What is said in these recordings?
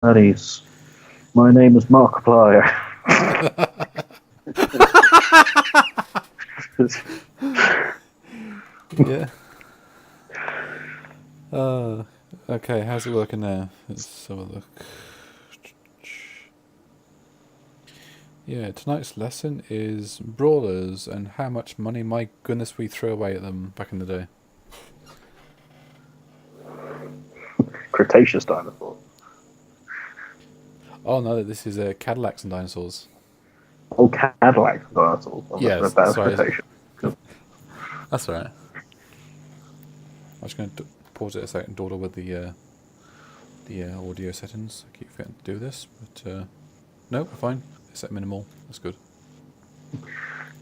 Buddies, my name is Markiplier. Yeah. Okay, how's it working now? Let's have a look. Yeah, tonight's lesson is brawlers and how much money, my goodness, we threw away at them back in the day. Cretaceous dinosaur. Oh no, this is Cadillacs and dinosaurs. Oh, Cadillac dinosaurs. I Yes, misread that as sorry. Cretaceous. That's alright. I'm just going to pause it a second, dawdle with the audio settings. I keep forgetting to do this, but no, we're fine. It's set minimal. That's good.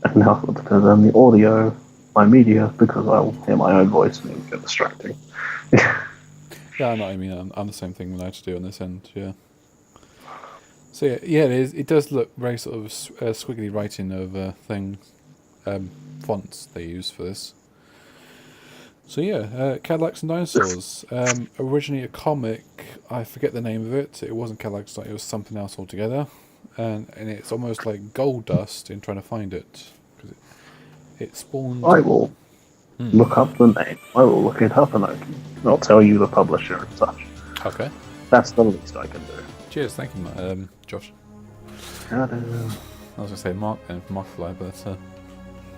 And now I've got to turn down the audio, my media, because I will hear my own voice and it will get distracting. Yeah, I mean, I'm the same thing allowed to do on this end. Yeah. So yeah, it is. It does look very sort of squiggly writing over things, fonts they use for this. So yeah, Cadillacs and Dinosaurs. Originally a comic, I forget the name of it. It wasn't Cadillacs, it was something else altogether. And it's almost like gold dust in trying to find it, because it spawned. I will look up the name. I will look it up and I'll tell you the publisher and such. Okay. That's the least I can do. Cheers, thank you, Josh. I was gonna say Mark and Markiplier, but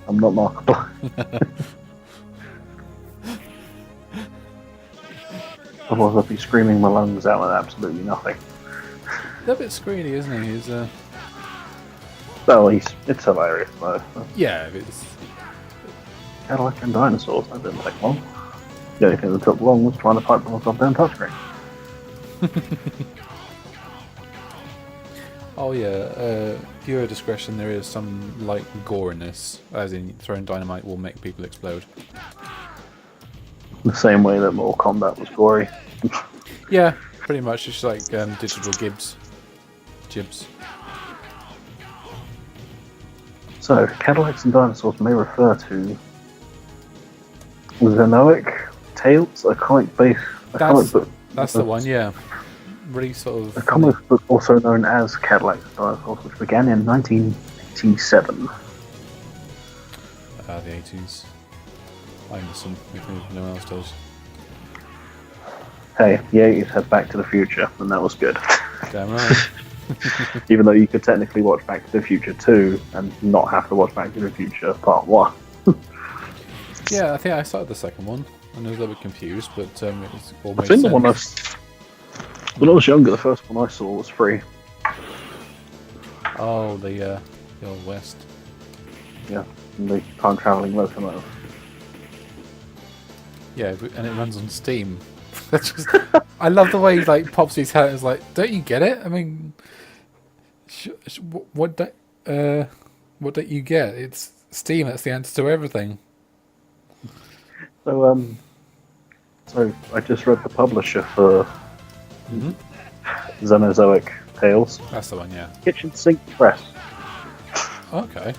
I'm not Markiplier. Otherwise I'd be screaming my lungs out with absolutely nothing. they're a bit screeny, isn't he? He's Well, it's hilarious though. yeah, it's Cadillac and dinosaurs, that didn't take long. The only thing that took long was trying to type on a goddamn touchscreen. oh yeah. Viewer discretion. There is some light gore in this, as in throwing dynamite will make people explode. The same way that Mortal Kombat was gory. Yeah, pretty much. It's like digital jibs. So, Cadillacs and dinosaurs may refer to Xenoic Tales, a comic book. That's the one. Yeah, really sort of A comic book also known as Cadillacs and Dinosaurs, which began in 1987. The 80s. I miss them if no one else does. Hey, the 80s had Back to the Future, and that was good. Damn right. Even though you could technically watch Back to the Future 2 and not have to watch Back to the Future Part 1. Yeah, I think I started the second one, and I was a little bit confused, but it was all I made think sense. when I was younger, the first one I saw was free. Oh, the Old West. Yeah, the time traveling locomotive. Yeah, and it runs on Steam. That's just, I love the way he like pops his head. It's like, don't you get it? I mean, what don't you get? It's Steam. That's the answer to everything. So I just read the publisher for Xenozoic Tales. That's the one, yeah. Kitchen Sink Press. Okay.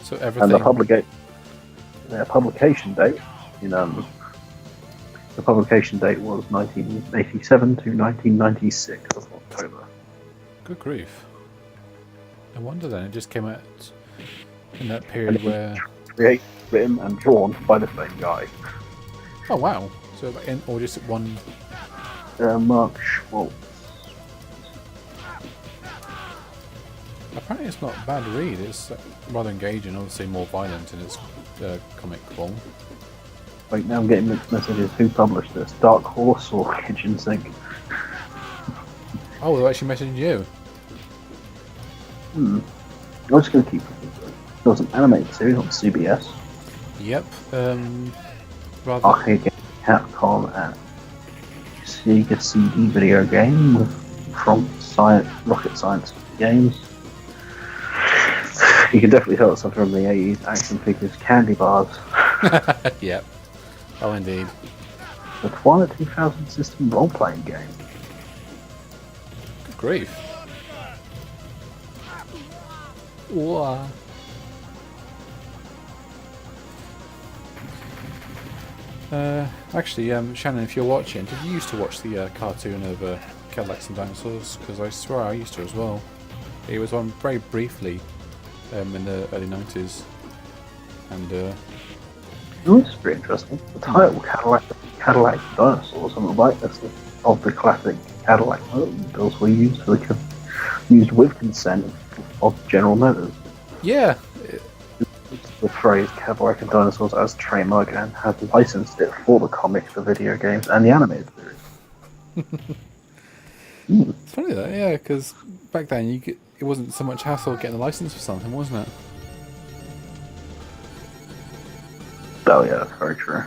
So And everything. their publication date the publication date was 1987 to 1996 of October. Good grief. No wonder then it just came out in that period where. Created, written, and drawn by the same guy. Oh wow! So or just one. Mark Schwartz. Apparently, it's not a bad read. It's rather engaging. Obviously, more violent in its comic form. Wait, now I'm getting mixed messages. Who published this? Dark Horse or Kitchen Sink? Oh, they're actually messaging you. I'm just going to keep looking through. There was an animated series on CBS. Yep. Rather. Arcade game, Capcom, and Sega CD video game from Rocket Science Games. You can definitely tell it's something from the 80s. Action figures, candy bars. Yep. Oh, indeed. The Twilight 2000 system role-playing game. Good grief. Wow. Actually, Shannon, if you're watching, did you used to watch the cartoon of Cadillacs and Dinosaurs? Because I swear I used to as well. It was on very briefly in the early 90s. And Oh, this is pretty interesting. The title Cadillac Dinosaurs and the likeness of the classic Cadillac automobiles were used used with consent of General Motors. yeah, The phrase Cadillac and Dinosaurs as trademark and had licensed it for the comics, the video games, and the animated series. it's funny that, yeah, because back then it wasn't so much hassle getting a license for something, wasn't it? Oh yeah, that's very true.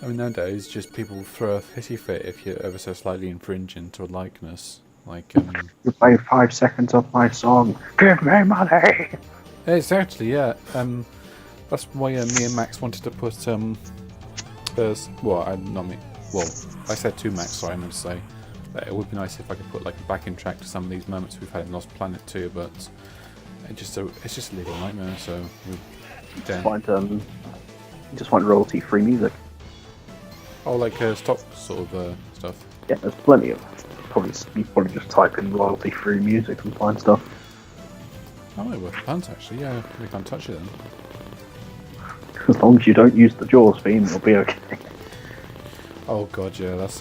I mean, nowadays, just people throw a hissy fit if you're ever so slightly infringing to a likeness. Like, You play 5 seconds of my song. Give me money. it's actually, yeah. That's why me and Max wanted to put I said to Max, sorry, I meant to say that it would be nice if I could put like a backing track to some of these moments we've had in Lost Planet 2, but it's just a little nightmare. So Just want royalty-free music. oh, like stock sort of stuff. Yeah, there's plenty of. You probably just type in royalty-free music and find stuff. That might work a punt, actually. Yeah, we can't touch it then. As long as you don't use the Jaws theme, you'll be okay. Oh god, yeah, that's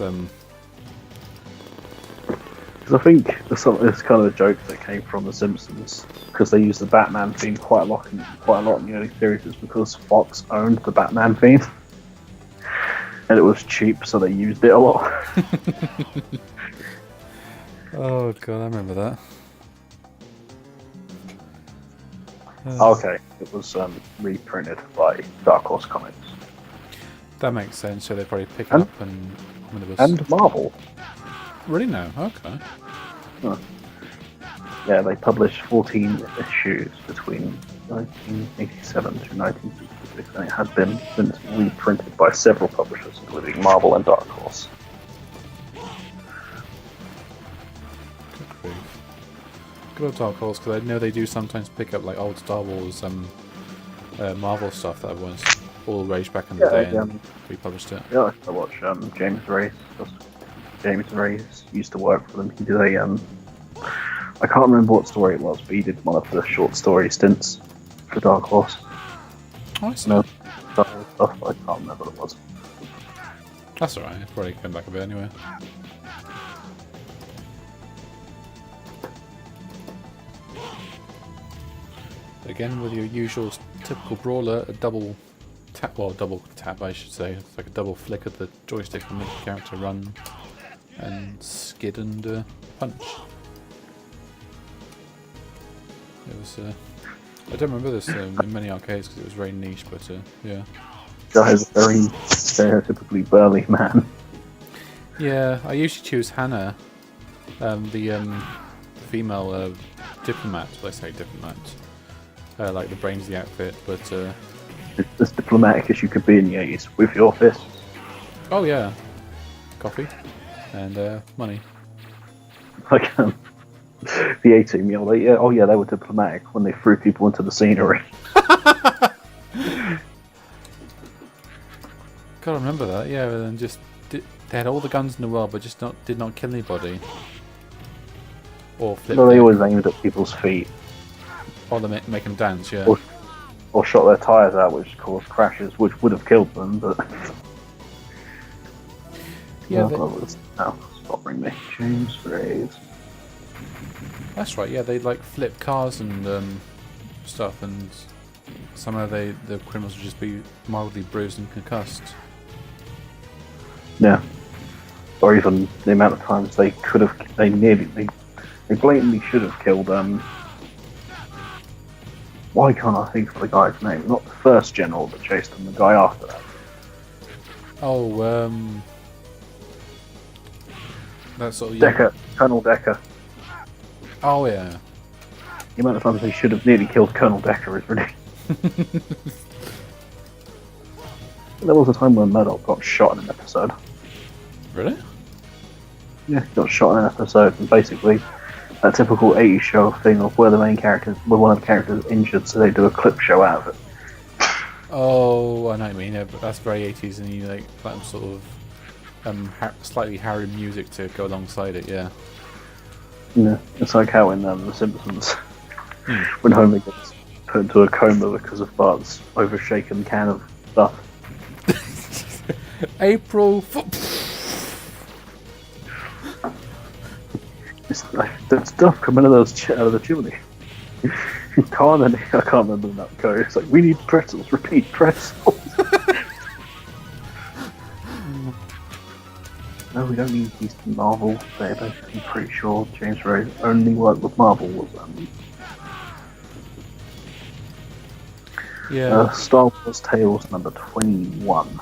Because I think it's kind of a joke that came from The Simpsons, because they used the Batman theme quite a lot in the early series, is because Fox owned the Batman theme, and it was cheap, so they used it a lot. Oh god, I remember that. Okay, it was reprinted by Dark Horse Comics. That makes sense. So they probably pick it And- up and omnibus. And Marvel. Really now? Okay. Yeah, they published 14 issues between 1987 to 1966, and it has been since reprinted by several publishers, including Marvel and Dark Horse. Good grief. Good old Dark Horse, because I know they do sometimes pick up like old Star Wars Marvel stuff that was all rage back in the day and republished it. Yeah, I watch James Reyes. James Reyes used to work for them. He did I can't remember what story it was, but he did one of the short story stints for Dark Horse. Oh, I see. No, Star Wars stuff, I can't remember what it was. That's alright, it's probably come back a bit anyway. Again, with your usual typical brawler, a double tap I should say. It's like a double flick of the joystick to make the character run and skid and punch. It was, I don't remember this in many arcades because it was very niche, but yeah. Guy is a very stereotypically burly man. Yeah, I usually choose Hannah, the female diplomat. Well, I say diplomat, like the brains of the outfit, but It's as diplomatic as you could be in the 80s with your fists. oh yeah, coffee and money. Like the 18 year old, yeah, oh yeah, they were diplomatic when they threw people into the scenery. God, I remember that. Yeah, and just they had all the guns in the world, but just did not kill anybody. Or flip. No, they always aimed at people's feet. Or they make them dance. Yeah. Or shot their tyres out, which caused crashes, which would have killed them, but... Yeah. Stop ringing me. James Reyes. That's right. Yeah, they'd like flip cars and stuff, and somehow the criminals would just be mildly bruised and concussed. Yeah. Or even the amount of times they blatantly should have killed why can't I think of the guy's name? Not the first general that chased them, the guy after that. Oh, that sort of Decker, Colonel Decker. Oh yeah. The amount of times they should have nearly killed Colonel Decker is ridiculous. There was a time when Murdoch got shot in an episode. Really? Yeah, he got shot in an episode, and basically that typical 80s show thing of where one of the characters is injured, so they do a clip show out of it. Oh, I know what you mean. Yeah, but that's very 80s, and you like that sort of slightly harry music to go alongside it. Yeah. Yeah, it's like how in The Simpsons, Hmm. when Homer gets put into a coma because of Bart's overshaken can of stuff. April. It's like that stuff coming out of the chimney. I can't remember that code. It's like, we need pretzels. Repeat, pretzels. No, we don't need these Marvel database. I'm pretty sure James Rose only worked with Marvel. Was Yeah. Star Wars Tales number 21.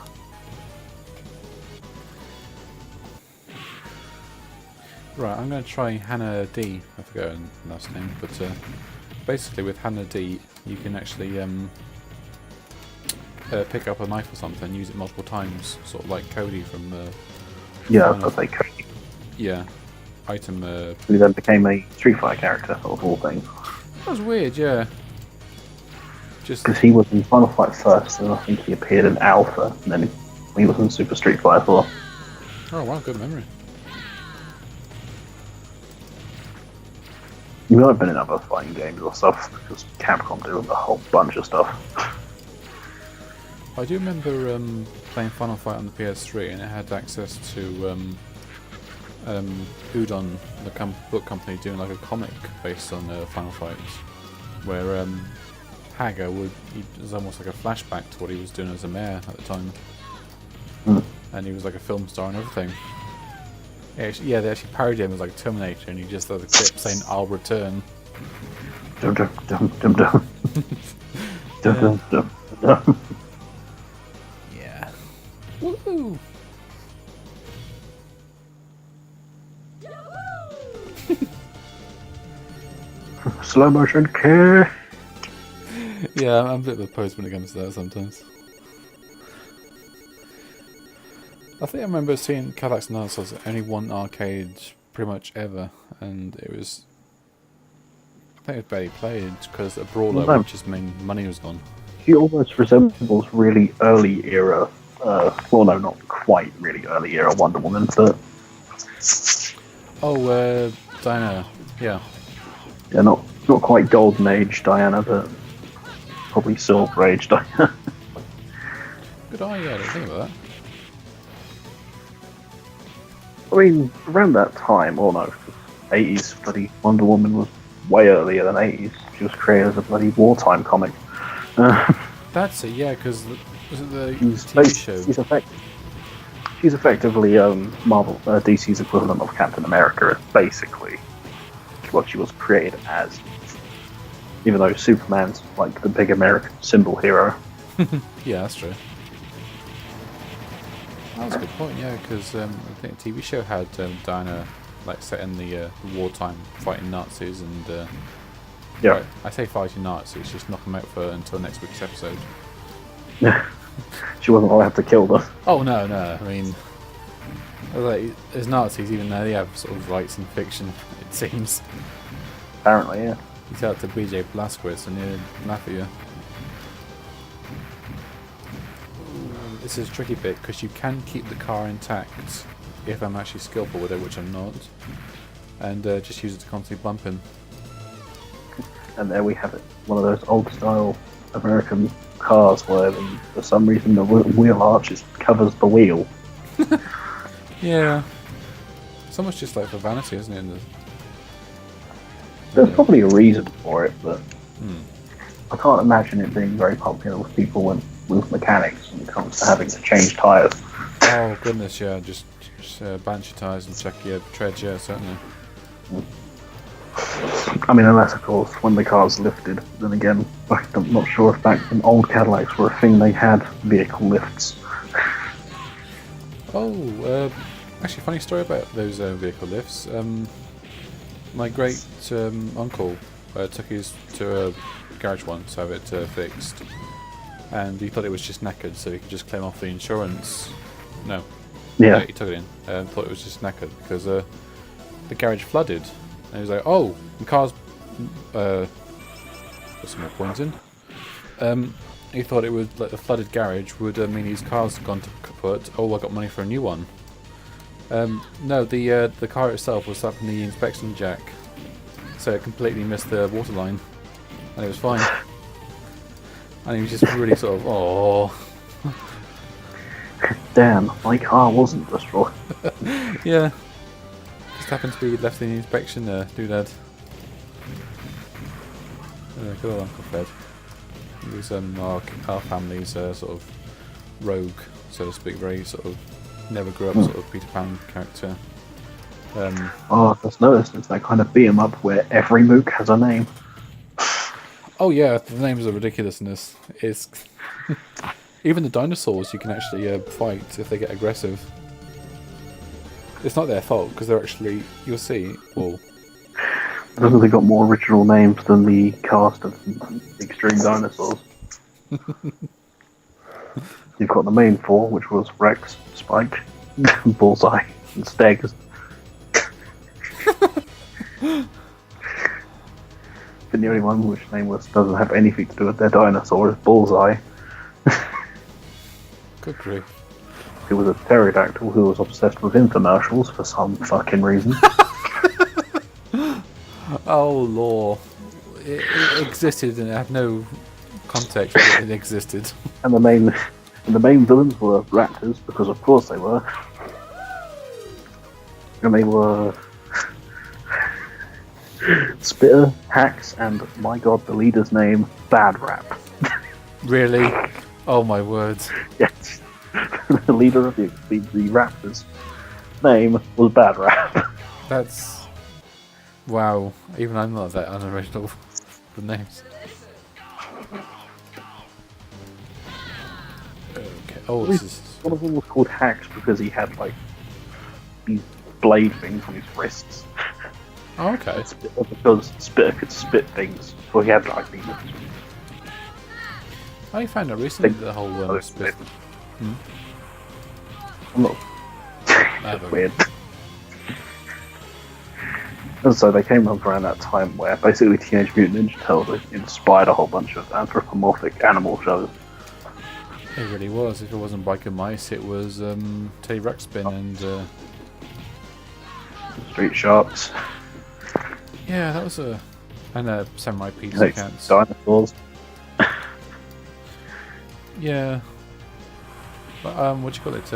Right, I'm going to try Hannah D. I forgot her last name, but basically with Hannah D, you can actually pick up a knife or something and use it multiple times, sort of like Cody from Yeah, Final- but they Cody, yeah, item. who then became a Street Fighter character of all things. That was weird, yeah. Just Because he was in Final Fight first, and I think he appeared in Alpha, and then he was in Super Street Fighter 4. oh wow, good memory. He might have been in other fighting games or stuff, because Capcom do a whole bunch of stuff. I do remember playing Final Fight on the PS3, and it had access to Udon, the book company, doing like a comic based on Final Fights, where Hager it was almost like a flashback to what he was doing as a mayor at the time, and he was like a film star and everything. Yeah, they actually parodied him as like Terminator, and he just had a clip saying "I'll return." Dum dum dum dum dum. Dum dum dum dum. Yeah. Woohoo! Slow motion kill. Yeah, I'm a bit of a post when it comes to that sometimes. I think I remember seeing Cadillacs and Dinosaurs at only one arcade pretty much ever, and it was... I think it was barely played, because a brawler No. would just mean money was gone. He almost resembles really early era, well no, not quite really early era Wonder Woman, but... Oh, Diana, yeah. Yeah, not quite golden age Diana, but probably silver age Diana. Good eye, yeah, I didn't think about that. I mean, around that time, or no, 80s, bloody Wonder Woman was way earlier than 80s. She was created as a bloody wartime comic. That's it, yeah, because was it the She's TV show? She's effectively Marvel DC's equivalent of Captain America, basically what she was created as. Even though Superman's like the big American symbol hero. Yeah, that's true. That was a good point, yeah, because I think the TV show had Diana like set in the wartime fighting Nazis, and Yeah. right, I say fighting Nazis, just knock them out until next week's episode. She wasn't allowed to kill them. Oh no, I mean, like, as Nazis, even though they have sort of rights in fiction, it seems. Apparently, yeah. You tell it to BJ Blazkowicz and he'll laugh at you. This is a tricky bit because you can keep the car intact if I'm actually skillful with it, which I'm not, and just use it to constantly bump in. And there we have it. One of those old style American cars where for some reason the wheel arch covers the wheel. Yeah. It's almost just like for vanity, isn't it? There's probably a reason for it, but I can't imagine it being very popular with people with mechanics when it comes to having to change tyres. Oh goodness, yeah, just balance your tyres and check your treads, yeah, certainly. I mean, unless of course when the car's lifted, then again, I'm not sure if back when old Cadillacs were a thing they had vehicle lifts. Oh, actually funny story about those vehicle lifts. My great uncle took his to a garage once to have it fixed, and he thought it was just knackered, so he could just claim off the insurance. No. Yeah. He took it in and thought it was just knackered because the garage flooded. And he was like, oh, the car's... put some more coins in. He thought it would, like the flooded garage would mean his car's gone to kaput. Oh, I got money for a new one. No, the car itself was up in the inspection jack, so it completely missed the water line, and it was fine. And he was just really sort of, oh, Damn, my car wasn't destroyed. yeah. Just happened to be left in the inspection doodad. Good old Uncle Fred. He was our family's sort of rogue, so to speak, very sort of never grew up sort of Peter Pan character. Oh, I've just noticed it's that kind of beat 'em up where every mook has a name. Oh yeah, the names are ridiculous in this. It's even the dinosaurs you can actually fight if they get aggressive. It's not their fault because they're actually, you'll see, well, Because they got more original names than the cast of Extreme Dinosaurs. You've got the main four, which was Rex, Spike, Bullseye, and Stegs. But the only one which name doesn't have anything to do with their dinosaur is Bullseye. good grief. Who was a pterodactyl who was obsessed with infomercials for some fucking reason. Oh lore. It existed and it had no context, but it existed. And the main villains were raptors, because of course they were. And they were Spitter, Hax, and my god, the leader's name, Bad Rap. Really? Oh my words. Yes. The leader of the raptors' name was Bad Rap. That's... Wow. Even I'm not that unoriginal with names. Okay. Oh, this is... One of them was called Hax because he had, like, these blade things on his wrists. Oh, okay. Spitter because Spitter could spit things. Well, he had, like, these... I found out recently the whole spit. I'm not... That's weird. And so they came up around that time where basically Teenage Mutant Ninja Turtles inspired a whole bunch of anthropomorphic animal shows. It really was. If it wasn't Biker Mice, it was Teddy Ruxpin and... Street Sharks. Yeah, that was a... And Samurai Pizza Cats. Dinosaurs. Yeah. But, what do you call it?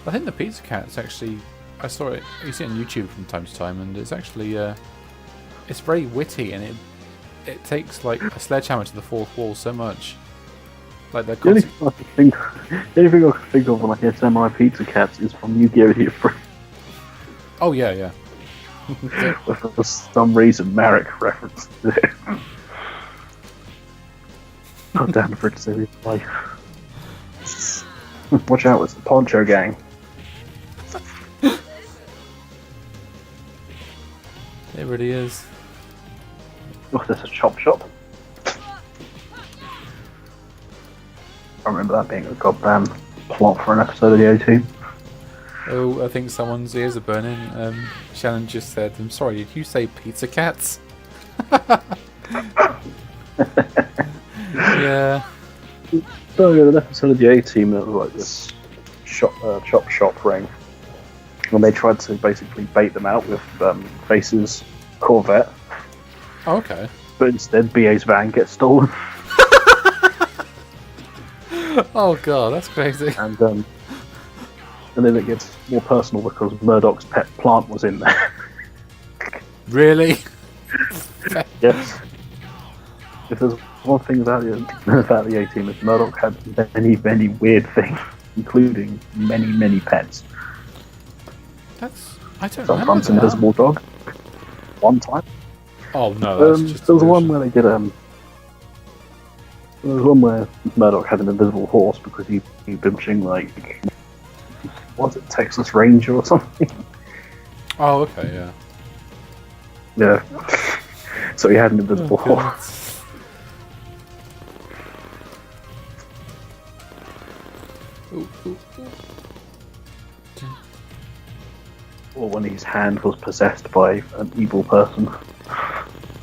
I think the Pizza Cats actually... I saw it. You see it on YouTube from time to time, and it's actually it's very witty, and it takes like a sledgehammer to the fourth wall so much. Like the only thing I can think of like a Samurai Pizza Cats is from Yu-Gi-Oh! Hit Free. Oh yeah, yeah. For some reason, Marek referenced it. God damn, for it to say like, watch out! It's the Poncho Gang. It really is. Oh, there's a chop shop. I remember that being a goddamn plot for an episode of the A-Team. Oh, I think someone's ears are burning. Shannon just said, I'm sorry, did you say Pizza Cats? Yeah. So, yeah, an episode of the A-Team that was like this chop shop ring. And they tried to basically bait them out with Face's Corvette. Oh, okay. But instead, BA's van gets stolen. Oh god, that's crazy. And then it gets more personal because Murdoch's pet plant was in there. Really? Yes. If there's one thing about the A-Team, is Murdoch had many weird things, including many pets. I don't So remember once that. an invisible dog. One time. Oh no, that's just there was one where they did there was one where Murdoch had an invisible horse because he'd been watching like, was it Texas Ranger or something? Oh, okay, yeah. Yeah. So he had an invisible horse. Ooh, ooh, ooh. Or when his hand was possessed by an evil person.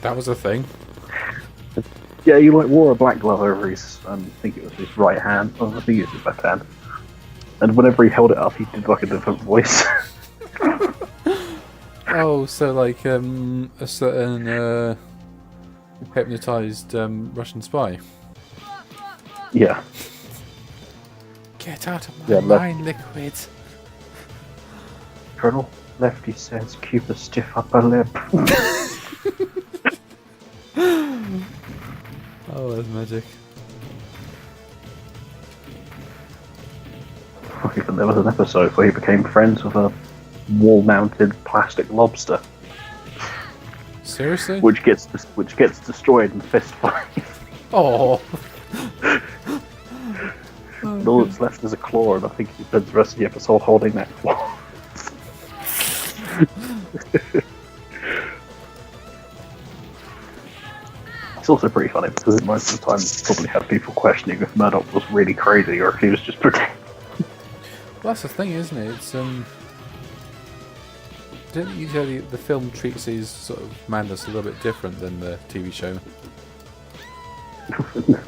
That was a thing. Yeah, he like wore a black glove over his, I think it was his right hand. Oh, I think it was his left hand. And whenever he held it up, he did like a different voice. Oh, so like a certain hypnotized Russian spy. Yeah, Get out of my yeah. mind, liquid. Colonel Lefty says, keep a stiff upper lip. Oh, that's magic. Even there was an episode where he became friends with a wall-mounted plastic lobster, Seriously? which gets destroyed in fist fight. Oh. And all that's left is a claw, and I think he spends the rest of the episode holding that claw. It's also pretty funny because it most of the time probably had people questioning if Murdoch was really crazy or if he was just pretending. Well, that's the thing, isn't it? It's didn't you say the film treats these sort of madness a little bit different than the TV show?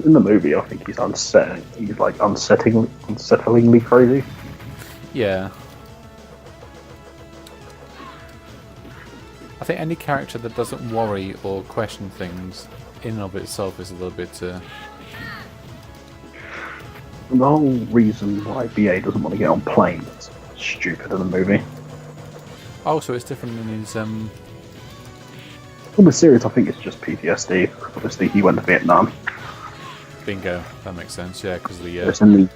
In the movie, I think he's unsettling. He's like unsettlingly crazy. Yeah. I think any character that doesn't worry or question things in and of itself is a little bit. The whole reason why BA doesn't want to get on planes is stupid in the movie. Oh, so it's different than his. In the series, I think it's just PTSD. Obviously, he went to Vietnam. Bingo. That makes sense. Yeah, because the. Whereas in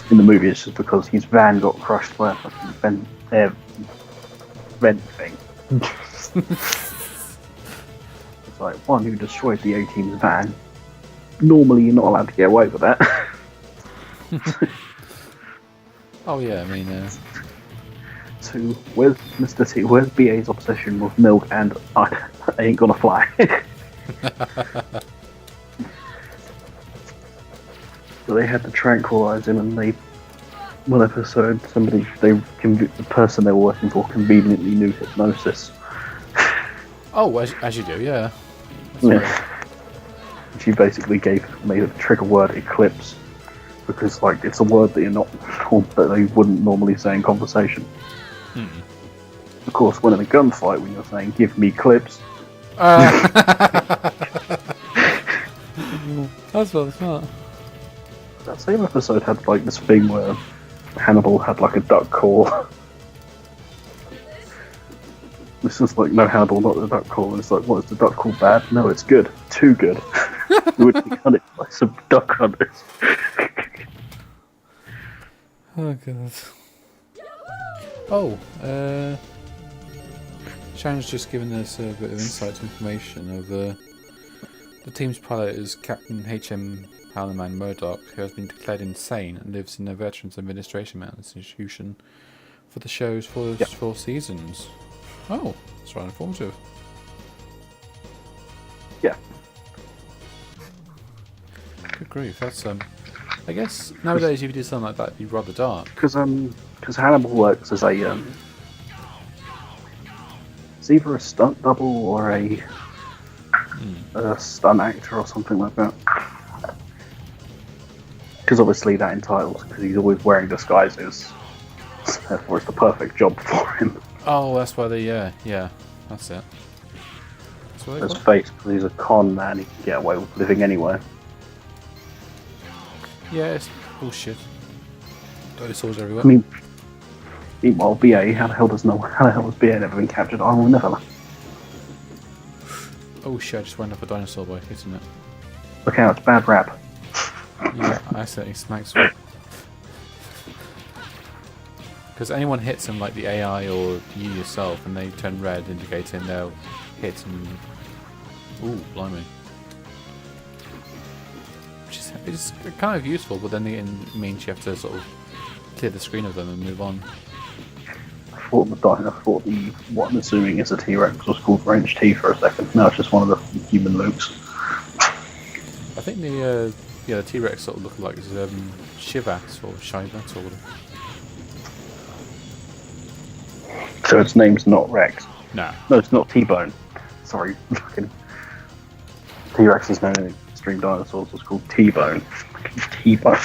the movie, it's just because his van got crushed by a fucking vent thing. It's like, one who destroyed the A-Team's van. Normally, you're not allowed to get away with that. Oh yeah, I mean. Two, where's Mr. T? Where's BA's obsession with milk and I ain't gonna fly? So they had to tranquilize him, and one episode, the person they were working for conveniently knew hypnosis. Oh, as you do, yeah. Yeah. She basically made a trigger word eclipse because like it's a word that that they wouldn't normally say in conversation. Of course, when in a gunfight, when you're saying "give me clips," that's well smart. that same episode had like this thing where Hannibal had like a duck call. This is like, no, Hannibal, not the duck call. And it's like, what is the duck call bad? No, it's good. Too good. We would be hunted by some duck hunters. Oh god. Oh, Sharon's just given us a bit of insight information of the team's pilot is Captain H.M. Howlerman Murdoch, who has been declared insane and lives in a Veterans Administration institution for the show's first 4 seasons. Oh, that's rather informative. Yeah. Good grief, that's I guess nowadays if you did something like that, it'd be rather dark. Because Hannibal works as a it's either a stunt double or a stunt actor or something like that. Because obviously that entitles, because he's always wearing disguises. Therefore, it's the perfect job for him. Oh, that's why they, yeah, that's it. That's what His face, because he's a con man, he can get away with living anywhere. Yeah, it's bullshit. Dinosaurs everywhere. I mean, meanwhile, BA, how the hell has BA never been captured? I will never know. Oh shit, I just went up a dinosaur by hitting it. Look out, it's bad rap. Yeah, I said he smacks me. Because anyone hits him, like the AI or you yourself, and they turn red, indicating they'll hit and... Ooh, blimey. Which is it's kind of useful, but then it means you have to sort of clear the screen of them and move on. I thought what I'm assuming is a T-Rex was called Range T for a second. No, it's just one of the human loops. I think the T-Rex sort of look like Shivat or Shivat or whatever. So its name's not Rex. Nah. No, it's not T-Bone. Sorry, fucking T-Rex's known in Extreme Dinosaurs was called T-Bone. T-Bone.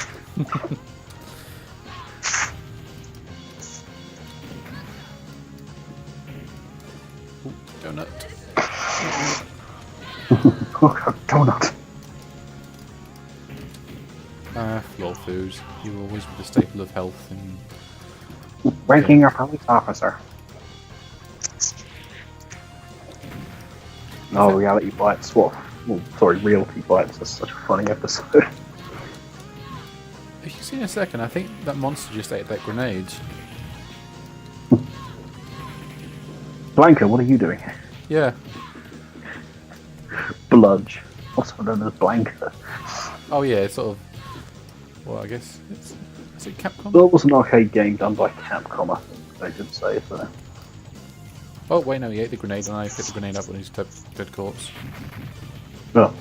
donut. Oh, donut. Floor food. You will always be the staple of health and... Ranking your police officer. Oh, Reality Bites. What? Well, sorry, Realty Bites. That's such a funny episode. If you see in a second, I think that monster just ate that grenade. Blanca, what are you doing? Yeah. Bludge. Also known as Blanca. Oh yeah, it's sort of... Well, I guess it's... Is it Capcom? Well, it was an arcade game done by Capcom, I think they did say, so... Oh, wait, no, he ate the grenade and I picked the grenade up on his dead corpse. Well,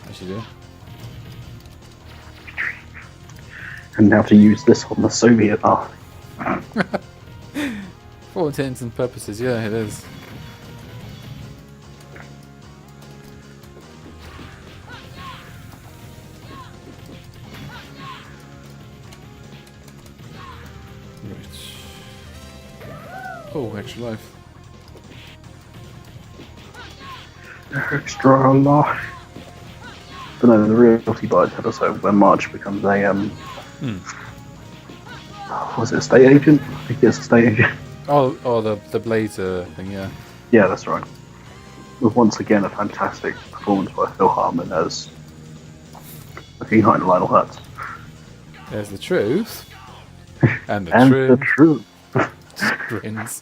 As you do. and now to use this on the Soviet army. For all intents and purposes, yeah, it is. Oh, extra life. Extra life. But no, the Realty Bites episode where Marge becomes a, was it a state agent? I think it's a state agent. Oh, the blazer thing, yeah. Yeah, that's right. With once again a fantastic performance by Phil Hartman as behind Lionel Hutz. There's the truth. And the And truth. the truth. Grins.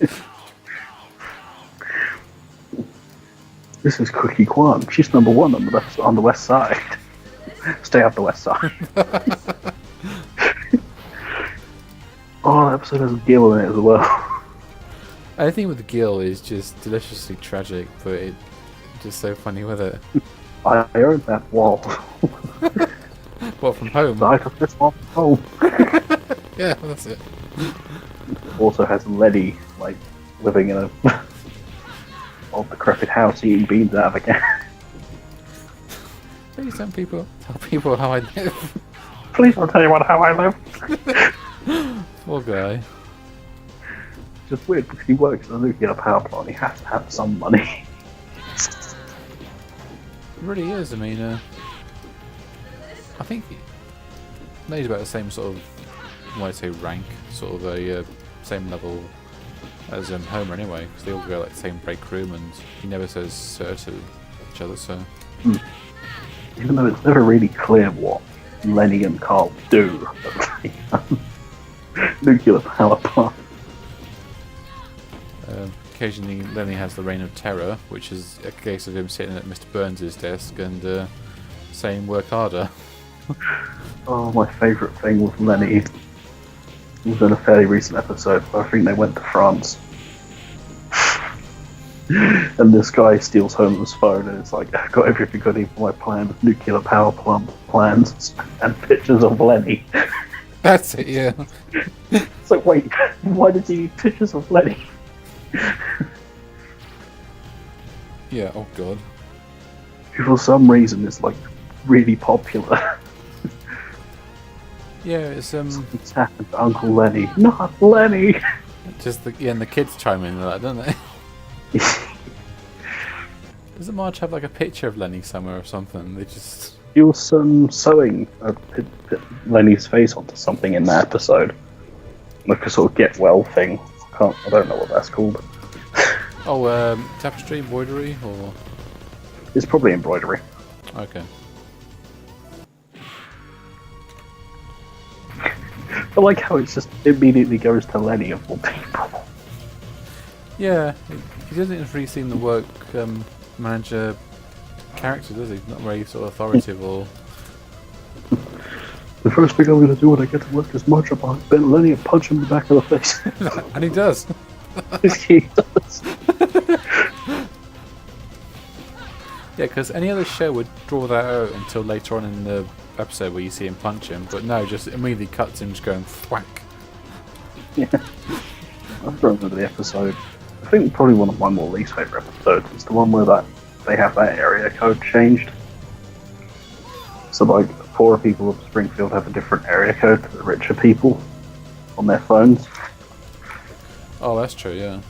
This is Cookie Kwan. She's #1 on the west side. Stay off the west side. Oh, that episode has Gil in it as well. Anything with the gill is just deliciously tragic, but it's just so funny with it. I own that wall. What, from home? I took this one from home. Yeah, that's it. Also has Letty, like, living in a old decrepit house eating beans out of a can. Please don't tell people how I live. Please don't tell anyone how I live. Poor guy. It's just weird because he works at a nuclear power plant. He has to have some money. It really is. I mean, I think he's about the same sort of, when I say rank, sort of a same level as Homer anyway, because they all go like the same break room, and he never says sir to each other. So, Even though it's never really clear what Lenny and Carl do at the nuclear power plant. occasionally, Lenny has the reign of terror, which is a case of him sitting at Mr. Burns' desk and saying "work harder." Oh, my favourite thing with Lenny was in a fairly recent episode where I think they went to France. And this guy steals Homer's phone and it's like, I've got everything I need for my plan, nuclear power plant plans, and pictures of Lenny. That's it, yeah. It's like, wait, why did you need pictures of Lenny? Yeah, oh god. For some reason, it's like really popular. Yeah, it's It's happened to Uncle Lenny. Not Lenny! just and the kids chime in with that, don't they? Doesn't Marge have like a picture of Lenny somewhere or something? They just... He was sewing Lenny's face onto something in that episode. Like a sort of get well thing. I don't know what that's called. Oh, tapestry, embroidery, or... It's probably embroidery. Okay. I like how it just immediately goes to Lenny of all people. Yeah, he doesn't really seem the work manager character, does he? Not very sort of authoritative or... The first thing I'm going to do when I get to work is march up on Ben Lenny and punch him in the back of the face. And he does. He does. Yeah, because any other show would draw that out until later on in the episode where you see him punch him, but no, just immediately cuts him just going thwack. Yeah. I remember the episode. I think probably one of my more least favourite episodes is the one where they have that area code changed. So like, the poorer people of Springfield have a different area code to the richer people on their phones. Oh, that's true, yeah.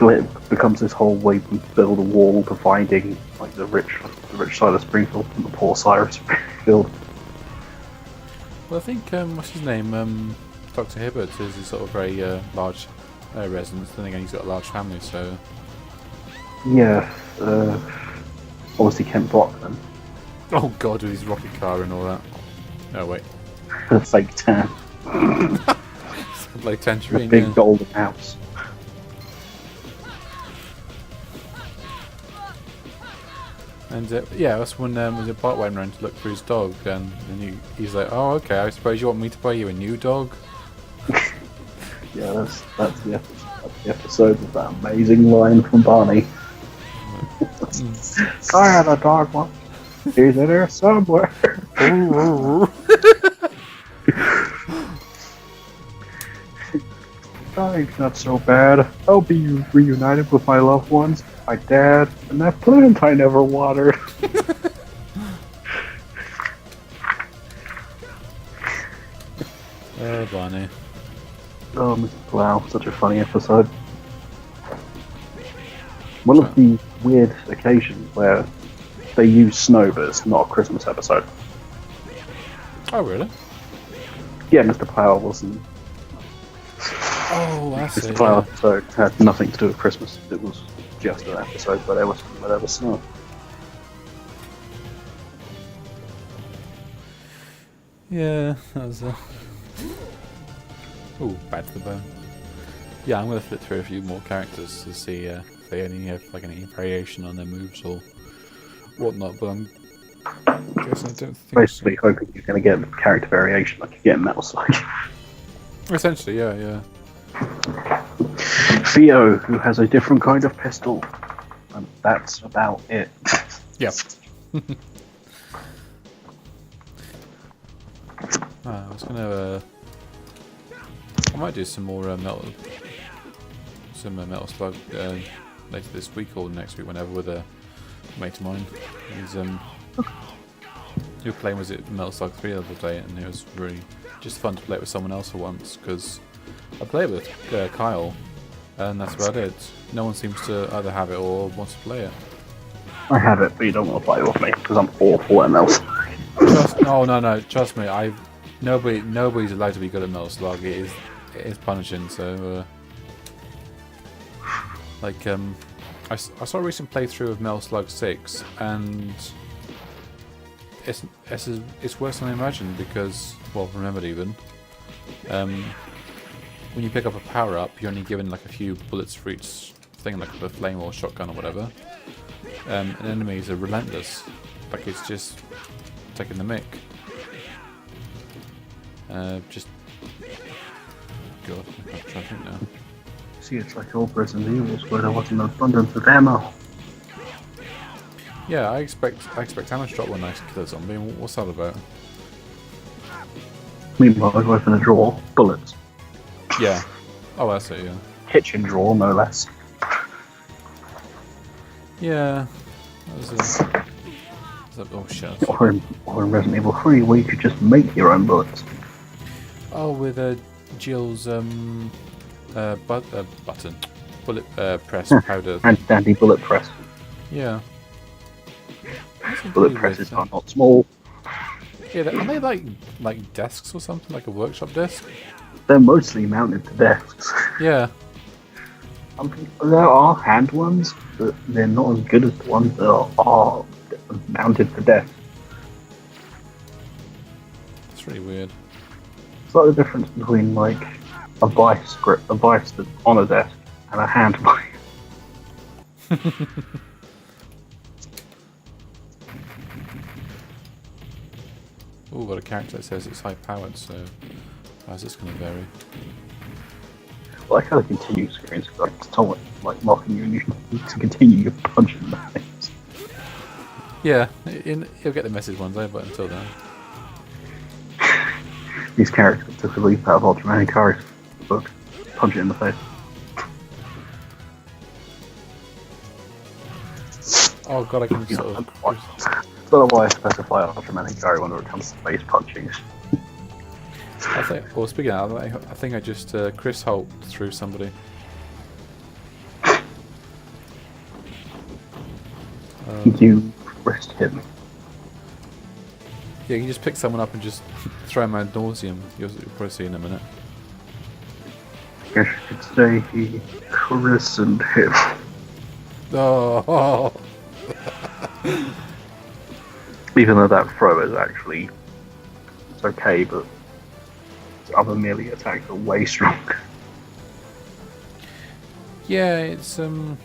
it becomes this whole way we build a wall dividing like the rich side of Springfield from the poor side of Springfield. Well, I think what's his name? Dr. Hibbert is a sort of very large residence. Then again, he's got a large family, so Yeah, obviously Kent Brockman, oh god, with his rocket car and all that. Oh wait, the fake tan, like the Tangerine. big Yeah. golden house. And yeah, that's when was it Bart went around to look for his dog, and he's like, "Oh, okay. I suppose you want me to buy you a new dog." Yeah, that's the episode with that amazing line from Barney. I had a dog once. He's in there somewhere. It's not so bad. I'll be reunited with my loved ones, my dad, and that plant I never watered. Oh, Barney. Oh, Mr. Plow, such a funny episode. One of the weird occasions where they use snow, but it's not a Christmas episode. Oh, really? Yeah, Mr. Plow wasn't. Oh, that's Mr. it. Plow Yeah. episode had nothing to do with Christmas. It was just an episode where there was snow. Yeah, that was ooh, bad to the bone. Yeah, I'm gonna flip through a few more characters to see if they only have like any variation on their moves or whatnot. But I'm guessing I don't think. Basically, hoping you're going to get character variation like you get in Metal Slug. Essentially, yeah, yeah. Theo, who has a different kind of pistol, and that's about it. Yep. I was gonna. I might do some more metal slug later this week or next week, whenever, with a mate of mine. He's he was playing Metal Slug 3 the other day, and it was really just fun to play it with someone else for once, because I play it with Kyle, and that's about it. No one seems to either have it or wants to play it. I have it, but you don't want to play with me because I'm awful at Metal Slug. No, trust me. Nobody's allowed to be good at Metal Slug. It is punishing. So, I saw a recent playthrough of Metal Slug 6, and it's worse than I imagined because, well, from remembered even. When you pick up a power up, you're only given like a few bullets for each thing, like a flame or shotgun or whatever. And enemies are relentless. Like it's just taking the mick. Just God, I'm trying to think now. See, it's like all Resident Evils where there wasn't an abundance of ammo. Yeah, I expect ammo to drop when I kill a zombie. What's that about? Meanwhile, I open a drawer, bullets. Yeah. Oh, that's it. Yeah. Kitchen drawer, no less. Yeah. That was oh shit. Or in Resident Evil 3, where you could just make your own bullets. Oh, with Jill's button, bullet press powder. And dandy bullet press. Yeah. That's a Bullet really presses weird are not small. thing. Yeah, are they like desks or something, like a workshop desk? They're mostly mounted to desks. Yeah. There are hand ones, but they're not as good as the ones that are mounted to desks. It's really weird. It's like the difference between like a vice that's on a desk and a hand vice. Oh, got a character that says it's high powered, so how's this going to vary? Well, I kind of continue screens because I told it, like mocking you and you need to continue your punching the things. Yeah, you'll get the message one day, but until then. These characters took a leaf out of Ultraman Hikari's book. Punch it in the face. Oh god, I can sort of. I don't know why I specify Ultraman Hikari when it comes to face punching. I think. Well, speaking of that, I think I just Chris Holt threw somebody. You risk him. Yeah, you just pick someone up and just throw him ad nauseum. You'll probably see in a minute. Guess you could say he christened him. Oh, Even though that throw is actually it's okay, but other melee attacks are way stronger. yeah, it's Is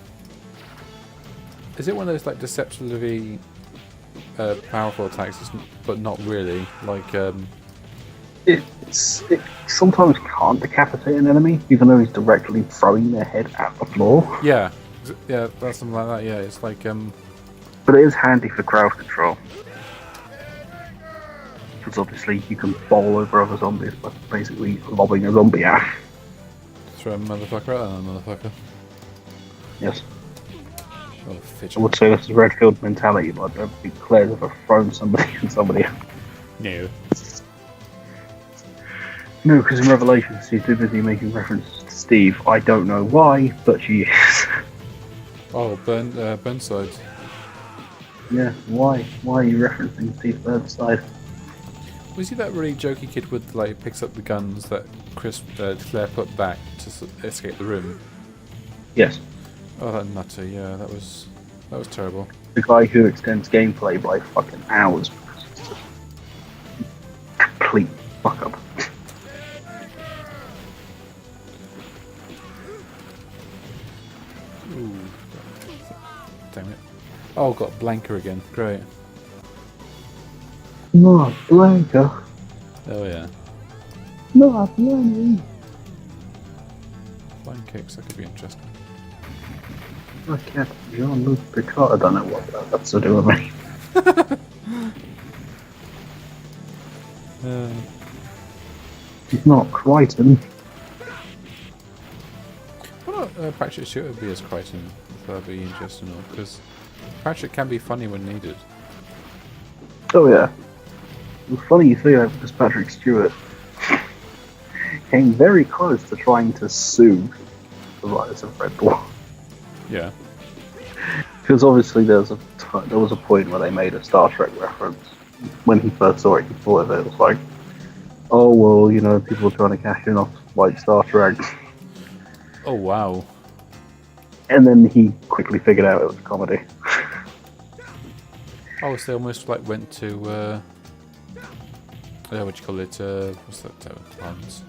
it one of those like deceptively powerful attacks, but not really? Like It sometimes can't decapitate an enemy, even though he's directly throwing their head at the floor. yeah, that's something like that. Yeah, it's like But it is handy for crowd control. Because obviously you can bowl over other zombies by basically lobbing a zombie at. throw a motherfucker out and a motherfucker. Yes. Oh, I fidget. would say this is Redfield mentality, but I don't think Claire's ever thrown somebody at somebody. No. No, because in Revelations she's too busy making references to Steve. I don't know why, but she is. Oh, Burnside. Yeah, why? Why are you referencing Steve Burnside? Was he that really jokey kid with like picks up the guns that Claire put back to escape the room? Yes. Oh, that nutter! Yeah, that was terrible. The guy who extends gameplay by fucking hours because it's just complete fuck up. Ooh, damn it! Oh, got Blanca again. Great. Not Blanca. Oh yeah. Not Blanca. Flying kicks. That could be interesting. I can't. Jean-Luc Picard. I don't know what that's to do with me. He's not Crichton. What a Patrick Stewart would be as Crichton? That'd be interesting, because Patrick can be funny when needed. Oh yeah. It's funny you say that because Patrick Stewart came very close to trying to sue the writers of Red Dwarf. Yeah. Because obviously there was a point where they made a Star Trek reference. When he first saw it, he thought of it. It was like, oh well, you know, people are trying to cash in off like Star Trek. Oh wow. And then he quickly figured out it was a comedy. Oh, so they almost like went to what do you call it? What's that ones?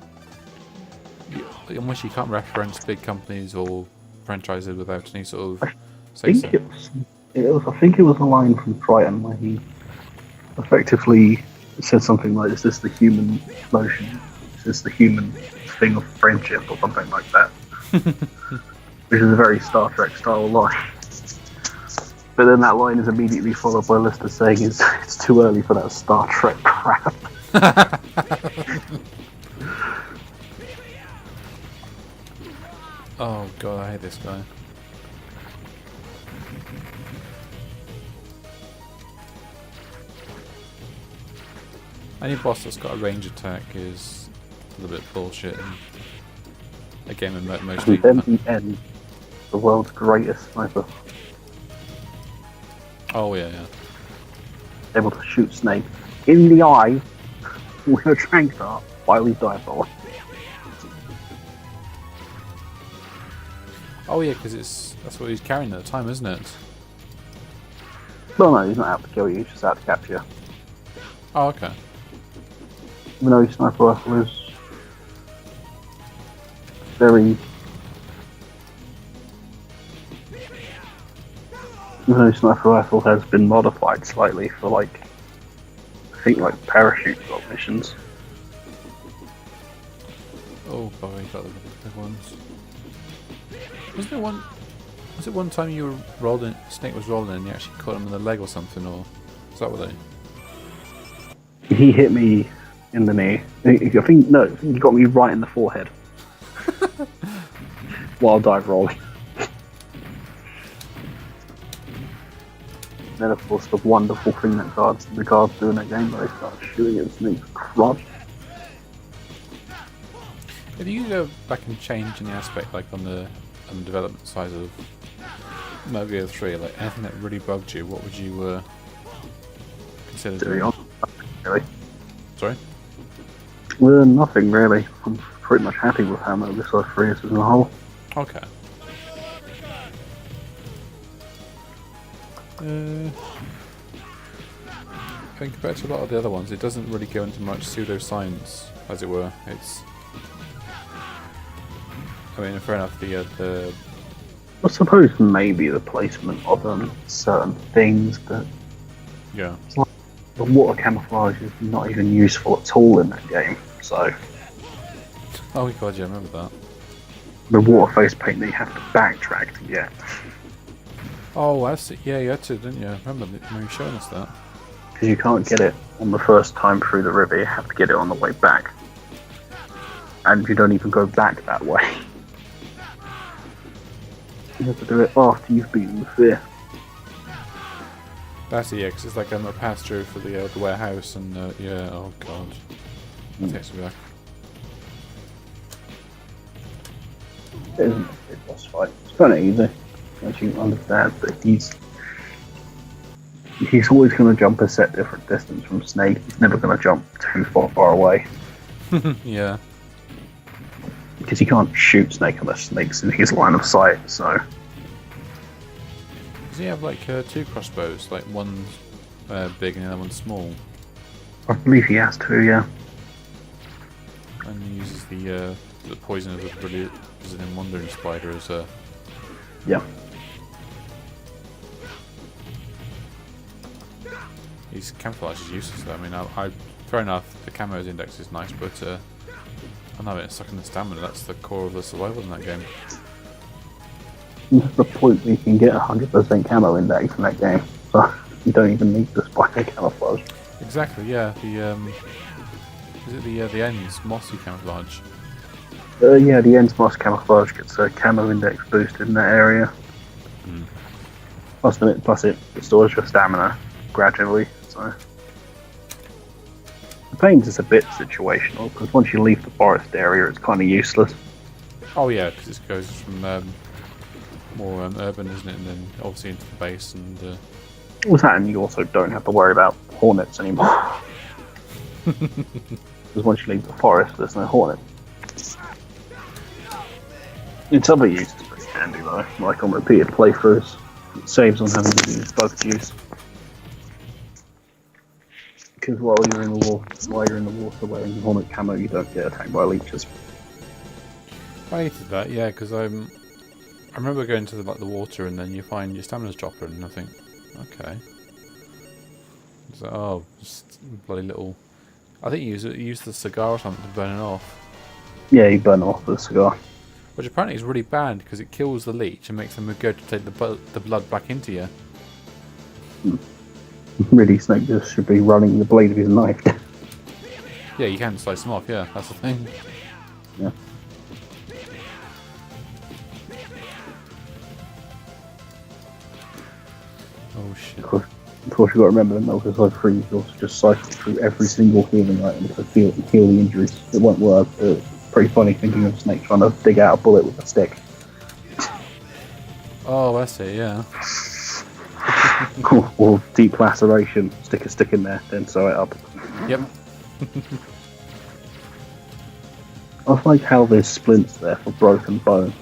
Almost you can't reference big companies or franchises without any sort of say so. I think it was a line from Triton where he effectively said something like, "Is this the human motion? Is this the human thing of friendship?" or something like that. Which is a very Star Trek style line. But then that line is immediately followed by Lister saying it's too early for that Star Trek crap. Oh god, I hate this guy. Any boss that's got a range attack is a little bit bullshit. And again, mostly. MDN, the world's greatest sniper. Oh yeah, yeah. Able to shoot Snake in the eye with a trank dart while he's diabolic. Oh yeah, because that's what he's carrying at the time, isn't it? No, he's not out to kill you, he's just out to capture you. Oh okay. Even though his sniper rifle is very... Even though his sniper rifle has been modified slightly for like, I think like parachute missions. Oh boy, got the big ones. Was it one time you were rolling, Snake was rolling and you actually caught him in the leg or something, or is that what they? He hit me in the knee. I think he got me right in the forehead. While dive rolling. Then of course the wonderful thing that the guards do in that game where they start shooting at Snake's crotch. If you go back and change any aspect, like on the development side of Metal Gear 3, like anything that really bugged you, what would you consider To be doing? honest, really. Sorry? Nothing really. I'm pretty much happy with how Metal Gear Solid 3 is as a whole. Okay. I think compared to a lot of the other ones, it doesn't really go into much pseudoscience, as it were. It's... I mean, fair enough, the I suppose maybe the placement of certain things, but yeah. the water camouflage is not even useful at all in that game. So Oh god, yeah, I remember that. the water face paint that you have to backtrack to get. Oh, that's it. Yeah, you had to, didn't you? I remember when you were showing us that. Because you can't get it on the first time through the river, you have to get it on the way back. And you don't even go back that way. You have to do it after you've beaten the fear. That's it, yeah, because it's like a pass-through for the warehouse, and yeah, oh god. That takes me back. It isn't a big boss fight. It's kind of easy, once you understand that he's always going to jump a set different distance from Snake. He's never going to jump too far away. Yeah. Because you can't shoot Snake unless Snake's in his line of sight, so... Does he have like two crossbows? Like one's big and the other one's small? I believe he has to, yeah. And he uses the poison of the brilliant wandering spider as a... Yeah. His camouflage is useless though. I mean, I fair enough, the camo's index is nice, but I'm not even stuck in the stamina. That's the core of the survival in that game. That's the point where you can get 100% camo index in that game. So you don't even need the spider camouflage. Exactly, yeah. The is it the ends mossy camouflage? Yeah, the ends moss camouflage gets a camo index boosted in that area. Mm. Plus it restores your stamina gradually, so... The paint is a bit situational, because once you leave the forest area, it's kind of useless. Oh yeah, because it goes from more urban, isn't it, and then obviously into the base and... With that, and you also don't have to worry about hornets anymore. Because once you leave the forest, there's no hornet. Its other use is pretty handy though, like on repeated playthroughs. It saves on having to use bug juice. Because while you're in the water wearing hornet camo, you don't get attacked by leeches. I hated that, yeah, because I remember going to the water and then you find your stamina's dropping and I think, okay. It's like, oh, just bloody little... I think you use the cigar or something to burn it off. Yeah, you burn off with a cigar. Which apparently is really bad because it kills the leech and makes them go to take the blood back into you. Really, Snake just should be running the blade of his knife. Yeah, you can slice them off, yeah, that's the thing. Yeah. Oh shit. Of course, you've got to remember that Metal Gear Solid 3 you also just cycle through every single healing item to heal the injuries. It won't work, but it's pretty funny thinking of Snake trying to dig out a bullet with a stick. Oh, that's it, yeah. Or deep laceration, stick a stick in there, then sew it up. Yep. I like how there's splints there for broken bones.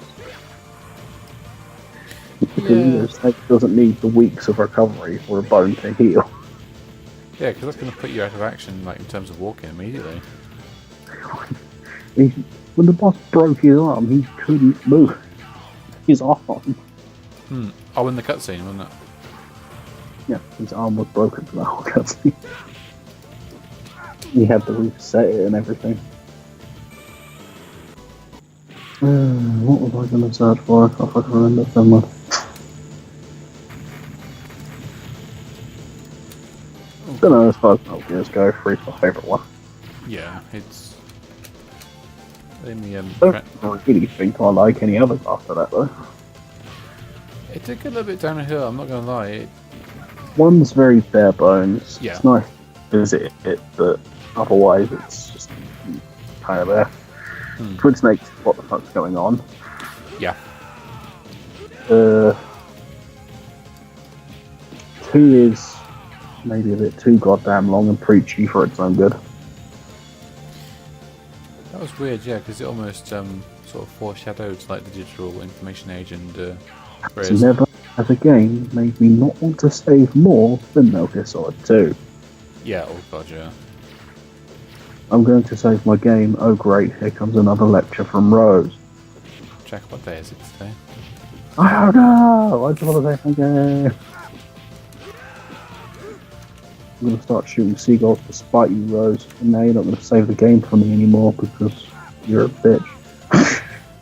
Because you know, Snake doesn't need the weeks of recovery for a bone to heal. Yeah, because that's going to put you out of action, like in terms of walking immediately. When the boss broke his arm, he couldn't move his arm. Oh, in the cutscene, wasn't it? Yeah, his arm was broken for the whole cutscene. He had to reset it and everything. What was I going to search for? I can't fucking remember somewhere. I don't know, as far as Metal Gears go, 3's my favourite one. Yeah, it's... In the, I don't really think I like any others after that though. it took a little bit down a hill, I'm not going to lie. One's very bare bones. Yeah. It's nice to visit it, but otherwise it's just kind of there. Twin Snakes, what the fuck's going on? Yeah. 2 is maybe a bit too goddamn long and preachy for its own good. That was weird, yeah, because it almost sort of foreshadowed like the digital information age, and whereas Never as a game made me not want to save more than Metal Gear Solid 2. yeah, oh god, yeah. I'm going to save my game. Oh great, here comes another lecture from Rose. Check what day is it today? I don't know! I just want to save my game. I'm going to start shooting seagulls to spite you, Rose. And now you're not going to save the game for me anymore because you're a bitch.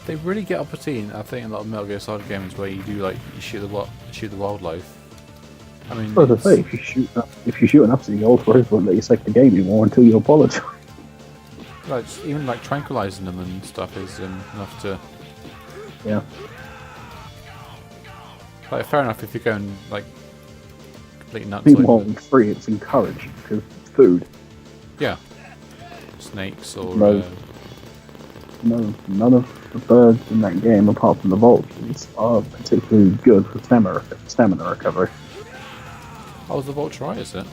They really get up a teen, I think, in a lot of Metal Gear Solid games where you do like you shoot the wildlife. I mean, Well, as I say, if you shoot enough seagulls, Rose won't let you save the game anymore until you apologise. like even like tranquilizing them and stuff is enough to. Yeah. Like fair enough if you're going like completely nuts. Meanwhile, in 3, it's encouraged because it's food. Yeah. Snakes or. No. No, none of the birds in that game, apart from the vultures, are particularly good for stamina recovery. Oh, the vulture right, is it?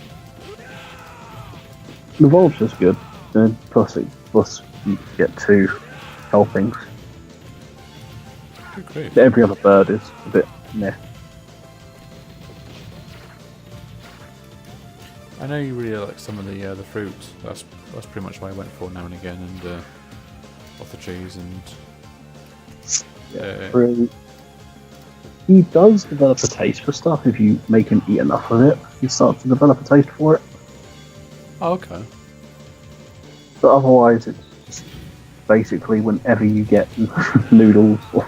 The vulture's good, and plus you get 2 helpings. Good grief. Every other bird is a bit meh. I know you really like some of the fruits. That's pretty much what I went for now and again, and off the trees and. Really. He does develop a taste for stuff if you make him eat enough of it. He starts to develop a taste for it. Oh, okay. But otherwise, it's just basically whenever you get noodles or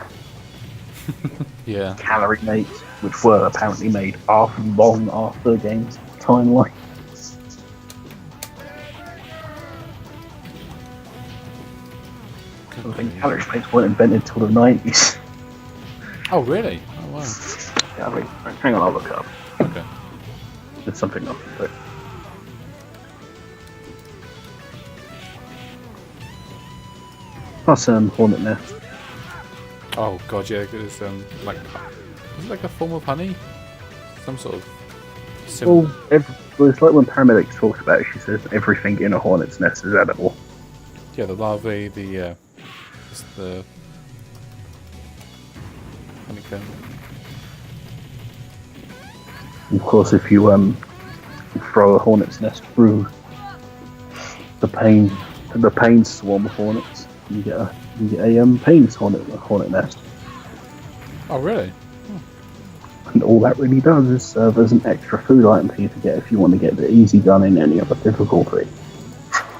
Yeah. calorie mates, which were apparently made long after the game's timeline. I think calorie mates weren't invented till the 90s. Oh, really? Oh, wow. Yeah, wait, hang on, I'll look up. Okay. There's something else to it. Plus, hornet nest. Oh god, yeah, it's like, is it like a form of honey? Some sort of. Well, it's like when paramedics talks about it. She says everything in a hornet's nest is edible. Yeah, the larvae, the honeycomb. Of course, if you throw a hornet's nest through the pain swarm of hornets, you get a pains hornet nest. Oh, really? And all that really does is serve as an extra food item for you to get if you want to get the easy gun in any other difficulty.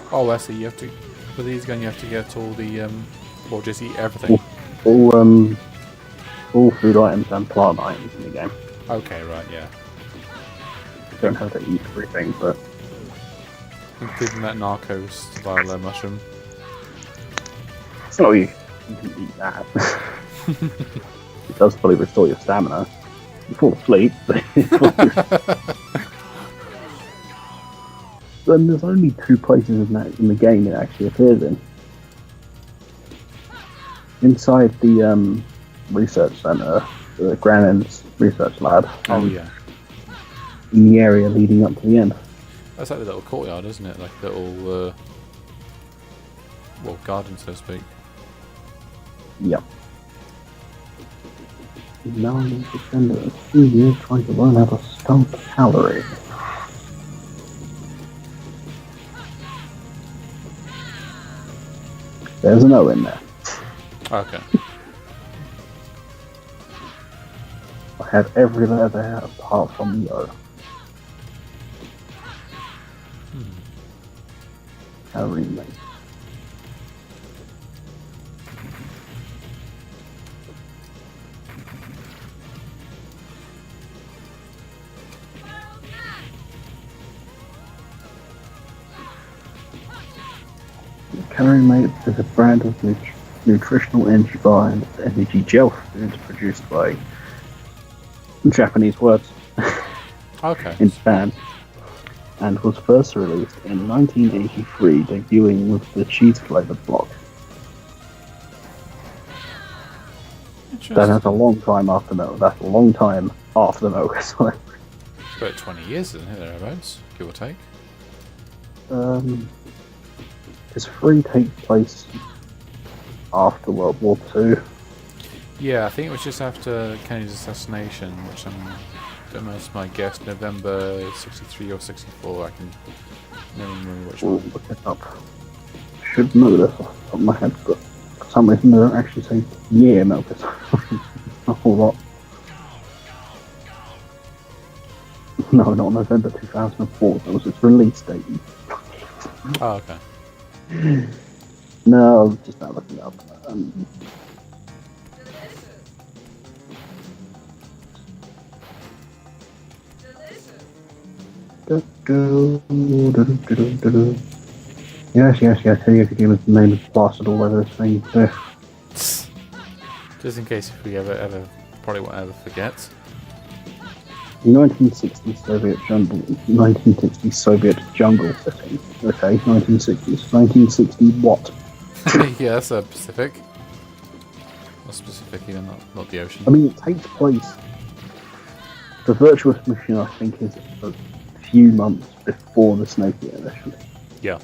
Oh, I see. You have to, with these gun, you have to get all the or just eat everything. All food items and plant items in the game. Okay, right, yeah. You don't have to eat everything, but Including that Narcos style mushroom. so you can eat that. It does fully restore your stamina. You fall asleep, but then there's only 2 places in the game it actually appears in. Inside the research center, the Grannon's research lab. Oh yeah. In the area leading up to the end. That's like the little courtyard, isn't it? Like a little, well, garden, so to speak. Yep. Now I'm going to spend a few years trying to learn how to stomp calories. There's an O in there. Okay. I have every letter there apart from the O. Calorie mate. Calorie Mate is a brand of nutritional energy bar and energy gel foods produced by Japanese words Okay. in Japan, and was first released in 1983, debuting with the cheese flavored block. That's a long time after Metal. That's a long time after the Metal Gear Solid. about 20 years, isn't it, thereabouts, give or take? Does 3 take place after World War Two? Yeah, I think it was just after Kennedy's assassination, which don't know, it's my guess, November 63 or 64, I can never remember which We'll one. look it up. Should know this off the top of my head, but for some reason they don't actually say year, Melvis. A whole lot. No, not November 2004. That was its release date. Oh, okay. No, I was just now looking it up. Yes. Here you can the name is plastered all over this thing. There. Just in case if we ever probably won't ever forget. 1960 Soviet jungle. 1960 Soviet jungle setting. Okay, 1960s. 1960 what? Yeah, that's a Pacific. Not specific, even not the ocean. I mean, it takes place. The virtuous mission, I think, is a few months before the Snake Eater initially. Yeah.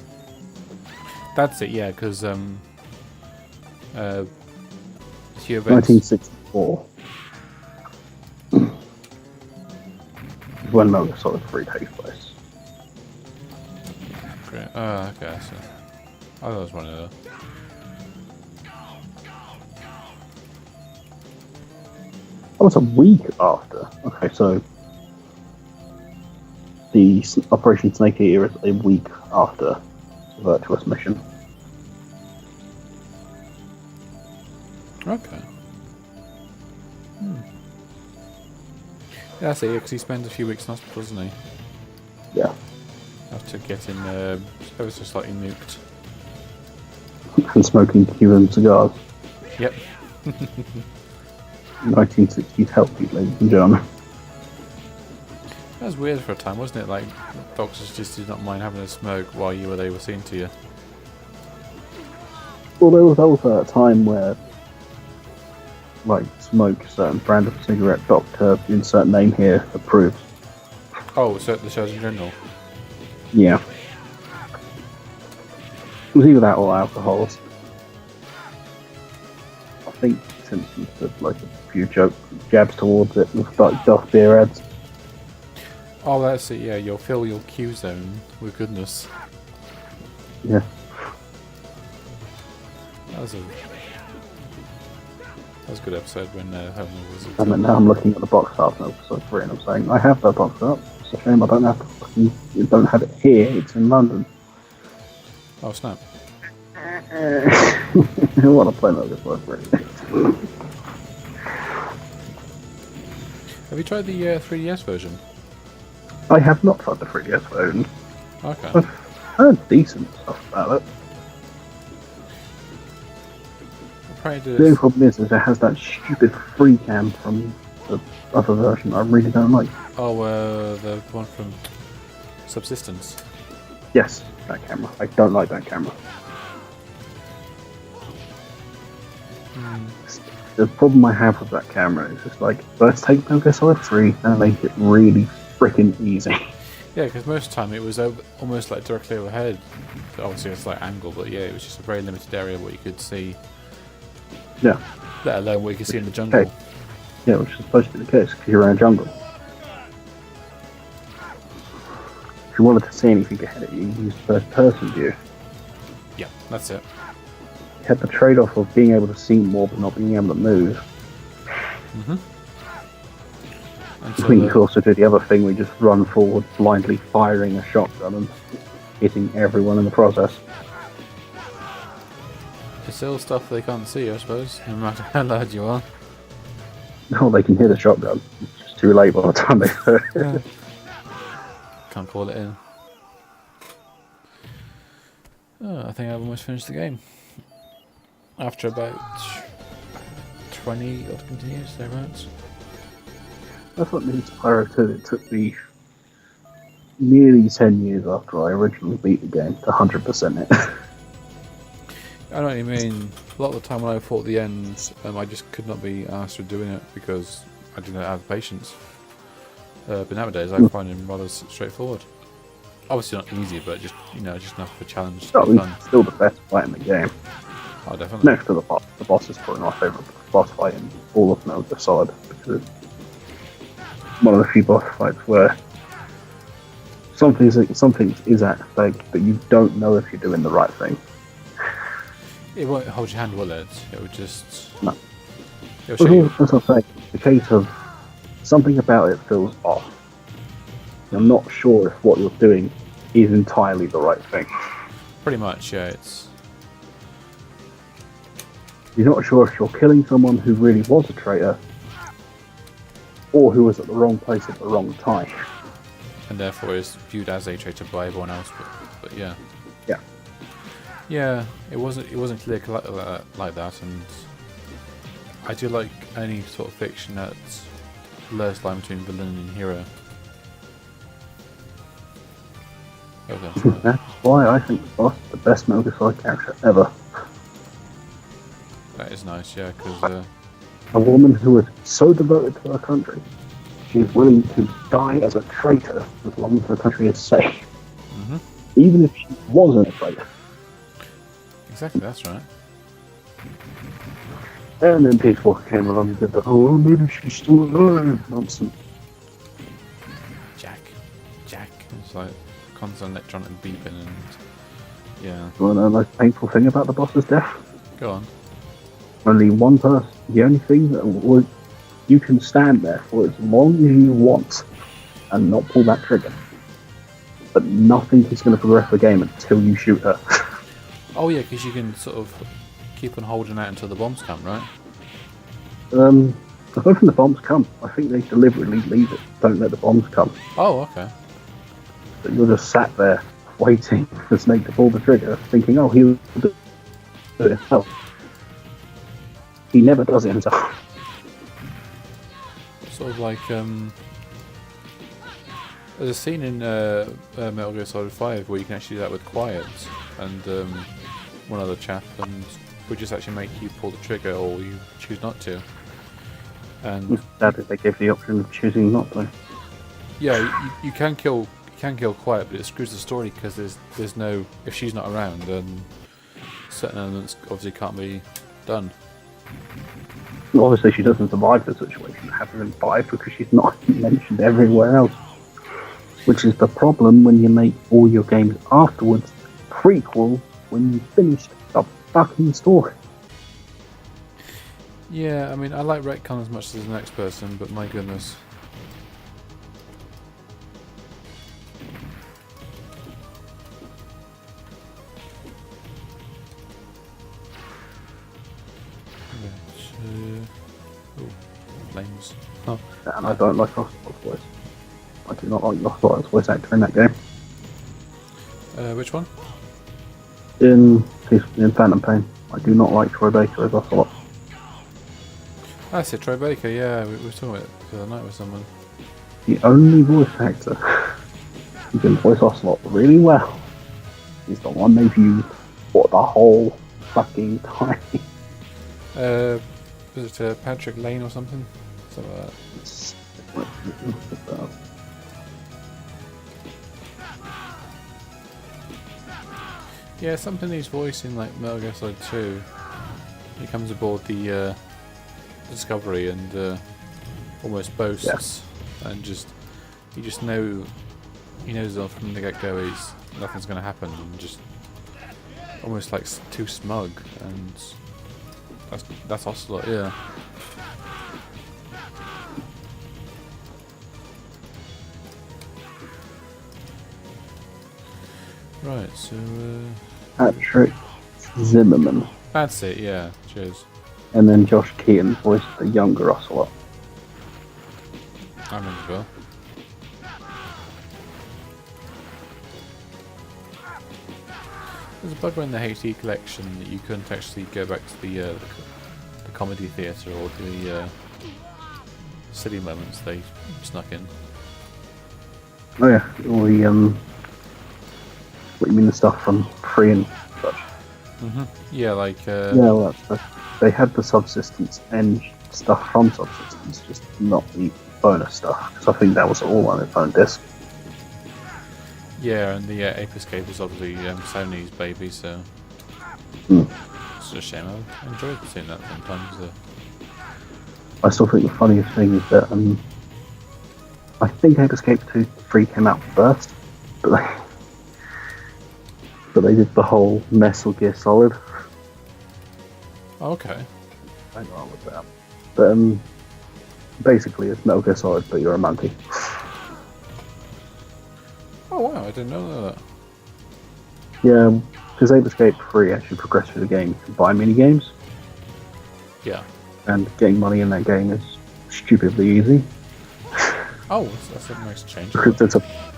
That's it, yeah, because few events. 1964. When Metal Gear Solid 3 takes place. Great. Okay, so I thought it was one of the. Oh, it's a week after. Okay, so the Operation Snake Eater is a week after the Virtuous mission. Okay. Yeah, I see, because he spends a few weeks in hospital, doesn't he? Yeah. After getting ever so slightly nuked. And smoking Cuban cigars. Yep. 1960s healthy, ladies and gentlemen. That was weird for a time, wasn't it? Like, doctors just did not mind having a smoke while they were seeing to you. Well, there was also a time where, like, smoke a certain brand of cigarette, doctor, insert name here, approved. Oh, so the Surgeon General. Yeah. It was either that or alcohol. I think Simpsons did like a few jabs towards it with like Duff beer ads. Oh, that's it, yeah, you'll fill your Q zone with goodness. Yeah. That was a good episode when Homer was. And then now I'm looking at the box art of episode 3 and I'm saying, I have that box art. It's a shame I don't have it here, it's in London. Oh, snap. I want to play Metal Gear Solid 3. Have you tried the 3DS version? I have not tried the 3DS version. Okay. I've heard decent stuff about it. The only problem is it has that stupid free cam from the other version I really don't like. Oh, the one from Subsistence. Yes, that camera. I don't like that camera. The problem I have with that camera is just like, let's take Metal Gear Solid 3 and make it really freaking easy. Yeah, because most of the time it was almost like directly overhead. Obviously it's like angle, but yeah, it was just a very limited area what you could see. Yeah. Let alone what you could see in the jungle. Okay. Yeah, which is supposed to be the case because you're in a jungle. If you wanted to see anything ahead of you, you use first person view. Yeah, that's it. You had the trade-off of being able to see more but not being able to move. I mean, you could also do the other thing, we just run forward blindly firing a shotgun and hitting everyone in the process. It's still stuff they can't see, I suppose, no matter how loud you are. No, they can hear the shotgun. It's just too late by the time they heard it. Yeah. Can't call it in. Oh, I think I've almost finished the game. After about 20 odd continues, thereabouts. That's what means Pyro 2. It took me nearly 10 years after I originally beat the game to 100% it. I know what you mean. A lot of the time when I fought the ends, I just could not be asked for doing it because I didn't have the patience. But nowadays I find him rather straightforward. Obviously not easy, but just just enough of a challenge to be fun. He's still the best fight in the game. Oh, definitely. Next to the boss. The boss is probably my favourite boss fight in all of Metal Gear Solid, because it's one of the few boss fights where something is at stake, but you don't know if you're doing the right thing. It won't hold your hand, will it? It would just... No. It'll show you. That's what I'm saying. The case of something about it feels off. You're not sure if what you're doing is entirely the right thing. Pretty much, yeah. It's... You're not sure if you're killing someone who really was a traitor, or who was at the wrong place at the wrong time. And therefore is viewed as a traitor by everyone else, but yeah. Yeah. Yeah, it wasn't clear like that, and I do like any sort of fiction that's blurs line between villain and hero. Okay. That's why I think the boss is the best Metal Gear Solid character ever. That is nice, yeah, because A woman who is so devoted to her country, she is willing to die as a traitor as long as her country is safe. Even if she wasn't a traitor. exactly, that's right. And then Peace Walker came along and did the "oh, maybe she's still alive" nonsense. Jack. It's like constant electronic beeping and yeah. You want to know the most painful thing about the boss's death? Go on. Only one person. The only thing that you can stand there for as long as you want and not pull that trigger. But nothing is going to progress the game until you shoot her. Oh yeah, because you can sort of keep on holding out until the bombs come, right? I don't think the bombs come. I think they deliberately leave it. Don't let the bombs come. Oh, okay. But you're just sat there waiting for Snake to pull the trigger, thinking, "Oh, he'll do it himself." He never does it himself. Sort of like there's a scene in Metal Gear Solid 5 where you can actually do that with Quiet and one other chap, and we just actually make you pull the trigger or you choose not to. And That is, they give the option of choosing not to. yeah, you can kill Quiet, but it screws the story because there's no, if she's not around, then certain elements obviously can't be done. Obviously, she doesn't survive the situation. Hasn't survived because she's not mentioned everywhere else. Which is the problem when you make all your games afterwards prequel when you finished the fucking story. Yeah, I mean, I like retcon as much as the next person, but my goodness. Flames. Oh. And I don't like Ocelot's voice. I do not like Ocelot's voice actor in that game. Which one? In Phantom Pain, I do not like Troy Baker as Ocelot. That's it, Troy Baker, yeah, we were talking about it the other night with someone. The only voice actor who can voice Ocelot really well is the one they've used for the whole fucking time. Was it Patrick Lane or something? Something like that. Yeah, something he's voicing like Metal Gear Solid 2. He comes aboard the Discovery and almost boasts, and he knows from the get-go nothing's going to happen, and just almost like too smug, and that's Ocelot, yeah. Right, so Patrick Zimmerman. that's it, yeah. Cheers. And then Josh Keaton voiced the younger Ocelot. I remember well. There's a bug in the HD collection that you couldn't actually go back to the comedy theatre or the silly moments they snuck in. Oh yeah, all the what you mean, the stuff from Free and such? Yeah, like Yeah, well, they had the Subsistence and stuff from Subsistence, just not the bonus stuff, because I think that was all on its own disc. Yeah, and the Ape Escape is obviously Sony's baby, so Hmm. it's a shame. I enjoyed seeing that sometimes. I still think the funniest thing is that I think Ape Escape 3 came out first, but they did the whole Metal Gear Solid. Okay. Hang on with that. But basically, it's Metal Gear Solid, but you're a monkey. Oh wow, I didn't know that. Yeah, because Ape Escape 3 actually progressed through the game to buy mini games, Yeah. and getting money in that game is stupidly easy. Oh, that's a nice change. Because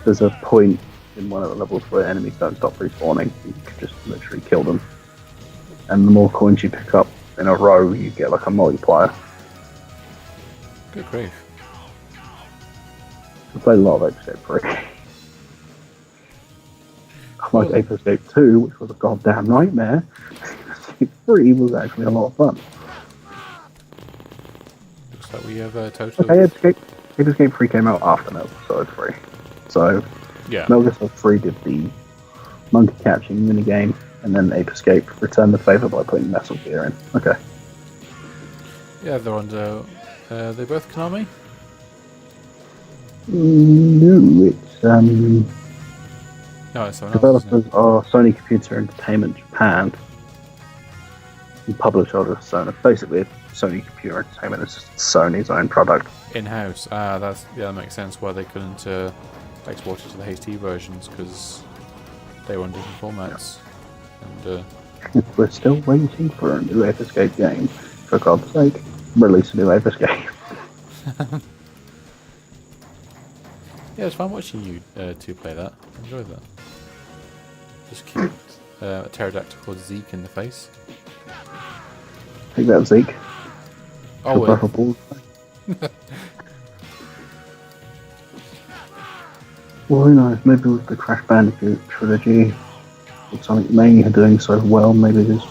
there's a point in one of the levels where enemies don't stop respawning. You can just literally kill them. And the more coins you pick up in a row, you get like a multiplier. Good grief. I played a lot of Ape Escape 3. Like Ape Escape 2, which was a goddamn nightmare, Ape Escape 3 was actually a lot of fun. Looks like we have a total. Okay, Ape Escape 3 came out after Metal Gear Solid 3. So, Yeah. Metal Gear Solid 3 did the monkey catching minigame, and then Ape Escape returned the favour by putting Metal Gear in. Okay. Yeah, they're under. They both Konami? No, it's No, it's someone else. Isn't developers it? are Sony Computer Entertainment Japan. And publisher is Sony. Basically, Sony Computer Entertainment is Sony's own product. In-house. That makes sense why they couldn't export it to the HD versions because they were on different formats. And We're still waiting for a new Ape Escape game. For God's sake, release a new Ape Escape. yeah, it's fun watching you two play that. I enjoy that. Just keep a pterodactyl called Zeke in the face. Take that, Zeke. Oh, Preferable. Well, who knows? Maybe with the Crash Bandicoot trilogy, with Sonic Mania doing so well, maybe there's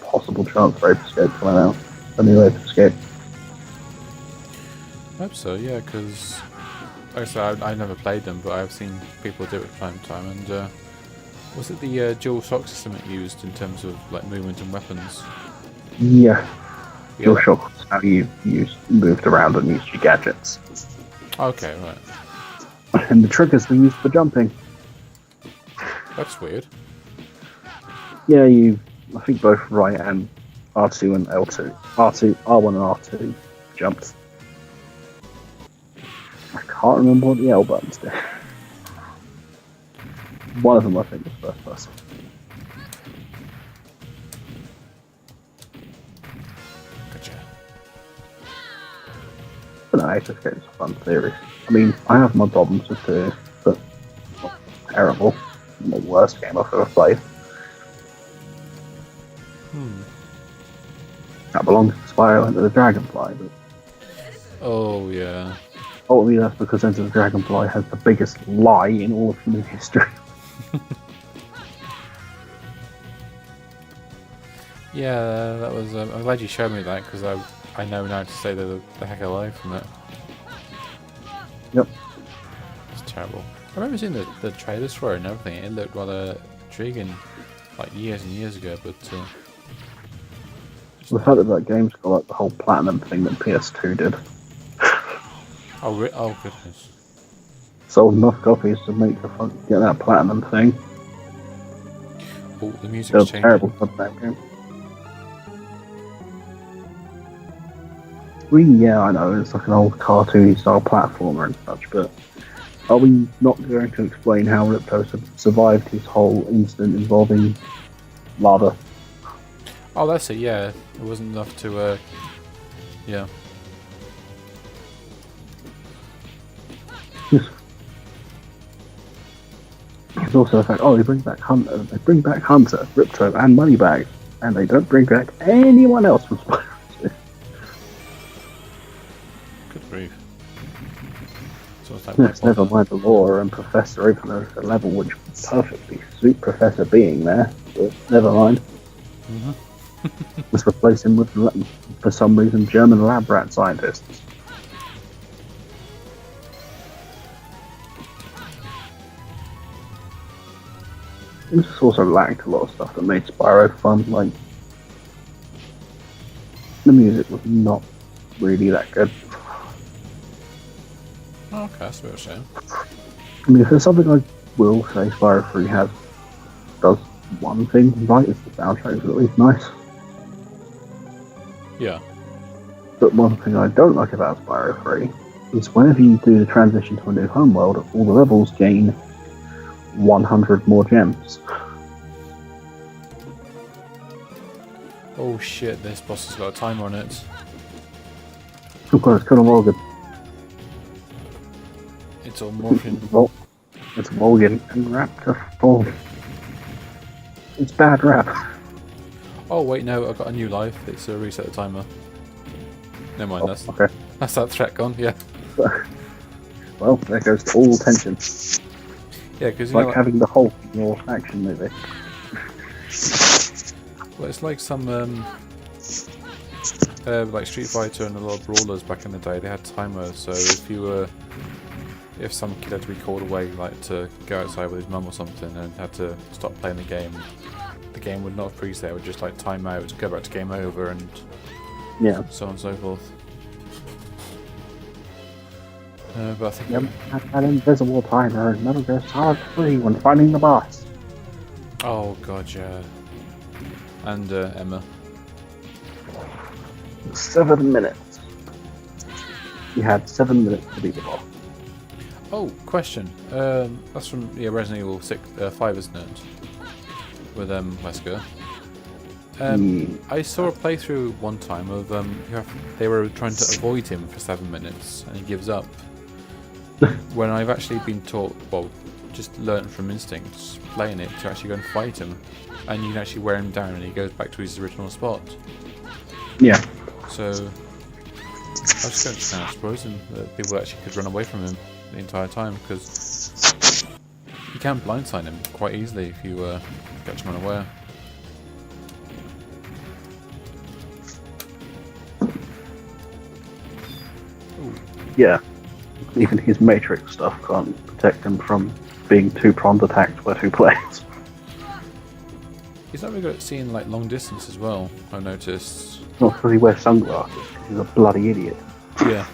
possible chance for Ape Escape coming out. A new Ape Escape. I hope so, yeah, because like I said, I never played them, but I've seen people do it from time to time. And was it the dual shock system it used in terms of like movement and weapons? Yeah. Yeah. Your shock was how you moved around and used your gadgets. Okay, right. And the triggers were used for jumping. That's weird. Yeah, I think both right and R2 and L2. R1 and R2 jumped. I can't remember what the L buttons did. One of them, I think, was first person. Gotcha. But no, Ape Escape is a fun theory. I mean, I have my problems with it, but it's not terrible. The worst game I've ever played. That belongs to Spyro Enter the Dragonfly, but Oh, yeah. ultimately that's because Enter the Dragonfly has the biggest lie in all of human history. Yeah, that was. I'm glad you showed me that because I know now to say the heck alive from it. Yep. It's terrible. I remember seeing the trailers for it and everything. It looked rather intriguing, like years and years ago. But The fact that game's got like the whole platinum thing that PS2 did. oh goodness. Sold enough copies to make get that platinum thing. Oh, the music's Still changing. terrible for that game. Well, yeah, I know, it's like an old cartoony style platformer and such, but are we not going to explain how Ripto survived his whole incident involving lava? Oh, that's it. Yeah, it wasn't enough to. Yeah. There's also the fact, they bring back Hunter, Ripto, and Moneybag, and they don't bring back anyone else from Spider-Man. Good grief. So it's like Yes, never mind the lore and Professor, even though it's a level which would perfectly suit Professor being there, but never mind. Let's replace him with, for some reason, German lab rat scientists. It just also lacked a lot of stuff that made Spyro fun. Like the music was not really that good. Oh, okay, that's a bit of a shame. I mean, if there's something I will say Spyro 3 does one thing right, is the soundtrack is at least nice. Yeah. But one thing I don't like about Spyro 3 is whenever you do the transition to a new homeworld, all the levels gain 100 more gems. Oh shit, this boss has got a timer on it. Oh god, it's Colonel Morgan. It's all morphing. It's Morgan and Raptor form. It's bad rap. Oh wait, no, I've got a new life. It's a reset the timer. Never mind, Okay. that's that threat gone, yeah. Well, there goes all tension. Yeah, because It's like having the Hulk in your action movie. well, it's like some like Street Fighter and a lot of brawlers back in the day. They had timers, so if some kid had to be called away, like to go outside with his mum or something, and had to stop playing the game would not freeze there. It would just like time out, go back to game over, and Yeah. so on and so forth. But I think Yep. An invisible timer in Metal Gear Solid 3 when fighting the boss. oh god, yeah. And Emma. 7 minutes. You had 7 minutes to beat the boss. Oh, question. That's from Resident Evil 5, isn't it? With Wesker. I saw a playthrough one time of they were trying to avoid him for 7 minutes, and he gives up. When I've actually been taught, well, just learnt from instinct, playing it, to actually go and fight him, and you can actually wear him down, and he goes back to his original spot. Yeah. So I was just going to stand surprising that people actually could run away from him the entire time, because you can blindside him quite easily if you catch him unaware. Ooh. Yeah. Even his Matrix stuff can't protect him from being two-pronged attacked by 2 players. He's not very good at seeing like long distance as well, I've noticed. Not because he wears sunglasses, because he's a bloody idiot. Yeah.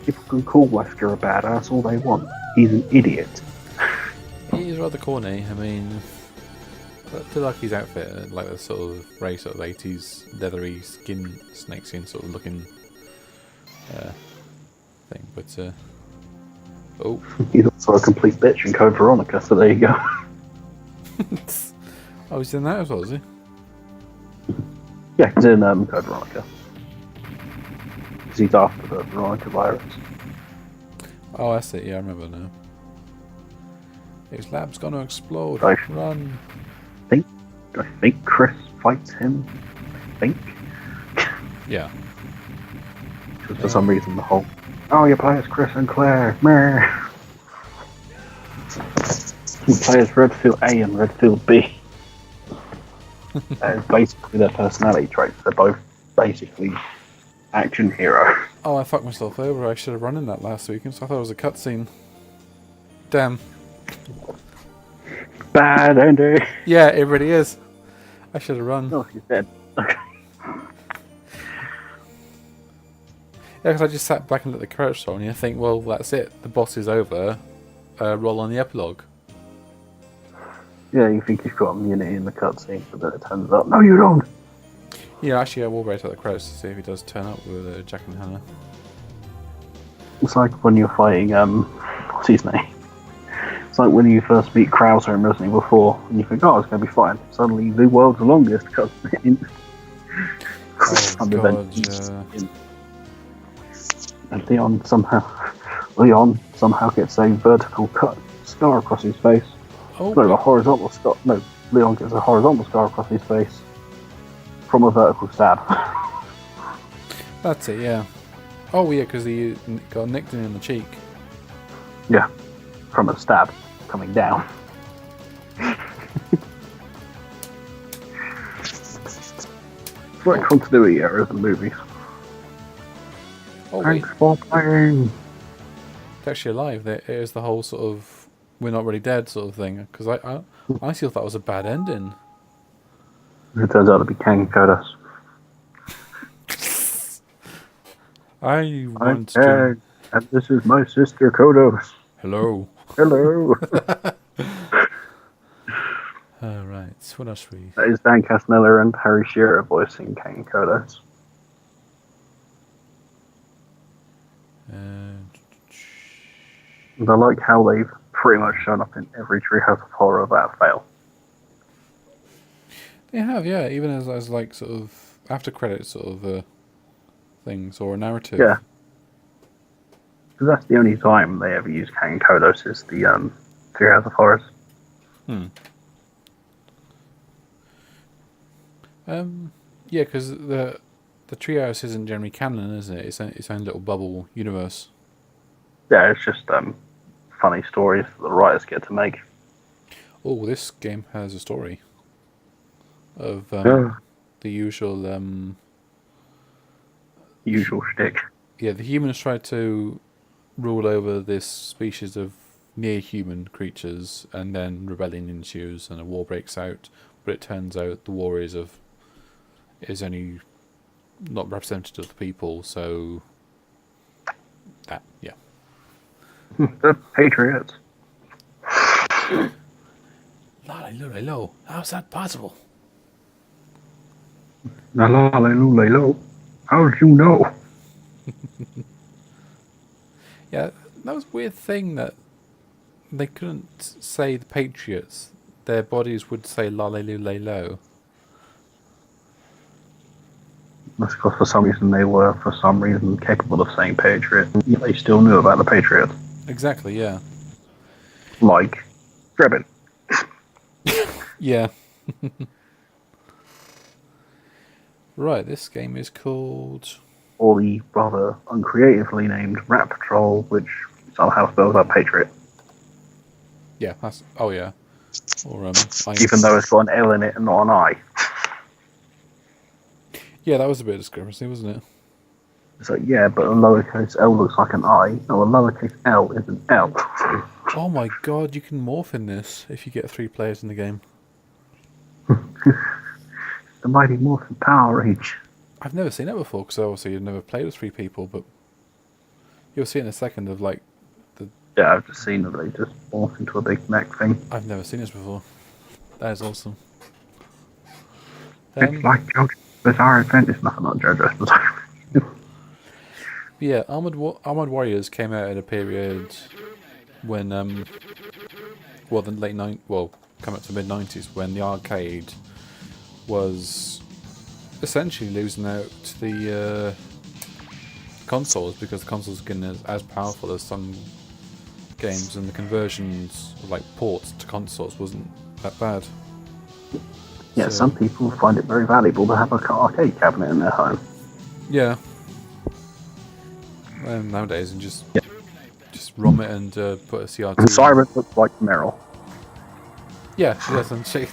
People can call Wesker a badass all they want. He's an idiot. He is rather corny. I mean, I feel like his outfit, like the sort of very sort of 80s leathery skin, snakeskin sort of looking thing, but oh. He's also a complete bitch in Code Veronica, so there you go. Oh, he's in that as well, is he? Yeah, he's in Code Veronica. Because he's after the Veronica virus. Oh, I see. Yeah, I remember now. His lab's gonna explode. Right. Run. I think Chris fights him. I think. Yeah. Because for some reason the whole, oh, you play as Chris and Claire. Meh. You play as Redfield A and Redfield B. That is basically their personality traits. They're both basically action hero. Oh, I fucked myself over. I should have run in that last weekend, so I thought it was a cutscene. Damn. Bad ending. Yeah, it really is. I should have run. Oh, he's dead. Yeah, because I just sat back and looked at the credits roll, and you think, well, that's it. The boss is over. Roll on the epilogue. Yeah, you think you've got immunity in the cutscene, but then it turns out, no, you don't. Yeah, actually, I will wait at the credits to see if he does turn up with Jack and Hannah. It's like when you're fighting, what's his name? It's like when you first meet Krauser in Resident Evil 4, and you think, oh, it's going to be fine. Suddenly, the world's longest cutscene. Oh, God, yeah. And Leon somehow gets a vertical cut scar across his face. Oh, No, a horizontal scar. No, Leon gets a horizontal scar across his face from a vertical stab. that's it, yeah. Oh, yeah, because he got nicked in the cheek. Yeah, from a stab coming down. Great continuity errors in movies. Oh, wait. Thanks for playing. It's actually alive. There is the whole sort of we're not really dead sort of thing. Because I honestly thought that was a bad ending. It turns out to be Kang Kodos. I I'm want to. Kang, and this is my sister Kodos. Hello. Hello. Alright, what else we. That is Dan Castanella and Harry Shearer voicing Kang Kodos. And I like how they've pretty much shown up in every Treehouse of Horror that fail. They have, yeah, even as like sort of after credits sort of things or a narrative. Yeah. Because that's the only time they ever use Kang Kodos is the Treehouse of Horrors. Yeah, because the Treehouse isn't generally canon, isn't it? It's its own little bubble universe. Yeah, it's just funny stories that the writers get to make. Oh, this game has a story of the usual. Usual shtick. Yeah, the humans try to rule over this species of near-human creatures, and then rebellion ensues, and a war breaks out. But it turns out the war is only not representative of the people, so that The Patriots. Lo, how's that possible? Hallelujah. How did you know? Yeah, that was a weird thing that they couldn't say the Patriots. Their bodies would say la lo. That's because for some reason they were, for some reason, capable of saying Patriot. Yet they still knew about the Patriot. Exactly, yeah. Like, Drebin. Yeah. Right, this game is called... Or the rather uncreatively named Rat Patrol, which somehow spells out Patriot. Yeah, that's... Oh, yeah. Or, Even though it's got an L in it and not an I. Yeah, that was a bit of discrepancy, wasn't it? It's like, yeah, but a lowercase L looks like an I. No, a lowercase L is an L. Oh my god, you can morph in this if you get 3 players in the game. The Mighty Morphin Power Rage. I've never seen that before, because obviously you've never played with 3 people, but you'll see in a second of, like, the... Yeah, I've just seen that they just morph into a big mech thing. I've never seen this before. That is awesome. It's like JoJo's Bizarre Adventure. It's nothing like JoJo's Bizarre Adventure. Yeah, Armored Warriors came out at a period when, the late come up to mid-90s, when the arcade was essentially losing out to the consoles, because the consoles were getting as powerful as some games, and the conversions, like ports to consoles, wasn't that bad. Yeah, some people find it very valuable to have an arcade cabinet in their home. Yeah. And nowadays, and just ROM it and put a CRT. And Siren looks like Meryl. Yeah, she does, and she...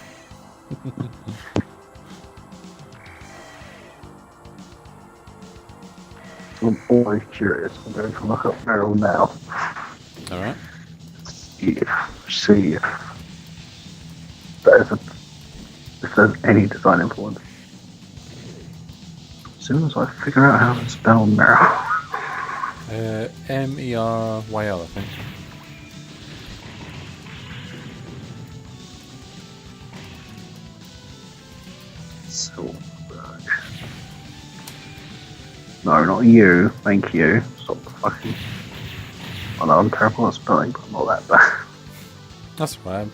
I'm always curious. I'm going to look up Meryl now. Alright. See if there's any design influence. As soon as I figure out how to spell Meryl. Meryl, I think. Silverberg. No, not you. Thank you. Stop the fucking... I know I'm terrible at spelling, but I'm not that bad. That's right.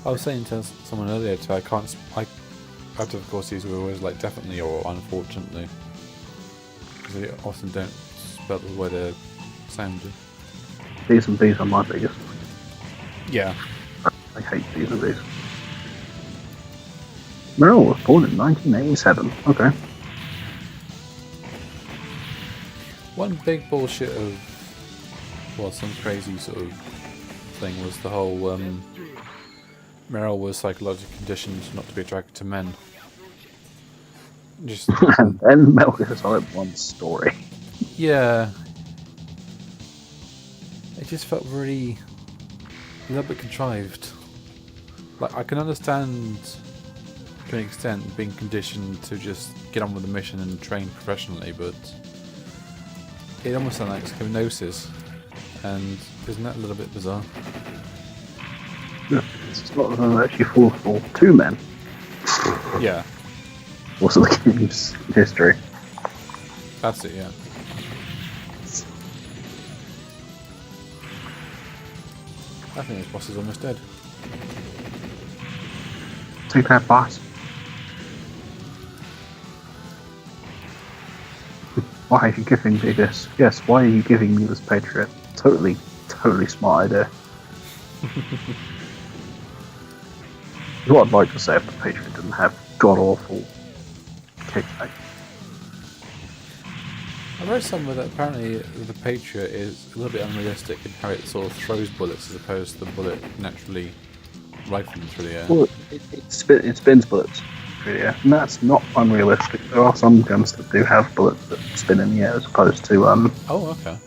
I was saying to someone earlier too, I have difficulties with words like definitely or unfortunately, because they often don't spell the way they're sounded. These and B's are my biggest. Yeah. I hate these and B's. Meryl was born in 1987. Okay. One big bullshit of, some crazy sort of thing was the whole Meryl was psychologically conditioned not to be attracted to men. Just and then Metal Gear Solid 1's story. Yeah. It just felt really little bit contrived. Like, I can understand, to an extent, being conditioned to just get on with the mission and train professionally, but it almost sounds like hypnosis, and isn't that a little bit bizarre? Yeah, it's not actually fought for 2 men. Yeah, Also, the game's history. that's it, yeah. I think this boss is almost dead. Take that, boss. Why are you giving me this? Yes, why are you giving me this Patriot? Totally smart idea. What I'd like to say if the Patriot didn't have god-awful kickback. I read somewhere that apparently the Patriot is a little bit unrealistic in how it sort of throws bullets as opposed to the bullet naturally rifling through the air. Well, it spins bullets through the air, and that's not unrealistic. There are some guns that do have bullets that spin in the air as opposed to Oh, okay.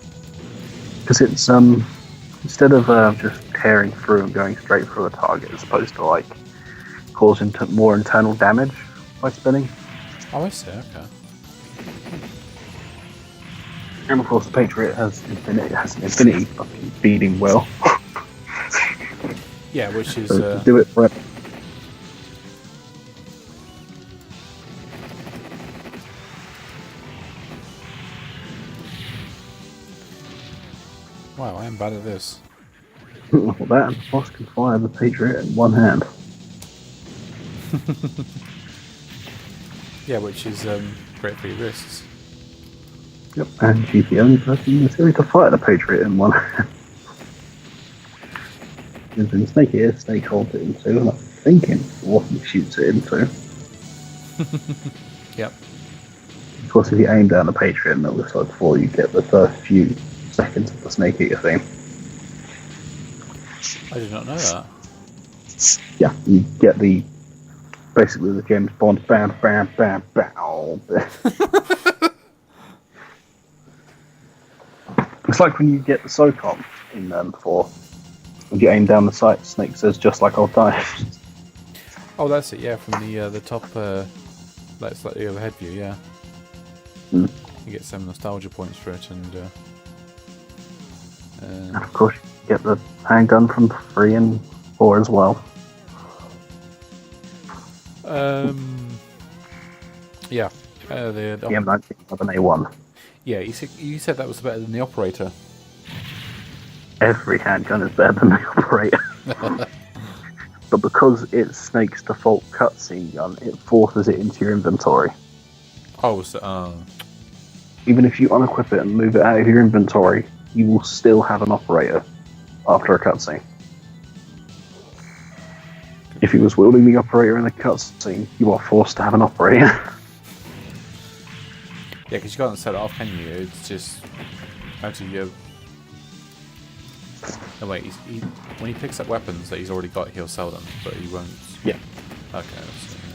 because it's instead of just tearing through and going straight through a target, as opposed to like causing more internal damage by spinning. Oh, I see, okay. And of course, the Patriot has an infinity fucking feeding well. Yeah, which is... So do it forever. Wow, I am bad at this. Well, that and the boss can fire the Patriot in one hand. Yeah, which is great for your wrists. Yep, and she's the only person in the series to fire the Patriot in one hand. Because when Snake here, Snake holds it into, and I'm thinking what he shoots it into. Yep. Of course, if you aim down the Patriot and it looks like before, you get the first few seconds of the Snake Eater thing. I did not know that. Yeah, you get basically the James Bond bam bam bam bam. It's like when you get the SOCOM in 4. When you aim down the sight, Snake says, "Just like old times." Oh, that's it, yeah, from the top, like slightly overhead view, yeah. Mm. You get some nostalgia points for it, and And of course, you get the handgun from 3 and 4 as well. yeah, the M1911A1. yeah. You said that was better than the operator. Every handgun is better than the operator. But because it's Snake's default cutscene gun, it forces it into your inventory. Oh, so Even if you unequip it and move it out of your inventory, you will still have an operator after a cutscene. If he was wielding the operator in a cutscene, you are forced to have an operator. yeah, because you can't set it off, can you? It's just actually you. No wait, when he picks up weapons that he's already got, he'll sell them, but he won't. Yeah. Okay. So, yeah.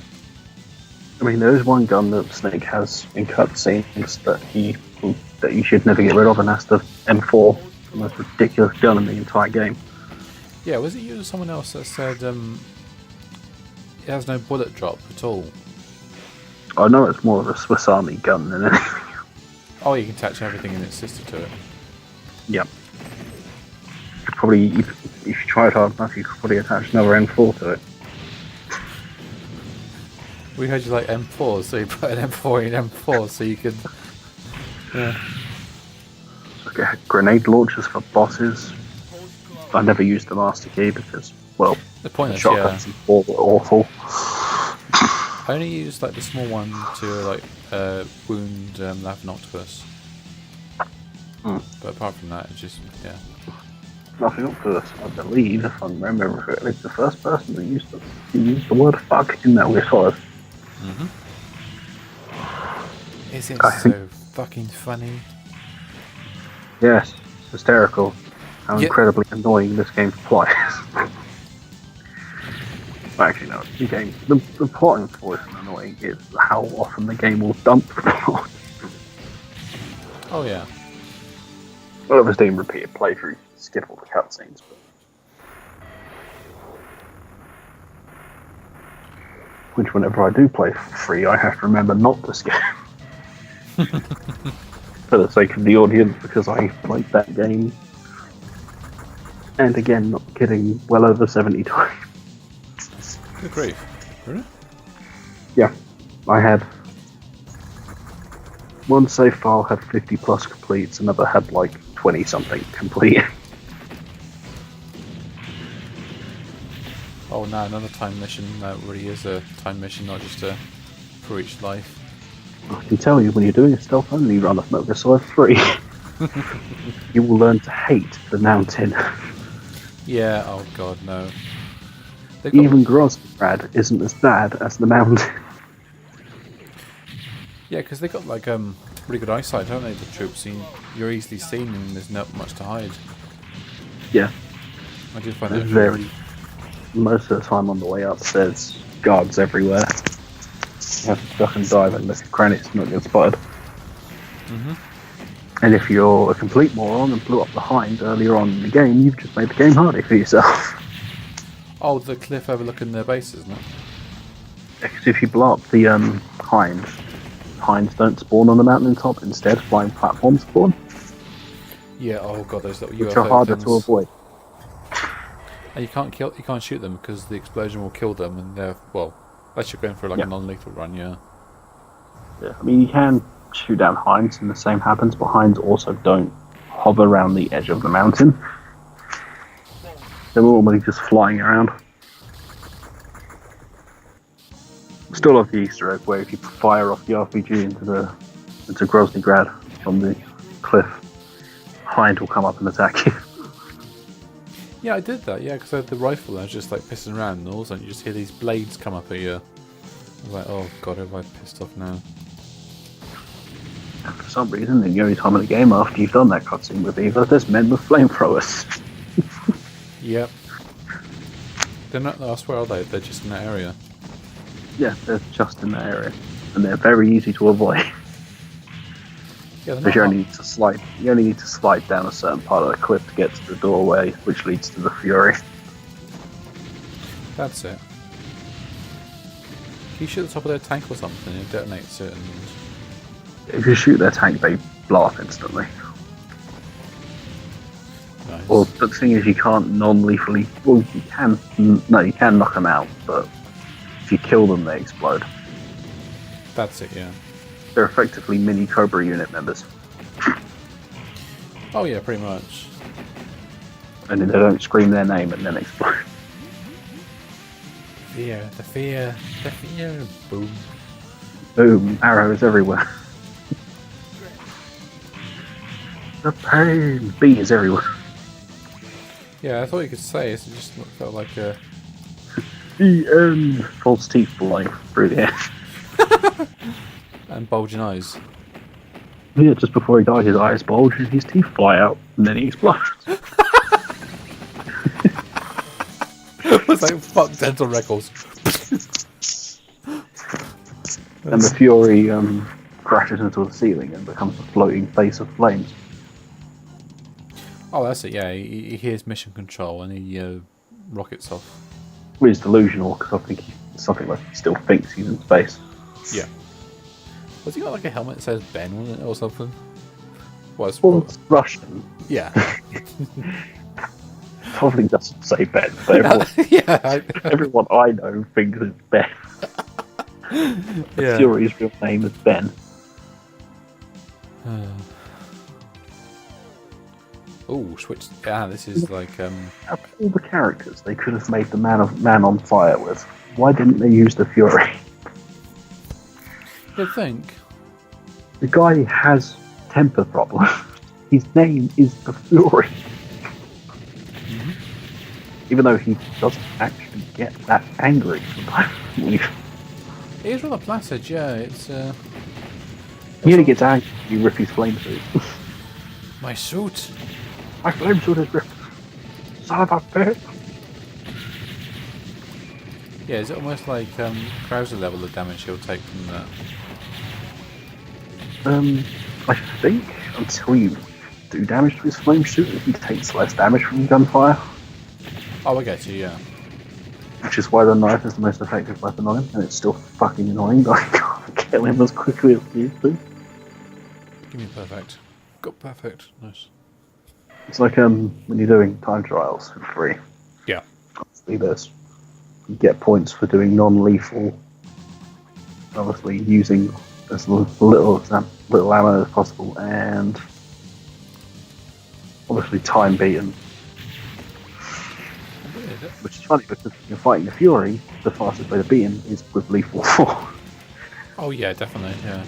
I mean, there is one gun that Snake has in cutscenes that you should never get rid of, and that's the M4, the most ridiculous gun in the entire game. Yeah, was it you or someone else that said it has no bullet drop at all? I know it's more of a Swiss Army gun than anything. Oh, you can attach everything in its sister to it. Yep. Probably, if you tried hard enough, you could probably attach another M4 to it. We heard you like M4, so you put an M4 in M4 so you could... Yeah. So grenade launchers for bosses. I never used the master key because, well, The point is, shotguns and 4 were awful. I only used like the small one to like wound Laugh and Octopus. But apart from that, it's just, yeah. Nothing up for this, I believe, if I remember correctly, the first person that used the word fuck in that we're solid. Is it I so fucking funny? Yes, it's hysterical. How Yeah. incredibly annoying this game's plot is. Actually, no, the plotting for it is annoying. It's how often the game will dump the plot. Oh yeah. Well, it was doing repeated playthroughs, skip all the cutscenes, but which whenever I do play for free, I have to remember not to skip. For the sake of the audience, because I played that game, and again, not kidding, well over 70 times. Good grief. Really? Yeah, I had one save file had 50 plus completes, another had like 20 something complete. Oh, now another time mission that really is a time mission, not just a for each life. I can tell you, when you're doing a stealth only run of Metal Gear Solid 3, you will learn to hate the mountain. Yeah, oh god, no. Even Groznygrad isn't as bad as the mountain. Yeah, because they got like pretty good eyesight, don't they, the troops? You're easily seen and there's not much to hide. Yeah. I did find that very... Most of the time on the way up, there's guards everywhere. You have to duck and dive unless your credits not get spotted. Mm-hmm. And if you're a complete moron and blew up the hind earlier on in the game, you've just made the game harder for yourself. Oh, the cliff overlooking their base, isn't it? Because if you blow up the hinds don't spawn on the mountain top. Instead, flying platforms spawn. Yeah. Oh god, those little which UFO are harder things. to avoid. And you can't shoot them because the explosion will kill them, and they're unless you're going for like a non-lethal run, yeah. Yeah, I mean you can shoot down hinds and the same happens, but hinds also don't hover around the edge of the mountain. They're normally just flying around. Still love the Easter egg where if you fire off the RPG into Groznygrad from the cliff, hind will come up and attack you. Yeah, I did that, yeah, because I had the rifle and I was just like pissing around and all of a sudden you just hear these blades come up at you. I was like, oh god, have I pissed off now? And for some reason, the only time in the game after you've done that cutscene with Eva, there's men with flamethrowers. Yep. They're not, I swear, are they? They're just in that area. Yeah, they're just in that area. And they're very easy to avoid. Yeah, because you only need to slide down a certain part of the cliff to get to the doorway, which leads to the Fury. That's it. Can you shoot the top of their tank or something and it detonates it? And... If you shoot their tank, they blow up instantly. Nice. Well, the thing is, you can't non-lethally... Well, you can... No, you can knock them out, but if you kill them, they explode. That's it, yeah. They're effectively mini Cobra unit members. Oh yeah, pretty much. And then they don't scream their name and then explode. Fear, the fear, the fear, boom. Boom, arrows everywhere. The pain! Bees everywhere. Yeah, I thought you could say it, it just felt like a... The end! False teeth blowing through the air. And bulging eyes. Yeah, just before he died, his eyes bulge and his teeth fly out, and then he explodes. It's like, fuck dental records. And the Fury crashes into the ceiling and becomes a floating face of flames. Oh, that's it, yeah. He hears mission control and he rockets off. Which is delusional, because I think it's something like he still thinks he's in space. Yeah. Has he got like a helmet that says Ben on it or something? Well, it's Russian. Yeah. Probably doesn't say Ben, but everyone, everyone I know thinks it's Ben. Yeah. Fury's real name is Ben. Oh, switch. Ah, this is like Out of all the characters they could have made the man on fire with, why didn't they use the Fury? I think the guy has temper problems. His name is the Fury. Mm-hmm. Even though he doesn't actually get that angry sometimes. It is rather placid, yeah. It's he only gets angry when you rip his flame suit. My suit. My flame suit is ripped. Son of a bitch. Yeah, is it almost like Krauser level of damage he'll take from that? I think until you do damage to his flame suit, he takes less damage from gunfire. Oh, I get you, yeah. which is why the knife is the most effective weapon on him, and it's still fucking annoying that I can't kill him as quickly as he used to. Give me perfect. Got perfect. Nice. It's like when you're doing time trials for free. Yeah. Obviously, you get points for doing non-lethal. Obviously, using as little ammo as possible, and obviously time beaten. Which is funny because when you're fighting the Fury, the fastest way to beat him is with lethal 4. Oh yeah, definitely. Yeah.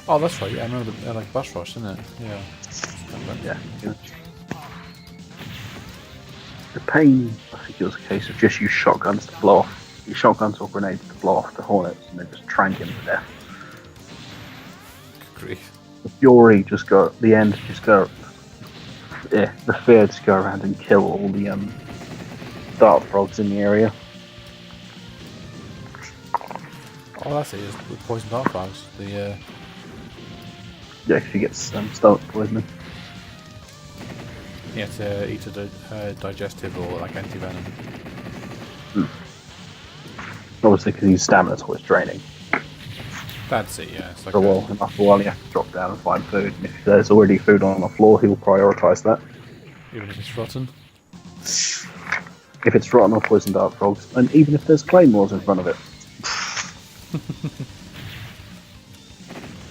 Oh, that's right. Yeah, I remember the like bus rush, isn't it? Yeah. Yeah. The pain, I think it was a case of just use shotguns to blow off. Use shotguns or grenades to blow off the Hornets and then just trank him to death. Good grief. The Fury just go, the end just go, yeah, the Fear just go around and kill all the dart frogs in the area. Oh, that's it. It's with poison dart frogs. The Yeah, because he gets stomach poisoning. you have to eat a digestive or like anti-venom. Obviously, because his stamina's always draining. That's it. Yeah. It's like For a while, and after a while, you have to drop down and find food. And if there's already food on the floor, he'll prioritise that. even if it's rotten. If it's rotten or poisoned dart frogs, and even if there's claymores in front of it.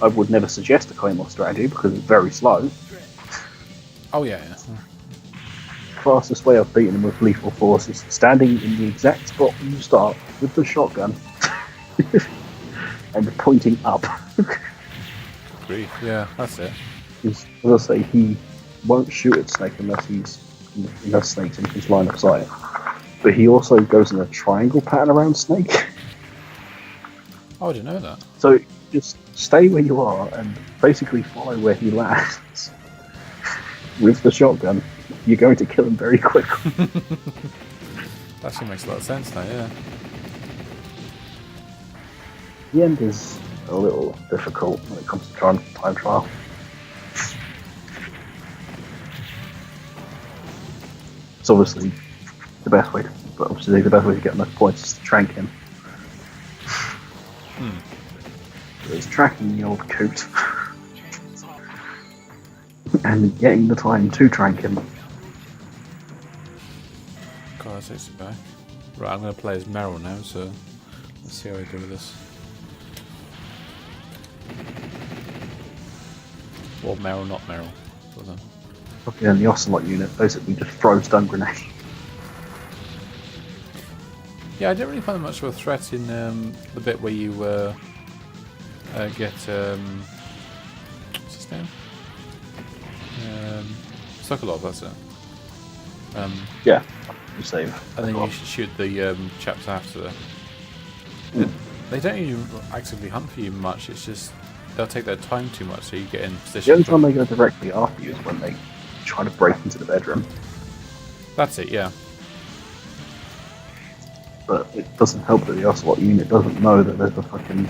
I would never suggest a claymore strategy because it's very slow. Oh yeah. Fastest way of beating them with lethal force is standing in the exact spot where you start with the shotgun and pointing up. Grief. Yeah, that's it. As I say, he won't shoot at Snake unless Snake's in his line of sight. But he also goes in a triangle pattern around Snake. Oh, I didn't know that. So just stay where you are and basically follow where he lands with the shotgun. You're going to kill him very quickly. That actually makes a lot of sense now, yeah. The end is a little difficult when it comes to time trial. It's obviously the best way to get enough points is to trank him. It's tracking the old coot and getting the time to trank him. God, that takes it back. Right, I'm going to play as Meryl now, so let's see how I do with this. Or Meryl, not Meryl. Okay, and the Ocelot unit basically just throws stun grenades. Yeah, I didn't really find much of a threat in the bit where you get what's his name? Sokolov, that's it. Yeah, you save. And then you shoot the chaps after. They don't even actively hunt for you much. It's just they'll take their time too much, so you get in position. The only time they go directly after you is when they try to break into the bedroom. That's it, yeah. But it doesn't help that the Ocelot unit doesn't know that there's a fucking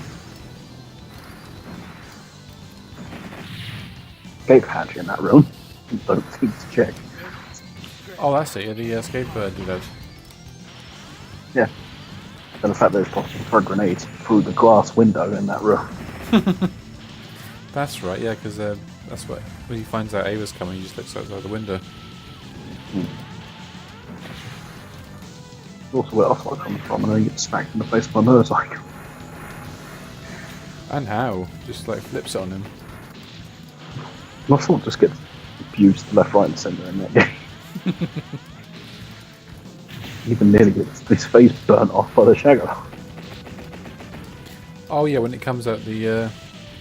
escape hatch in that room. Don't think to check. Oh, that's it. Yeah, the escape do that. Yeah. And the fact that it's possible to throw grenades through the glass window in that room. That's right. Yeah, because that's what when he finds out Ava's coming, he just looks outside the window. Also where Ocelot comes from, and then he gets smacked in the face by a motorcycle. And how? Just like flips it on him. Ocelot just gets abused left, right, and centre in that game. Even nearly gets his face burnt off by the Shagger. Oh yeah, when it comes out the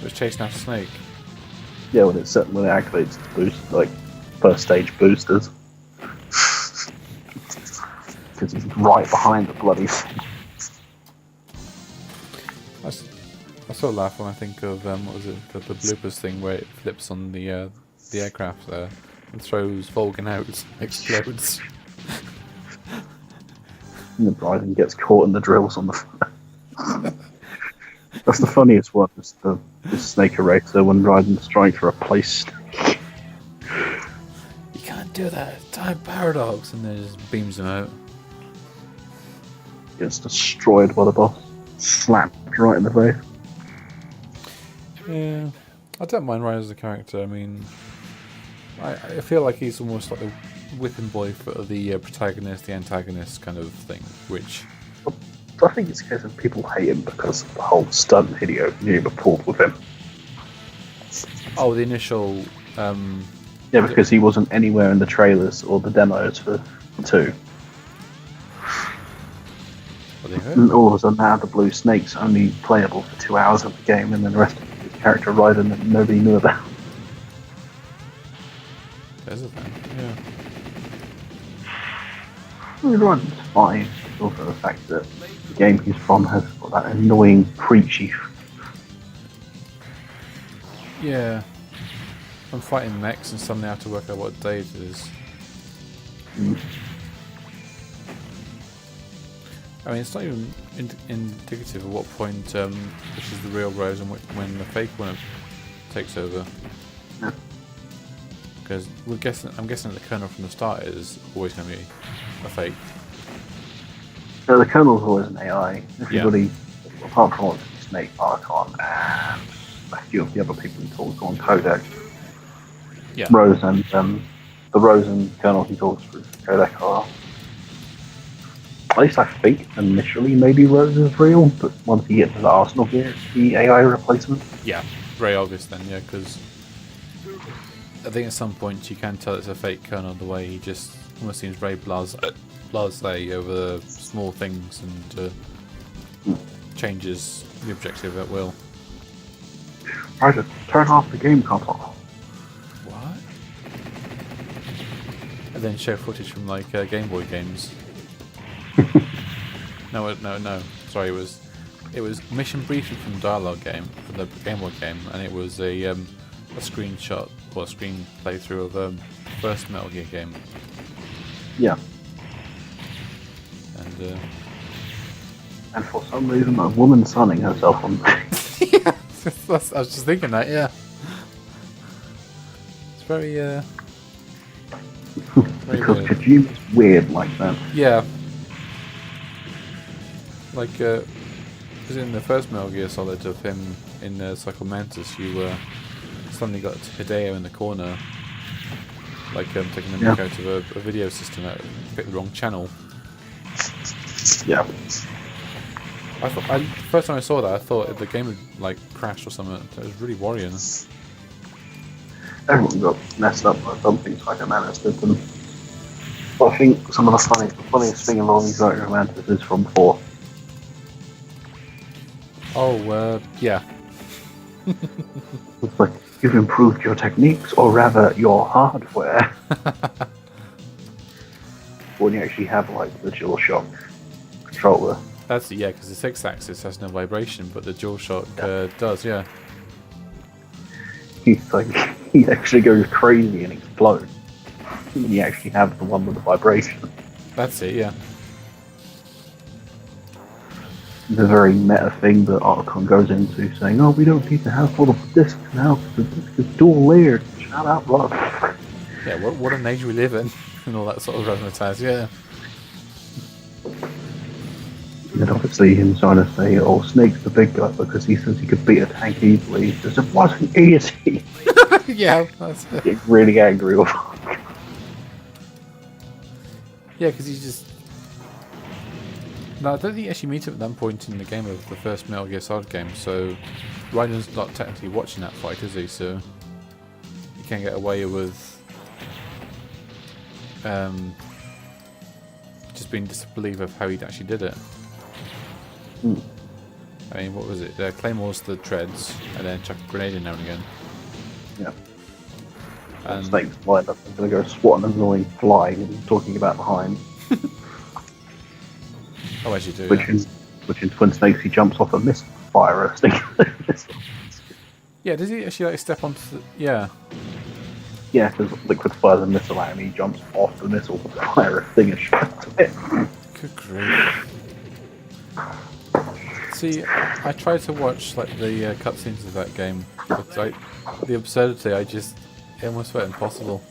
was chasing after Snake. Yeah, when it activates its boost, like first stage boosters. Because he's right behind the bloody thing. I sort of laugh when I think of what was it, the bloopers thing where it flips on the aircraft there and throws Volgan out, explodes. And the Bryden gets caught in the drills on the front. That's the funniest one, is the Snake Eraser when Ryden's trying to replace Snake. You can't do that, time paradox, and then it just beams him out. gets destroyed by the boss, slapped right in the face. Yeah, I don't mind Ryan as a character. I mean, I feel like he's almost like the whipping boy for the protagonist, the antagonist kind of thing, which... I think it's a case of people hate him because of the whole stunt video Numa pulled with him. Oh, the initial... Yeah, because he wasn't anywhere in the trailers or the demos for 2. And all of a sudden, out of the blue, Snake's only playable for 2 hours of the game, and then the rest of the character riding that nobody knew about. There's a thing, yeah. The runs fine. Also, the fact that the game he's from has got that annoying preachy. Yeah. I'm fighting mechs and suddenly I have to work out what day it is. I mean, it's not even indicative of what point this is the real Rose and when the fake one takes over. Yeah. Because I'm guessing that the kernel from the start is always going to be a fake. So the kernel's always an AI. Everybody, apart from Snake, Archon, and a few of the other people he talks on Codec. Yeah. Rose and the Rose and kernel he talks through Codec are, at least I think initially maybe Rose is real, but once he gets to the Arsenal gear, it's the AI replacement. Yeah, very obvious then, yeah, because I think at some point you can tell it's a fake kernel the way he just almost seems very blasé over small things and changes the objective at will. Try to turn off the game console. What? And then show footage from like Game Boy games. No. Sorry, it was mission briefing from Dialogue game for the Game Boy game, and it was a screenshot or a screen playthrough of first Metal Gear game. Yeah. And for some reason, a woman sunning herself on. Yeah, I was just thinking that. Yeah. It's very because weird. Kojima's weird like that. Yeah. Like, because in the first Metal Gear Solid of him in Psycho Mantis, you suddenly got Hideo in the corner, like taking a mic out of a video system that picked the wrong channel. Yeah. I thought, first time I saw that, I thought the game had like crashed or something. It was really worrying. Everyone got messed up by something Psycho Mantis did them. But I think some of the funniest thing along these Psycho Mantis is from 4. Oh, yeah. It's like, you've improved your techniques, or rather, your hardware. When you actually have, like, the DualShock controller. That's yeah, because the 6-axis has no vibration, but the DualShock does, yeah. He's like, he actually goes crazy and explodes. You actually have the one with the vibration. That's it, yeah. The very meta thing that Archon goes into, saying, "Oh, we don't need to have all of the discs now because the disc is dual layered." Shout out, Rob. Yeah, what an age we live in, and all that sort of razzmatazz, yeah. And then obviously him trying to say, "Oh, Snake's the big guy because he says he could beat a tank easily." He says, "It wasn't easy." Yeah, that's it. Get really angry with. Yeah, because he just. No, I don't think you actually meet him at that point in the game of the first Metal Gear Solid game, so Raiden's not technically watching that fight, is he? So you can't get away with just being disbelief of how he actually did it. I mean, what was it? Claymore's the treads, and then chuck a grenade in now and again. Yeah. And Snake's lined up and going to go swatting an annoying fly and talking about behind. oh, as you do. Which in Twin Snakes he jumps off a missile fire thing. Yeah, does he actually like step onto the... Yeah. Yeah, because Liquid fires a missile at him, he jumps off the missile to fire a thing and shoots it. Good grief. See, I tried to watch like the cutscenes of that game, but the absurdity, it almost felt impossible.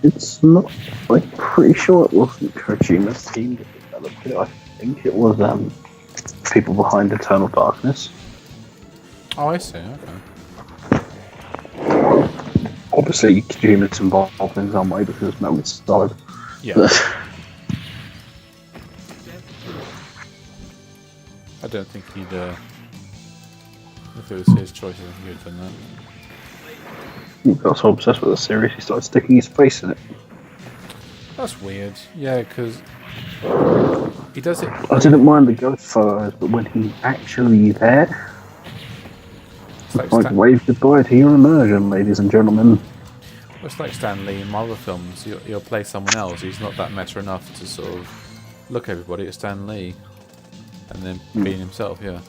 It's not. I'm pretty sure it wasn't Kojima's team that developed it. I think it was people behind Eternal Darkness. Oh, I see. Okay. Obviously, Kojima's involved in some way because Metal Gear Solid. Yeah. I don't think he'd. If it was his choice, I think he'd have done that. He got so obsessed with the series, he started sticking his face in it. That's weird. Yeah, because he does it. I didn't mind the ghost photos, but when he's actually there, It's like wave goodbye to your immersion, ladies and gentlemen. It's like Stan Lee in Marvel films. He'll play someone else. He's not that meta enough to sort of look everybody at Stan Lee, and then being himself. Yeah.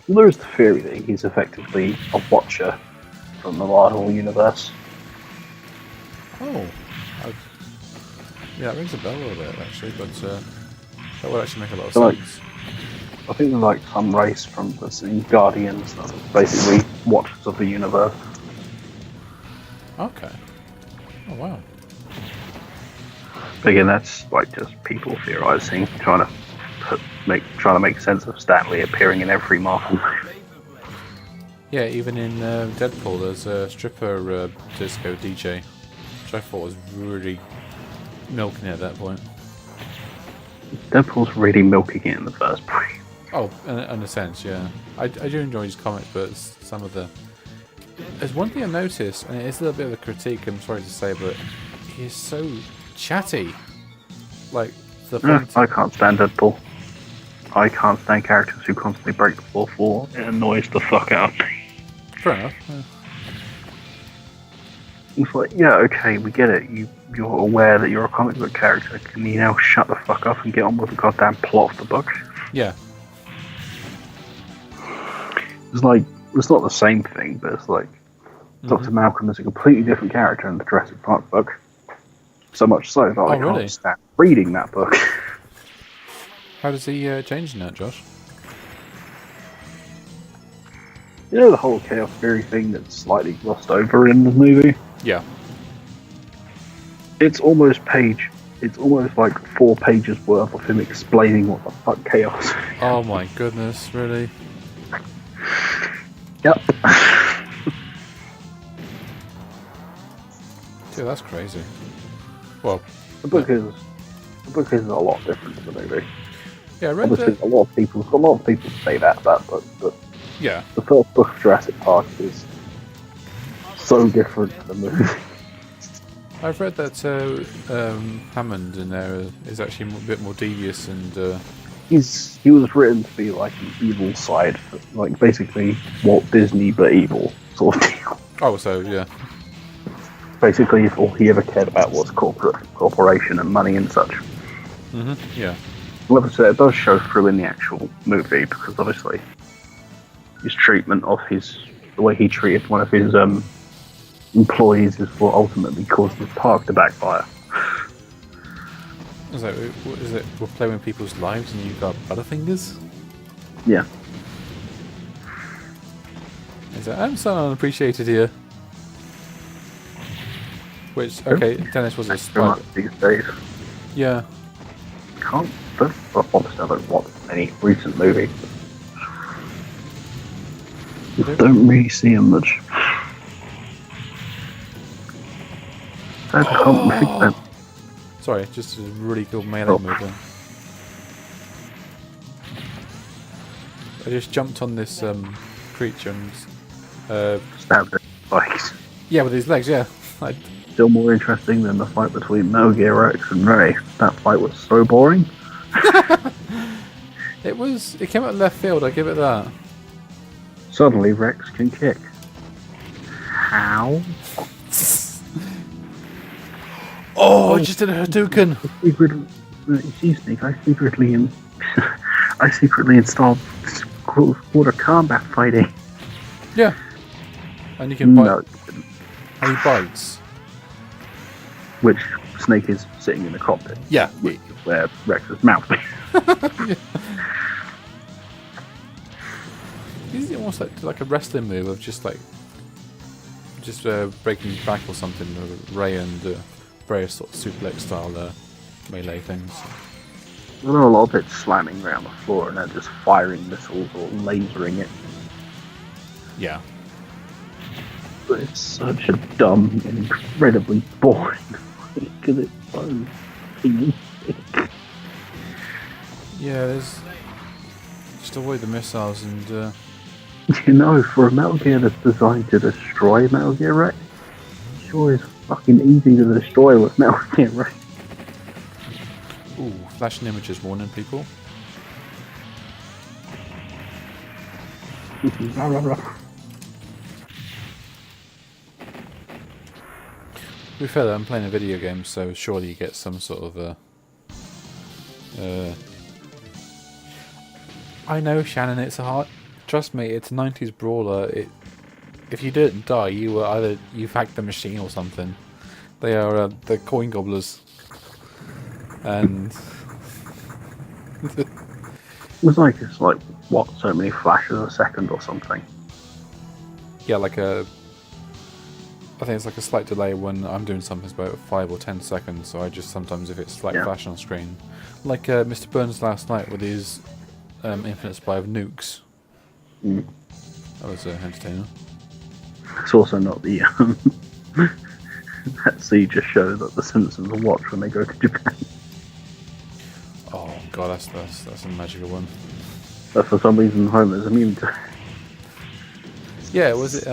Well, there is the theory that he's effectively a watcher from the Marvel universe. Oh. Yeah, it rings a bell a little bit actually, but that would actually make a lot of sense. I think they're like some race from the Guardians that are basically watchers of the universe. Okay. Oh wow. But again, that's like just people theorizing, trying to make sense of Stan Lee appearing in every Marvel movie. Yeah, even in Deadpool, there's a stripper disco DJ, which I thought was really milking it at that point. Deadpool's really milking it in the first place. Oh, in a sense, yeah. I do enjoy his comics, but some of the... There's one thing I noticed, and it is a little bit of a critique, I'm sorry to say, but he's so chatty. Like, the point... I can't stand Deadpool. I can't stand characters who constantly break the fourth wall. It annoys the fuck out of me. Fair enough. Yeah. It's like, yeah, okay, we get it. You're aware that you're a comic book character. Can you now shut the fuck up and get on with the goddamn plot of the book? Yeah. It's like, it's not the same thing, but it's like Dr. Malcolm is a completely different character in the Jurassic Park book. So much so that I can't stand reading that book. How does he change in that, Josh? You know the whole Chaos Theory thing that's slightly glossed over in the movie? Yeah. It's almost like 4 pages worth of him explaining what the fuck Chaos is. Oh my goodness, really? Yep. Dude, that's crazy. Well, the book is a lot different to the movie. Yeah, I read obviously a lot of people say that about the book, but yeah, the first book of Jurassic Park is so different to the movie. I've read that Hammond in there is actually a bit more devious and he was written to be like an evil side, like basically Walt Disney but evil sort of deal. Oh, so yeah. Basically, if all he ever cared about was corporation and money and such. Yeah. Well, it does show through in the actual movie because obviously his treatment of the way he treated one of his employees is what ultimately caused his park to backfire. Is it we're playing with people's lives and you've got butterfingers? Yeah. Is that I'm so unappreciated here. Which okay, Dennis was a spy. These days. Yeah. Obviously I don't watch any recent movies. Don't really see him much. Sorry, just a really cool melee move there. I just jumped on this creature and stabbed it spikes. Yeah, with his legs, yeah. Still more interesting than the fight between Metal Gear Rex and Ray. That fight was so boring. It came out of left field, I give it that. Suddenly Rex can kick. How? Oh, I just did a Hadouken! Excuse me, I secretly installed quarter combat fighting. Yeah. And you can bite. No, and he bites. Which Snake is sitting in the cockpit. Yeah. Which is where Rex's mouth is. Yeah. Is it almost like a wrestling move of just breaking back or something with Ray and Bray sort of suplex style there? melee things. I know a lot of it's slamming around the floor and then just firing missiles or lasering it. Yeah. But it's such a dumb and incredibly boring fight because it's so easy. Yeah, there's just avoid the missiles and You know, for a Metal Gear that's designed to destroy Metal Gear Rex, it sure is fucking easy to destroy with Metal Gear Rex. ooh, flashing images warning people. To be fair, I'm playing a video game, so surely you get some sort of I know, Shannon. It's a hard. Trust me, it's a '90s brawler. If you didn't die, you've hacked the machine or something. They are the coin gobblers, and It's like what, so many flashes a second or something. yeah, I think it's like a slight delay when I'm doing something. It's about 5 or 10 seconds. So I just sometimes, if it's slight flash on screen, like Mr. Burns last night with his infinite supply of nukes. Mm. That was entertaining. It's also not the that Siege show that the Simpsons watch when they go to Japan. Oh god, that's a magical one. But for some reason Homer's immune to it. Yeah, was it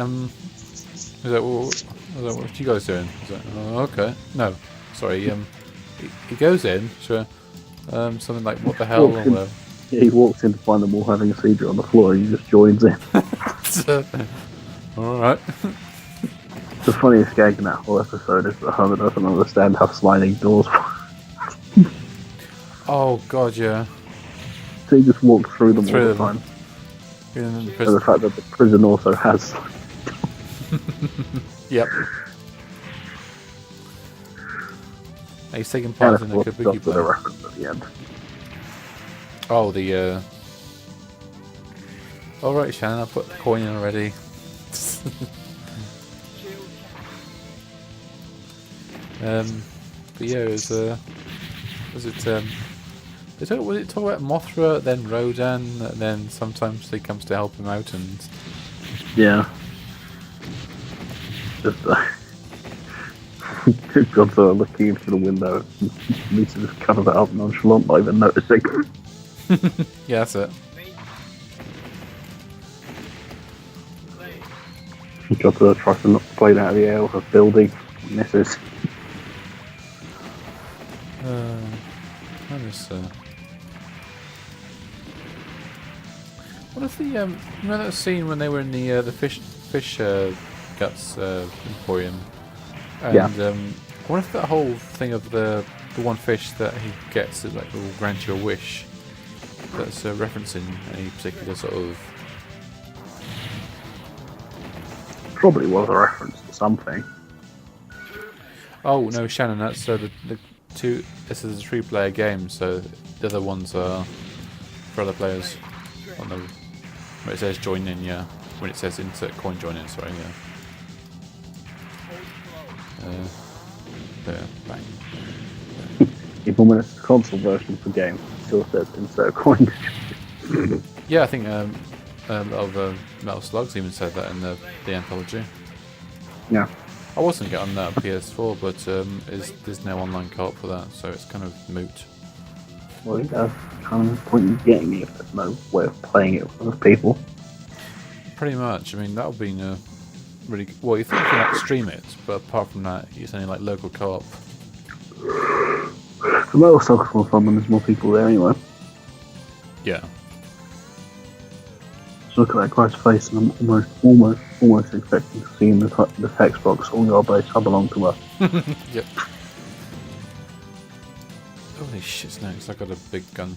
what are you guys doing? Was it, oh, okay. No, sorry. He goes in, sure. Something like what the hell? Or Yeah, he walks in to find them all having a seizure on the floor and he just joins in. Alright. The funniest gag in that whole episode is that Homer doesn't understand how sliding doors work. Oh god, yeah. So he just walks through them all the time. In the And the fact that the prison also has. Yep. He's taking part in the Kabuki play. A reference at the end. Oh, the alright, Shannon, I put the coin in already. But yeah, it was was it talk about Mothra, then Rodan, and then sometimes he comes to help him out, and yeah, just Godzilla looking into the window, Lisa just covered it up nonchalant, not even noticing. yeah, that's it. Godzilla tries to knock the plane out of the air with a building, misses. What if the you know that scene when they were in the fish guts emporium, and Yeah. what if that whole thing of the one fish that he gets is like will grant you a wish that's referencing any particular sort of. Probably was a reference to something. Oh no, Shannon, that's the two. This is a 3-player game, so the other ones are for other players. On the where it says join in, yeah. When it says insert coin join in, sorry, yeah. There, bang. Even when it's the console version of the game, it still says insert coin. Yeah, I think a lot of Metal Slugs even said that in the anthology. Yeah. I wasn't getting that on PS4, but there's no online co-op for that, so it's kind of moot. Well, that's kind of the point in getting it if there's no way of playing it with other people. Pretty much. I mean, that would be really well. You think you can like stream it, but apart from that, it's only like local co-op. The Metal Slug's more fun when there's more people there anyway. Yeah. Just look at that guy's face, and I'm almost expecting to see in the text box, "All your base, I belong to us." Yep. Holy shit, snakes, I got a big gun.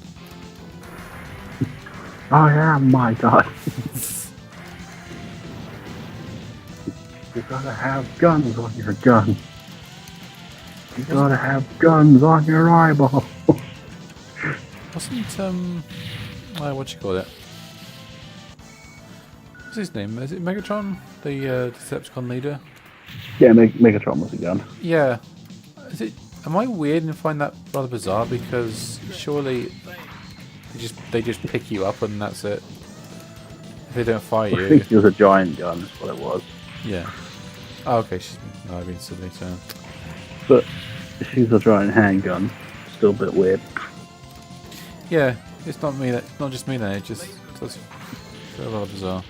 Oh yeah, my god. You gotta have guns on your gun. You gotta have guns on your eyeball. Wasn't what you call it? What's his name? Is it Megatron, the Decepticon leader? Yeah, Megatron was a gun. Yeah. Is it? Am I weird and find that rather bizarre? Because surely they just pick you up and that's it. If they don't fire I you, think it was a giant gun, is what it was. yeah. Oh, okay. I've been silly. So But she's a giant handgun. Still a bit weird. yeah, it's not me. Not just me. Then it just does feel rather bizarre.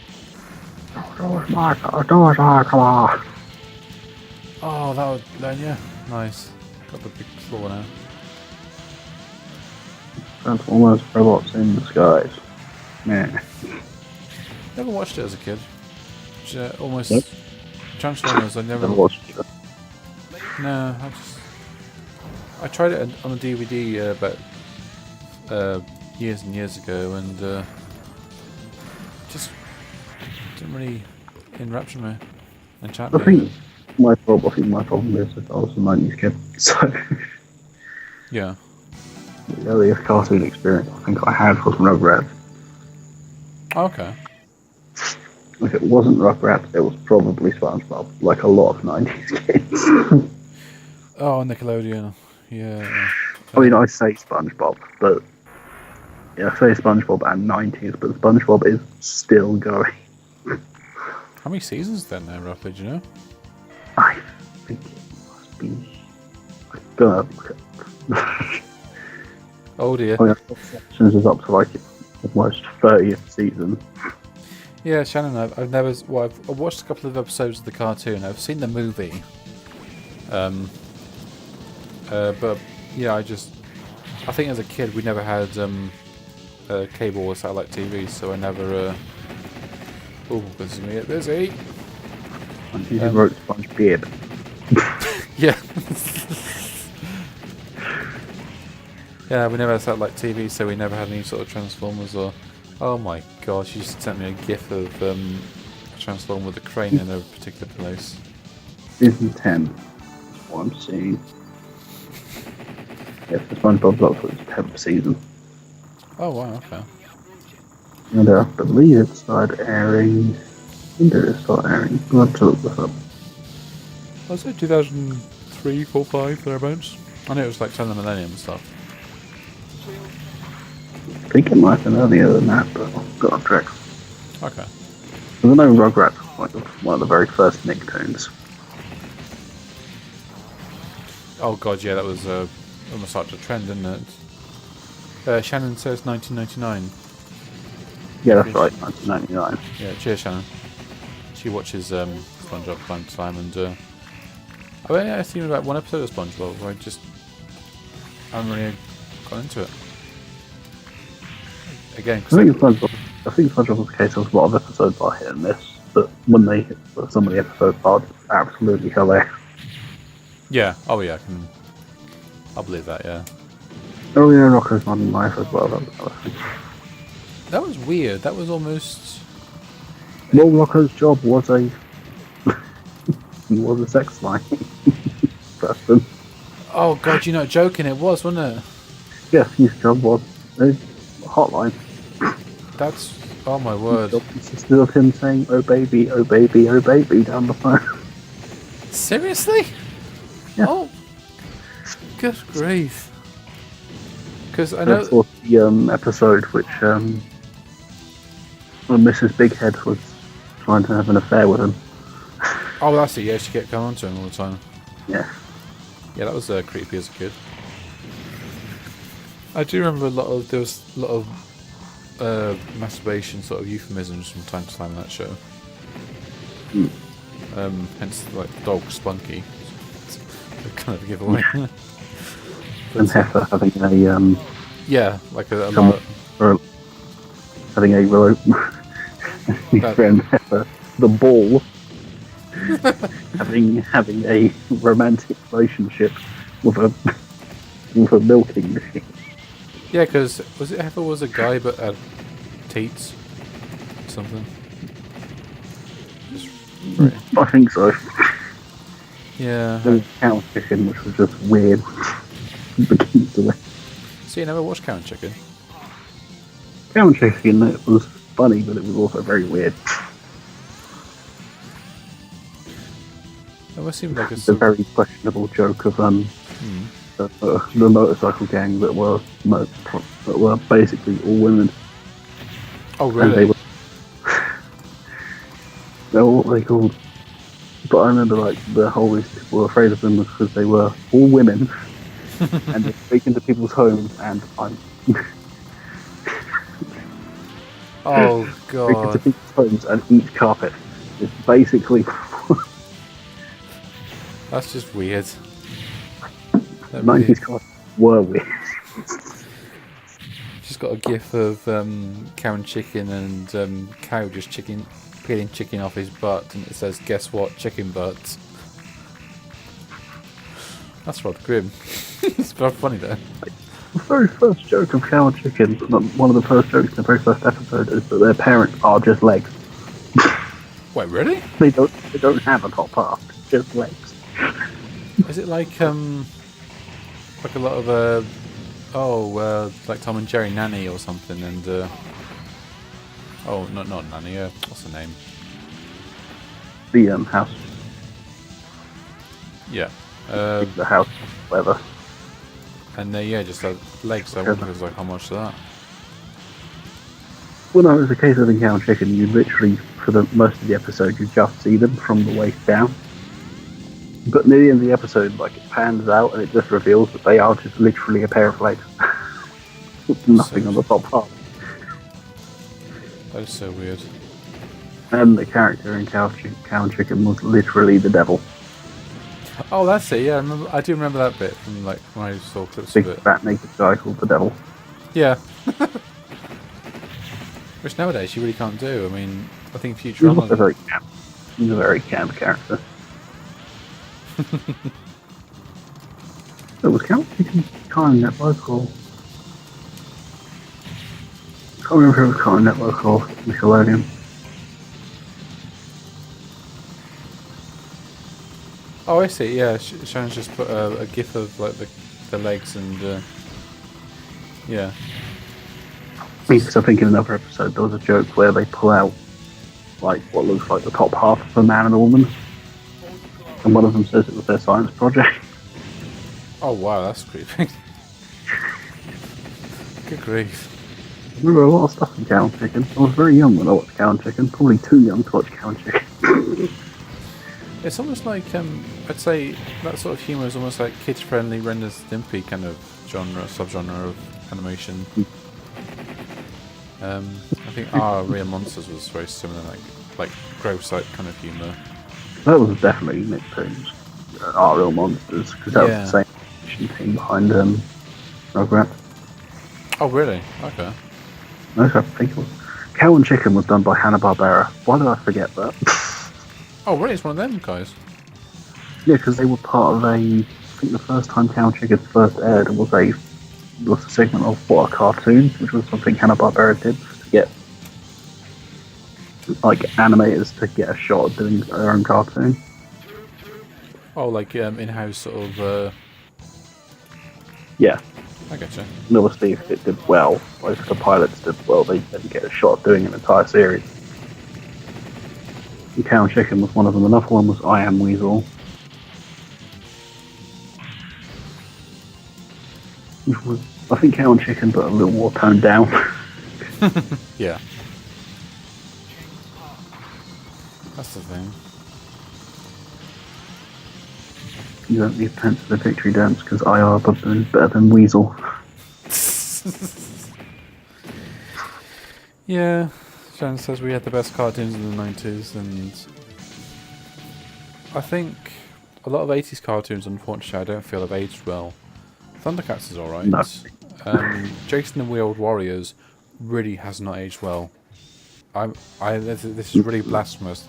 Doors, Michael. Doors, come on. Oh, that would then yeah, nice. Got the big claw now. Transformers, robots in disguise. Yeah. Never watched it as a kid. Almost Nope. Transformers. I never. Never watched it. No, I tried it on a DVD about years and years ago, and just didn't really enrapture me. Enchant me. I think my problem is that I was a 90s kid, so Yeah. the earliest cartoon experience I think I had was Rugrats. Okay. If it wasn't Rugrats, it was probably SpongeBob, like a lot of 90s kids. Oh, Nickelodeon. Yeah. I mean, I say SpongeBob, but yeah, I say SpongeBob and 90s, but SpongeBob is still going. How many seasons then now, roughly? Do you know? I think it must be. I'm gonna look at. Oh dear. I mean, Sections is up to like almost 30th season. Yeah, Shannon. I've never. Well, I've watched a couple of episodes of the cartoon. I've seen the movie. But yeah, I think as a kid we never had cable or satellite TV, so I never. Oh, this is me at busy. And he wrote SpongeBob. Yeah. Yeah, we never had satellite TV, so we never had any sort of Transformers or. Oh my gosh, you just sent me a gif of a Transformer with a crane in a particular place. Season 10. What I'm seeing. Yes, the SpongeBob's up for its 10th season. Oh wow, okay. And I believe it started airing. When did it start airing? I'll have to look this up. Was it 2003, 4, 5, thereabouts? I know it was like 10 of the Millennium and stuff. I think it might have been earlier than that, but I've got a trick. Okay. I know Rugrats was like one of the very first Nicktoons. Oh god, yeah, that was almost like a trend, didn't it? Shannon says 1999. Yeah, that's right, 1999. Yeah, cheers, Shannon. She watches SpongeBob from time to time, and I've only seen about one episode of SpongeBob. Where I haven't really got into it. Again, I think SpongeBob was the case of a lot of episodes are hit and miss, but when they hit, some of the episodes are absolutely hilarious. yeah, oh yeah, I'll believe that. Yeah, Oh yeah, Rocko's Modern Life as well. That was another thing. that was weird. That was almost. Well, Rocko's job was he was a sex line person. Oh god, you're not joking. It was, wasn't it? Yes, his job was a hotline. That's. Oh my word. His job consisted of him saying, "Oh baby, oh baby, oh baby" down the phone. Seriously? Yeah. Oh, good grief. Because I And know. of course, the episode which when Mrs. Bighead was trying to have an affair with him. Oh, that's it. Yeah, she kept coming on to him all the time. Yeah. Yeah, that was creepy as a kid. I do remember there was a lot of masturbation sort of euphemisms from time to time in that show. Hence, like the dog Spunky. Kind of a giveaway. And Heifer having a Yeah, like a some- lot. or having a friend Heifer, the ball, having a romantic relationship with a milking machine. Yeah, because was it Heifer was a guy but had teats? Something. Just right. I think so. Yeah. There was cow chicken, which was just weird. Begins to So you never watched Cow and Chicken? cow chicken, it was funny, but it was also very weird. It almost seemed like It's a very questionable joke of the motorcycle gang that were basically all women, Oh, and really? they were what they called. But I remember like the whole reason people were afraid of them was because they were all women and they break into people's homes and Oh, break into God. people's homes and eat carpet. It's basically That's just weird. That really... 90s carpet were weird. Just got a gif of cow and chicken and cow just peeling chicken off his butt, and it says, "Guess what? Chicken butts." That's rather grim. It's very funny though. The very first joke of Cow and Chicken, one of the first jokes in the very first episode, is that their parents are just legs. Wait, really? They don't have a top half, just legs. Is it like a lot of like Tom and Jerry Nanny or something? And not Nanny. What's the name? The house, Yeah. the house, whatever. And they just had legs. So I wonder if it's like how much of that. Well, no, it was a case of in Cow and Chicken, you literally, for the most of the episode, you just see them from the waist down. But near the end of the episode, like, it pans out and it just reveals that they are just literally a pair of legs. Nothing on the top half. That is so weird. And the character in Cow and Chicken was literally the devil. Oh, that's it. Yeah, I do remember that bit from like when I saw clips Big of it. fat naked guy called the devil. Yeah. Which nowadays you really can't do. I mean, I think He's a Futurama. very camp character. It was Cow and Chicken Cartoon Network or... I can't remember if it was Cartoon Network or Nickelodeon. Oh, I see. Yeah, Shannon's just put a gif of like the legs and yeah. Because I think in another episode there was a joke where they pull out like what looks like the top half of a man and a woman, and one of them says it was their science project. Oh wow, that's creepy. Good grief. I remember a lot of stuff in Cow and Chicken. I was very young when I watched Cow and Chicken, probably too young to watch Cow and Chicken. It's almost like I'd say that sort of humour is almost like kids-friendly Ren and Stimpy kind of subgenre of animation. I think Real Monsters was very similar, like gross like kind of humour. That was definitely Nicktoons, Our Real Monsters, because that was the same team behind Rugrats. Oh really? Okay. No, I think it was. Cow and Chicken was done by Hanna-Barbera. Why did I forget that? Oh really? It's one of them guys. Yeah, because they were part of I think the first time Cow and Chicken first aired was a segment of What a Cartoon, which was something Hanna-Barbera did to get like animators to get a shot of doing their own cartoon. Oh, like in-house sort of. Yeah. I getcha. And obviously, if it did well, like if the pilots did well, they then get a shot of doing an entire series. And Cow and Chicken was one of them. Another one was I Am Weasel. Which was, I think, Cow and Chicken, but a little more toned down. Yeah. That's the thing. You don't need pants for the victory dance because IR is better than Weasel. Yeah, Shannon says we had the best cartoons in the 90s, and I think a lot of 80s cartoons, unfortunately, I don't feel have aged well. Thundercats is alright. No. Jason and Weird Warriors really has not aged well. This is really blasphemous.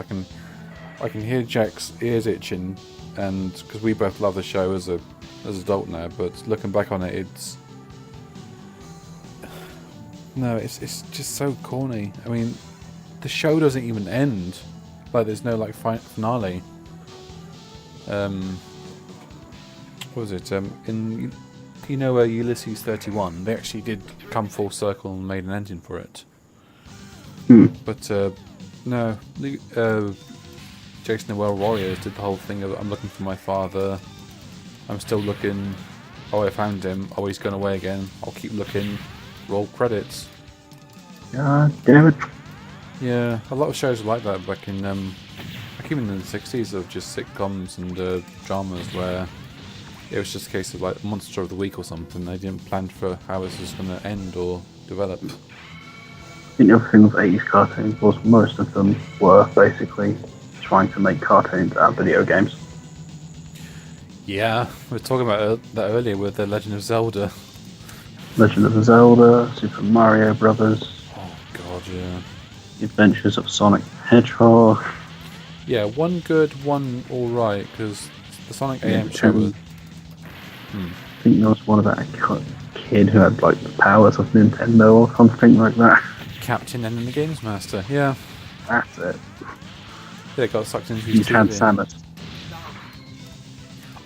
I can hear Jack's ears itching, and because we both love the show as an adult now, but looking back on it, it's just so corny. I mean, the show doesn't even end. Like, there's no like finale. What was it? In Ulysses 31, they actually did come full circle and made an ending for it. But no, Jason and Well Warriors did the whole thing of I'm looking for my father, I'm still looking, Oh, I found him. Oh, he's gone away again. I'll keep looking. Roll credits. God damn it. Yeah, a lot of shows are like that back in, like even in the 60s of just sitcoms and dramas where it was just a case of like Monster of the Week or something. They didn't plan for how this was going to end or develop. I think the other thing with 80s cartoons was most of them were basically trying to make cartoons out of video games. Yeah, we were talking about that earlier with The Legend of Zelda. Legend of Zelda, Super Mario Brothers, Oh god, yeah. The Adventures of Sonic the Hedgehog. Yeah, one good, one alright, because the Sonic AM Yeah, show was... I think there was one about a kid who had like the powers of Nintendo or something like that. Captain and the Games Master, yeah. That's it. Yeah, got sucked into You his had TV. Samus.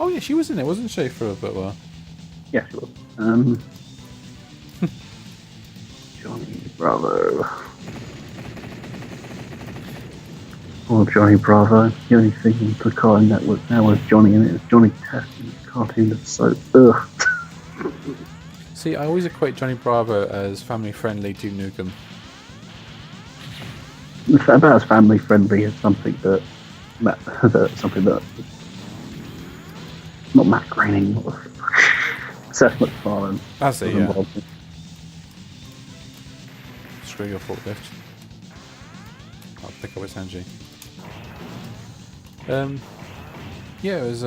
Oh yeah, she was in it, wasn't she, for a bit while? Yeah, she was. Johnny Bravo. Oh, Johnny Bravo. The only thing in the Cartoon Network now with Johnny in it is Johnny Test, and the cartoon is so ugh. See, I always equate Johnny Bravo as family-friendly Duke Nukem. It's about as family friendly as something that not Matt Groening, Seth MacFarlane. That's it, was yeah. involved in. Screw your forklift. I'll pick up its energy. Yeah, it was,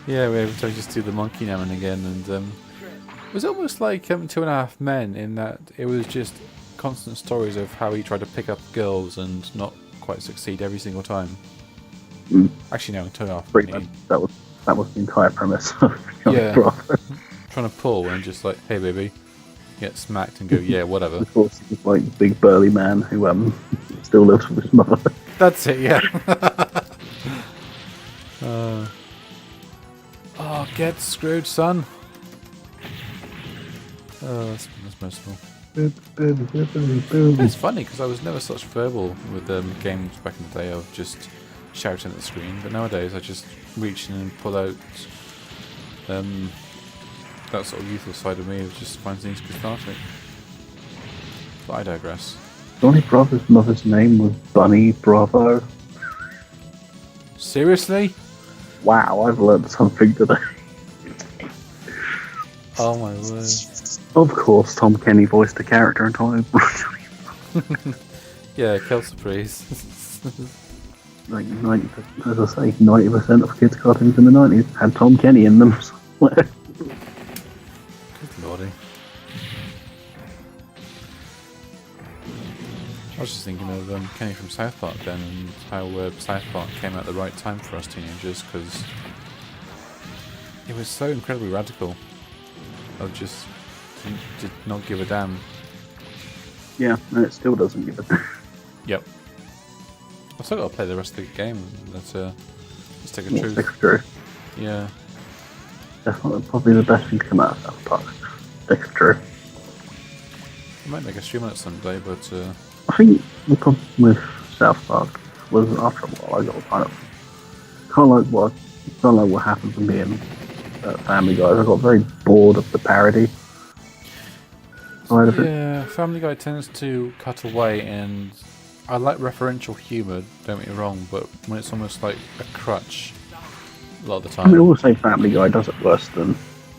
yeah, we were able to just do the monkey now and again, and, it was almost like, Two and a Half Men, in that it was just constant stories of how he tried to pick up girls and not quite succeed every single time. Mm. Actually, no, Two and a Half Pretty Men. much, that was the entire premise of Johnny Yeah. Bravo. Trying to pull and just like, hey baby, get smacked and go, yeah, whatever. Of course, he was like a big burly man who still lives with his mother. That's it, yeah. Oh, get screwed, son. Oh, that's merciful. It's funny because I was never such verbal with games back in the day of just shouting at the screen, but nowadays I just reach in and pull out that sort of youthful side of me of just find things cathartic. But I digress. Johnny Bravo's mother's name was Bunny Bravo. Seriously? Wow, I've learned something today. Oh my word. Of course, Tom Kenny voiced the character in time. Yeah, kill surprise. Like 90%, as I say, 90% of kids' cartoons in the 90s had Tom Kenny in them. Good lordy. I was just thinking of Kenny from South Park then, and how South Park came at the right time for us teenagers, because it was so incredibly radical. I just did not give a damn. Yeah, and it still doesn't give a. Yep. I've still got to play the rest of the game. Let's take a truth. Stick true. Yeah. That's probably the best thing to come out of South Park. Stick true. I might make a stream on it someday, but I think the problem with South Park was after a while I got kind of like what happened to me and Family Guy. I got very bored of the parody side of it. yeah, Family Guy tends to cut away, and I like referential humour, don't get me wrong, but when it's almost like a crutch a lot of the I mean, I time. will say Family Guy does it worse than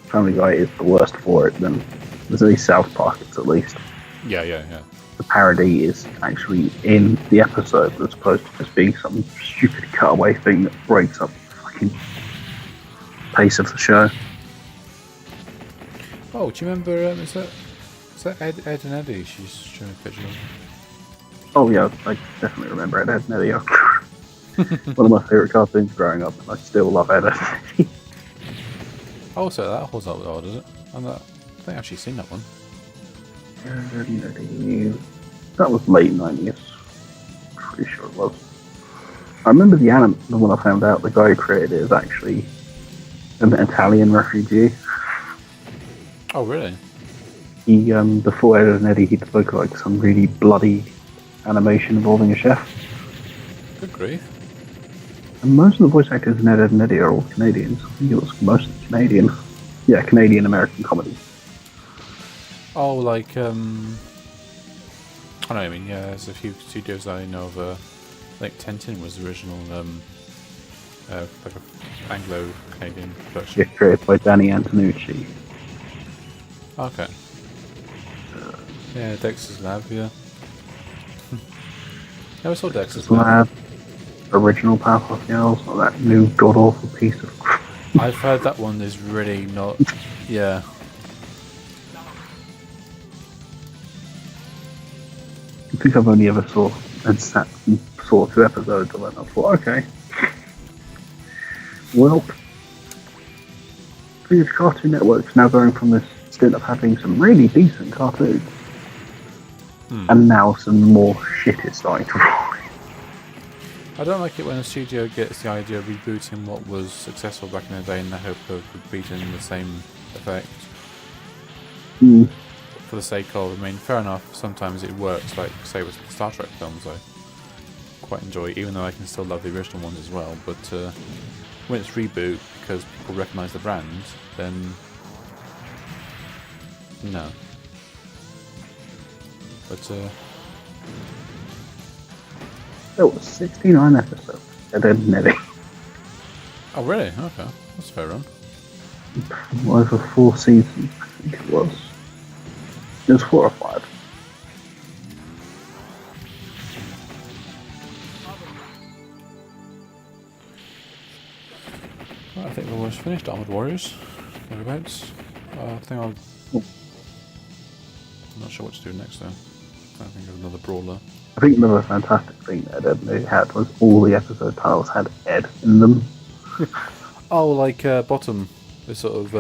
Family Guy is the worst for it than there's at least South Park. It's at least Yeah. the parody is actually in the episode as opposed to just being some stupid cutaway thing that breaks up the fucking pace of the show. Oh, do you remember, is that Ed and Eddie she's showing a picture of? Oh yeah, I definitely remember Ed, Edd and Eddy. One of my favourite cartoons growing up, and I still love Ed, Edd and Eddy. Oh, so that holds up well, does it? I think I've actually seen that one. Ed, Edd and Eddy. That was late 90s. Pretty sure it was. I remember the one I found out the guy who created it is actually an Italian refugee. Oh, really? He, before Ed, Edd and Eddy, he'd spoke like some really bloody animation involving a chef. Good grief. And most of the voice actors in Ed, Edd and Eddie are all Canadians. I think it was mostly Canadian. Yeah, Canadian American comedy. Oh, like I know what I mean. Yeah, there's a few studios I know of. Like Tintin was the original, like a Anglo-Canadian production. Yeah, created by Danny Antonucci. Okay. Yeah, Dexter's Lab. Yeah. Never saw Dexter's Lab. Original Powerpuff Girls, not that new god awful piece of crap. I've heard that one is really not. Yeah. I think I've only ever saw 2 episodes of it. I thought, okay, well, the Cartoon Network's now going from this stint of having some really decent cartoons, and now some more shit is starting to roll. I don't like it when a studio gets the idea of rebooting what was successful back in the day in the hope of repeating the same effect. For the sake of, I mean, fair enough, sometimes it works, like, say, with Star Trek films, I quite enjoy, even though I can still love the original ones as well, but when it's reboot because people recognise the brand, then no. But, There was 69 episodes, Ed, Edd and Eddie. oh really? Okay, that's a fair run. Over 4 seasons, I think it was. It was 4 or 5. Right, I think we're almost finished. Armored Warriors, thereabouts. I think I'm not sure what to do next though. I think of another brawler. I think another fantastic thing that Ed and Eddie had was all the episode titles had Ed in them. Oh, like Bottom, this sort of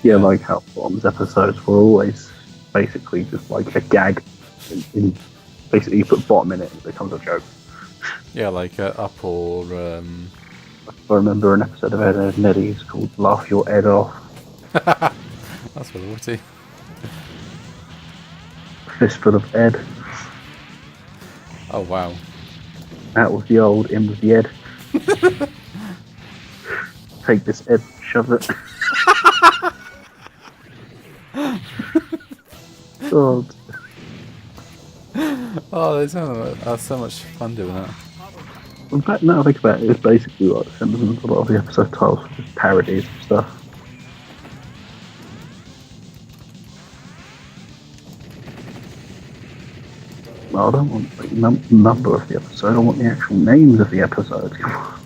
Yeah, like how Bottom's episodes were always basically just like a gag. Basically, you put Bottom in it, and it becomes a joke. yeah, like Up or I remember an episode of Ed, Edd and Eddie's called "Laugh Your Ed Off." that's really witty. Fistful of Ed. Oh wow. Out with the old, in with the Ed. Take this Ed, shove it. God. Oh, that's so much fun doing that. In fact, now I think about it, it's basically like The Simpsons. A lot of the episode titles are just parodies and stuff. Well, I don't want the number of the episode, I want the actual names of the episodes. Come on.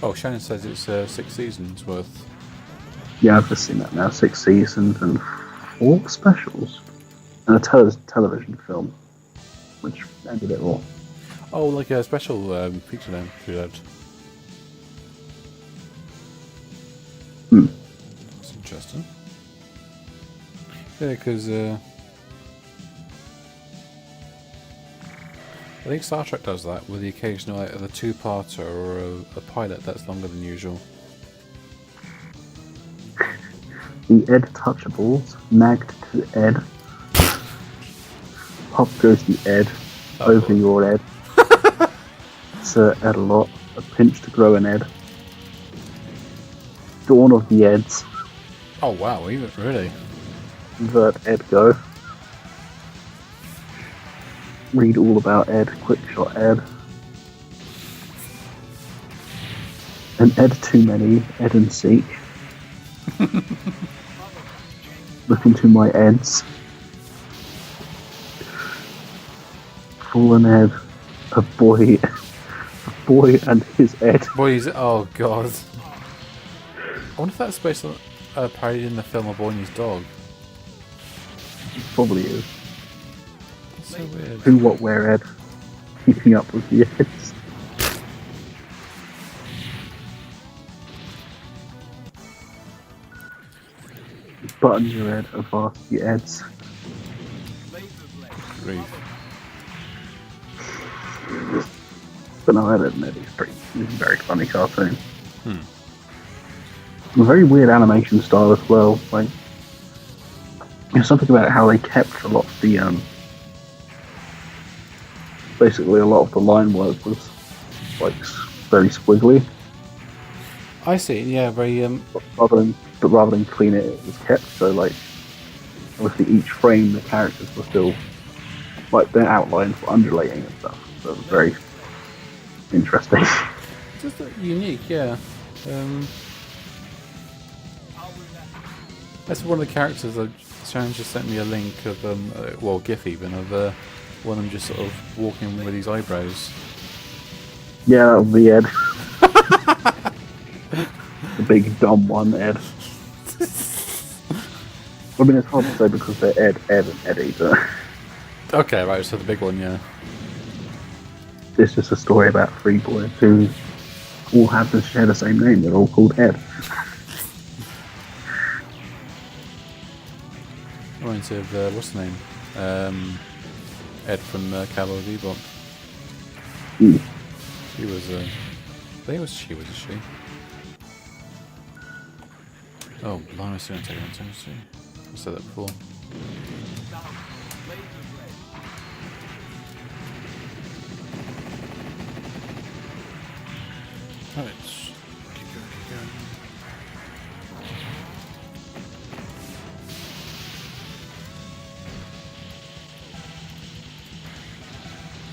Oh, Shannon says it's 6 seasons worth. Yeah, I've just seen that now. 6 seasons and 4 specials. And a television film, which ended it all. Oh, like a special feature length throughout. That's interesting. Yeah, because I think Star Trek does that with the occasional either a 2-parter or a pilot that's longer than usual. The Ed Touchables, nagged to Ed. Pop goes the Ed, over your Ed. Sir Ed a lot, a pinch to grow an Ed. Dawn of the Eds. Oh wow, even really? Vert Ed go. Read all about Ed, quick shot Ed. An Ed too many, Ed and seek. Look into my Eds. Fallen Ed, a boy and his Ed. Boys, oh god. I wonder if that's based on a parody in the film A Boy and His Dog. Probably is. That's so weird. Who, what, where Ed. Keeping up with the Eds. Button your Ed, avast the Eds. Grief. But no, Ed and Eddie's it's a very funny cartoon. A very weird animation style as well. Like, there's something about how they kept a lot of the basically a lot of the line work was like very squiggly. I see. Yeah, very. But rather than clean it, it was kept. So like obviously each frame the characters were still like their outlines were undulating and stuff. So it was very interesting. Just unique, yeah. Um, that's one of the characters. Sharon just sent me a link of well, GIF even of one of them just sort of walking with his eyebrows. Yeah, that was the Ed. The big dumb one, Ed. I mean, it's hard to say because they're Ed, and Eddie, but Okay, right. So the big one, yeah. it's just a story about three boys who all have to share the same name. They're all called Ed. Reminds me of what's the name? Ed from Cowboy Bebop. Mm. He was. I think it was she. Was it she? Oh, blimey, it's going to take a long time to see. I said that before. Right. Keep going, keep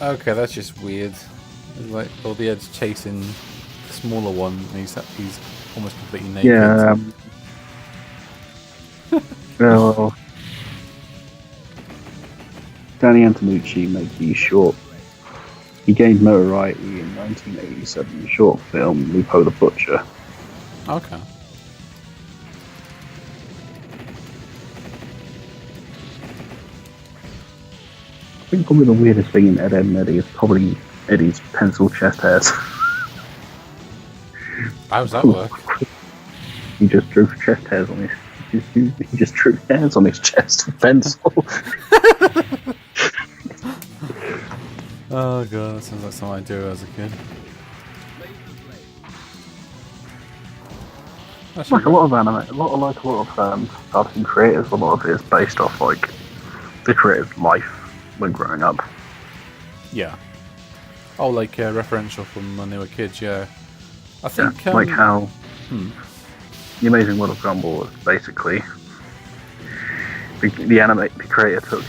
going. Okay, that's just weird. It's like all the Ed's chasing the smaller one, and he's almost completely naked. Yeah. Well, Danny Antonucci made the short. He gained notoriety in 1987 short film Lupo the Butcher. Okay. I think probably the weirdest thing in Ed, Edd and Eddy is probably Eddie's pencil chest hairs. How does that work? He just drew chest hairs on his. He just drew hairs on his chest with pencil. Oh god, that sounds like something I do as a kid. Like a lot of anime, a lot of cartoon creators. A lot of it is based off like the creator's life when growing up. Yeah. Oh, like referential from when they were kids. Yeah. I think like how the Amazing World of Gumball was basically the creator took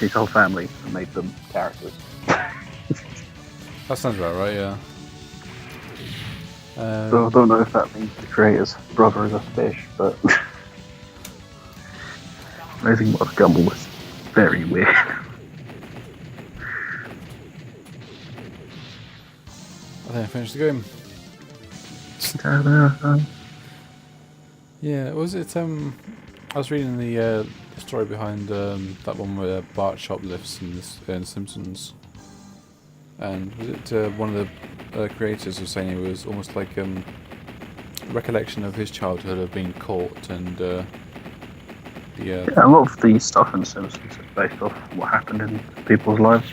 his whole family and made them characters. That sounds about right. Yeah. So I don't know if that means the creator's brother is a fish, but Amazing World of Gumball was very weird. I think I finished the game. Yeah, was it? I was reading the story behind that one where Bart shoplifts in Simpsons, and was it one of the creators was saying it was almost like a recollection of his childhood of being caught and Yeah, a lot of the stuff in Simpsons is based off what happened in people's lives.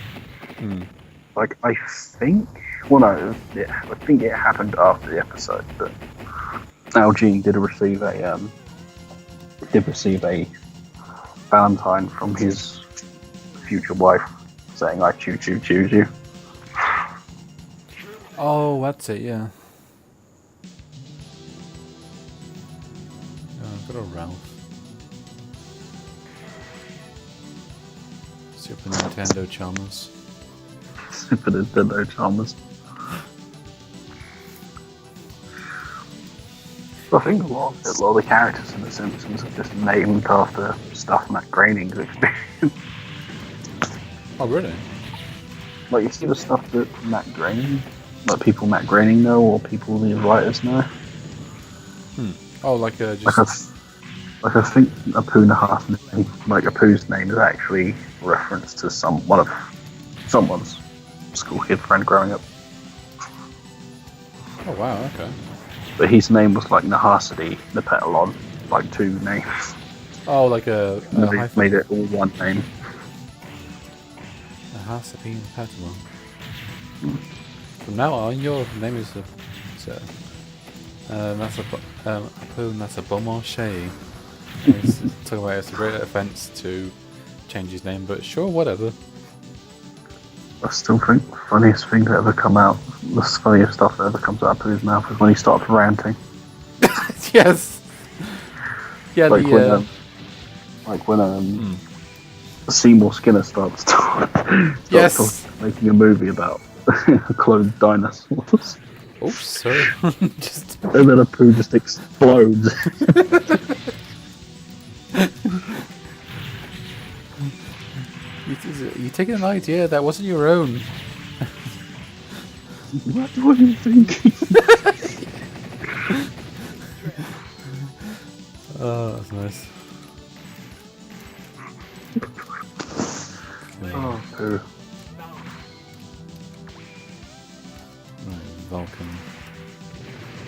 Like I think I think it happened after the episode, but Al Jean did receive a Valentine from his future wife saying "I choose you." Oh, that's it. Yeah. Oh, good old Ralph. Super Nintendo Chalmers. Super Nintendo Chalmers. I think a lot of the characters in The Simpsons are just named after stuff Matt Groening's experienced. Oh, really? Like, you see the stuff that like people Matt Groening know, or people the writers know. Oh, like just. I think Apu's name is actually a reference to someone's school kid friend growing up. Oh wow, okay. But his name was like Nahasadi Nepetalon, like two names. Oh, like a They made it all one name. Nahasadi Nepetalon. From now on, your name is Apu Nasabomache. Talking about it's a great offence to change his name, but sure, whatever. I still think the funniest thing to ever come out, the funniest stuff that ever comes out of his mouth is when he starts ranting. Yes. Yeah. Like The. when Seymour Skinner starts talking, Yes. making a movie about cloned dinosaurs. Oh, sorry. Just. And then a poo just explodes. You taking an idea that wasn't your own. What were you thinking? Oh, that's nice. Oh, poo. Right, Vulcan.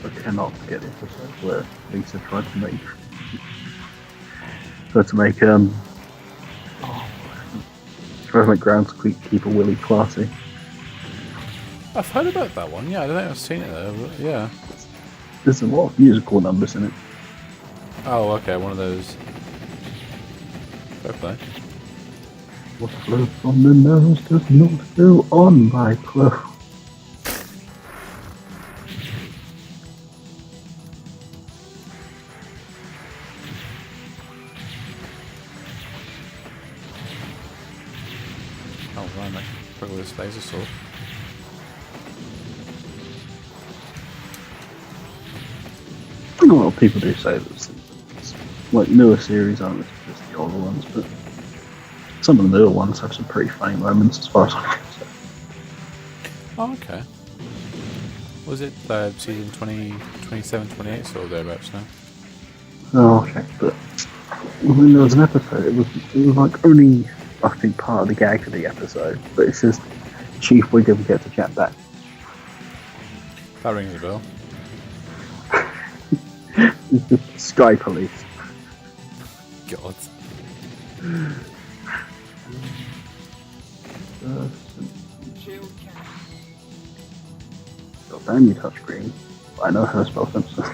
I cannot forget the episode where Lisa tried to make groundskeeper Willie classy. I've heard about that one. Yeah, I don't think I've seen it though. But yeah. There's a lot of musical numbers in it. Oh, okay, one of those. Fair play. What floats on the nose does not go on my clothes. Oh, right, I can struggle with this laser sword. A lot of people do say that it's like newer series aren't as good as the older ones, but some of the newer ones have some pretty funny moments as far as I'm concerned. Oh, okay. Was it season 20, 27, 28 sort of thereabouts now? Oh, okay, but when there was an episode, it was like only, I think, part of the gag of the episode, but it's just Chief Wiggum gets a chat back. That rings a bell. It's just Sky Police. God. God damn you, touchscreen. I know how to spell Simpsons.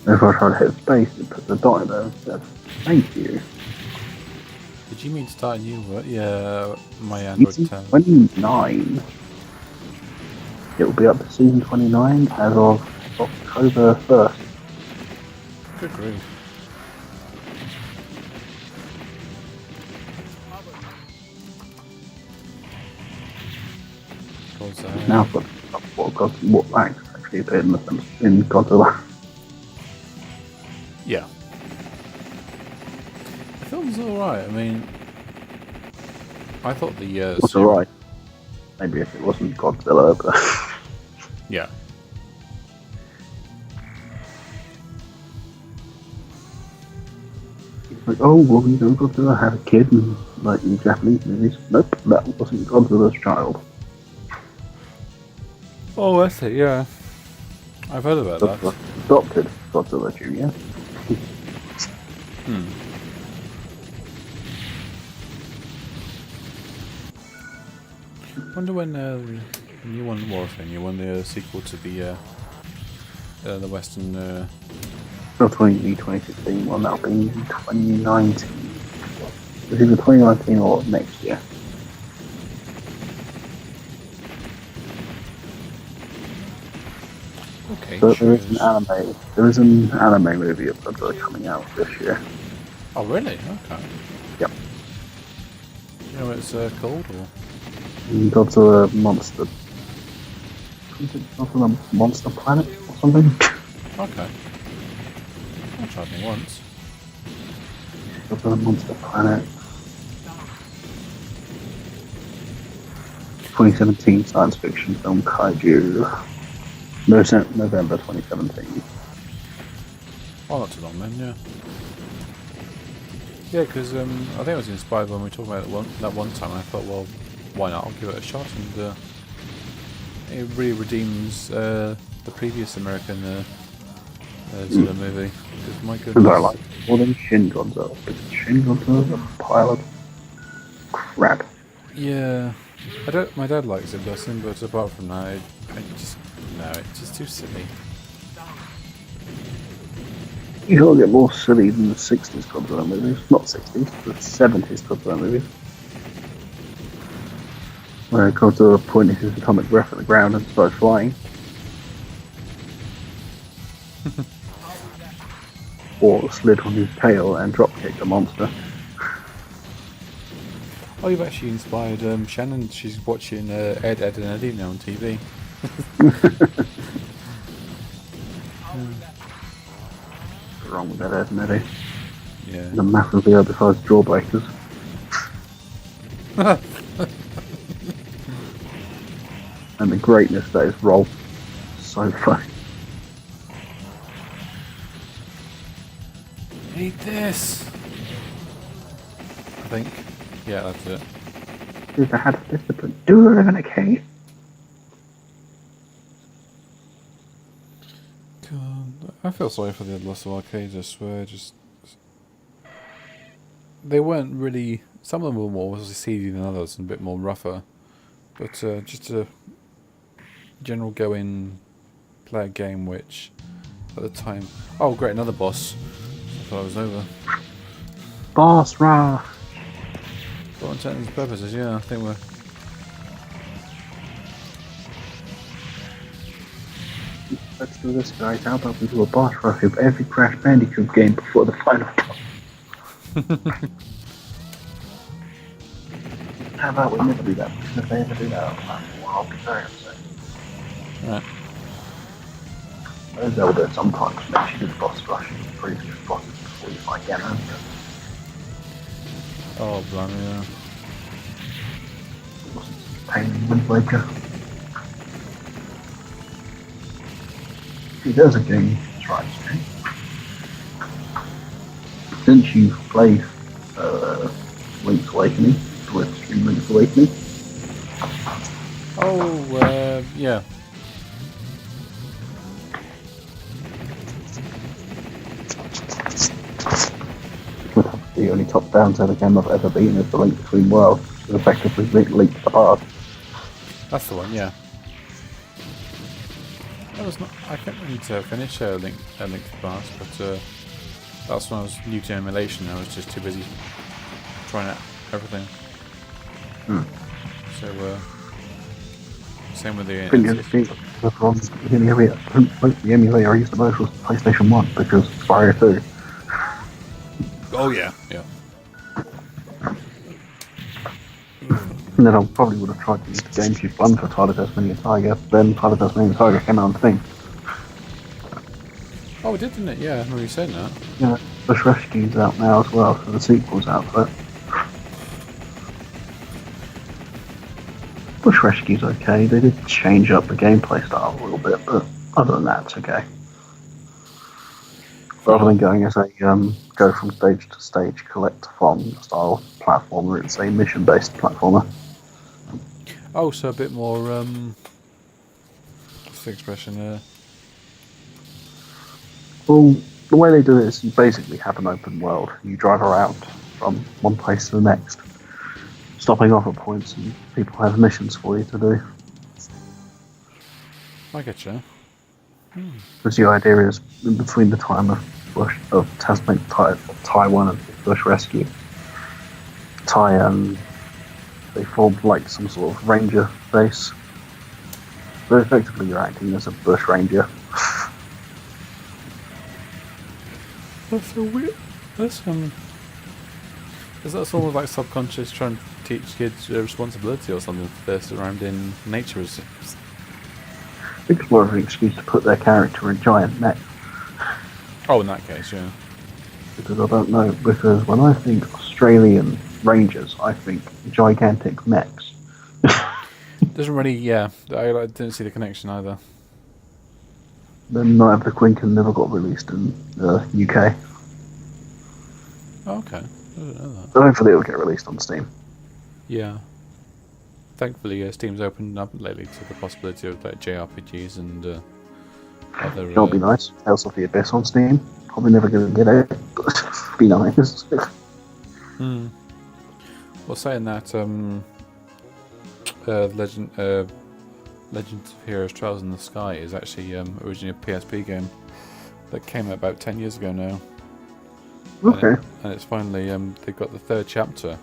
If I try to hit space, it puts a dot in there and says, thank you. Did you mean to start a new word? Yeah, my Android Season 10. 29. It will be up to season 29 as of October 1st. Good grief. Now I've got what acts actually appeared in Godzilla. Yeah. The film's alright. I mean, I thought the It's alright. Maybe if it wasn't Godzilla, but yeah. it's like, oh well, you know, Godzilla had a kid, and like in Japanese movies, nope, that wasn't Godzilla's child. Oh, I see. Yeah, I've heard about that. Godzilla adopted Godzilla Jr. Wonder when the new one was. When the sequel to the Western. Not 2016 one, that'll be 2019. It's either 2019 or next year. Okay. But there is an anime movie of Godzilla coming out this year. Oh, really? Okay. Yep. Do you know what it's called? Or? Godzilla Monster. Is it Godzilla Monster Planet or something? Okay. I tried me once. Godzilla Monster Planet. 2017 science fiction film Kaiju. November 2017. Oh, not too long then, yeah. Yeah, because I think I was inspired when we talked about it that one time. And I thought, well, why not? I'll give it a shot, and it really redeems the previous American Godzilla movie. Because my goodness, I like more than Shin Godzilla. Because Shin Godzilla is a pile of crap. yeah, my dad likes it, bless him, but apart from that, it's just too silly. You can't get more silly than the 60s Godzilla movies. Not 60s, the 70s Godzilla movies. When it comes to a point, his atomic breath at the ground and starts flying. Or slid on his tail and drop kicked the monster. Oh, you've actually inspired Shannon. She's watching Ed, Ed and Eddie now on TV. What's wrong with that, Ed and Eddie? Yeah. The massively oversized jawbreakers. And the greatness that is Rolf. So funny. Eat this! I think. Yeah, that's it. Dude, I had discipline. Do you live in a cave? God, I feel sorry for the loss of arcades, I swear. They weren't really. Some of them were more seedy than others and a bit more rougher. But just a general go in, play a game which, at the time. Oh, great, another boss. I thought I was over. Boss Rush! For all intents and purposes, yeah, I think we're. Let's do this, guys. How about we do a boss rush of every Crash Bandicoot game before the final boss? How about we never do that? Because if they ever do that, I'll be very upset. Right. Zelda sometimes makes you do the boss rush in previous bosses before you fight Ganon. Oh, blimey, yeah. Pain in the Windbreaker. See, there's a game you can try to. Since you've played Link's Awakening, Slipstream Link's Awakening. Oh, yeah. The only top-down Zelda game I've ever been is the Link Between Worlds, which is effectively Link to the Past. That's the one, yeah. That was not. I couldn't really finish Link to the Past, but that's when I was new to emulation. I was just too busy trying out everything. So, same with the. The emulator I used the most was PlayStation 1 because Spire 2. Oh yeah, yeah. And then I probably would have tried to use the GameCube one for Tyler Tasmanian Tiger, then Tyler Tasmanian Tiger came out on the thing. Oh, it did, didn't it? Yeah, I remember you saying that. Yeah, Bush Rescue's out now as well, so the sequel's out for it. Bush Rescue's okay, they did change up the gameplay style a little bit, but other than that, it's okay. Rather than going as a go from stage to stage, collect from style platformer, it's a mission-based platformer. Oh, so a bit more. What's the expression? Well, the way they do it is you basically have an open world. You drive around from one place to the next, stopping off at points, and people have missions for you to do. I get you. Because the idea is, in between the time of Taiwan and Bush Rescue, they formed like some sort of ranger base. So effectively you're acting as a bush ranger. That's so weird. That's Is that sort of like subconscious trying to teach kids responsibility or something if they're surrounding nature reserves? I think it's more of an excuse to put their character in giant mech. Oh, in that case, yeah. Because I don't know, because when I think Australian Rangers, I think gigantic mechs. Doesn't really, yeah. I didn't see the connection either. Then Night of the Quinken never got released in the UK. Oh, okay. I didn't know that. So hopefully it'll get released on Steam. Yeah. Thankfully, Steam's opened up lately to the possibility of like JRPGs and other. It'll be nice. Tales of the Abyss on Steam. Probably never going to get it, but be nice. Well, saying that, Legends of Heroes Trials in the Sky is actually originally a PSP game that came out about 10 years ago now. Okay. And it's finally, they've got the third chapter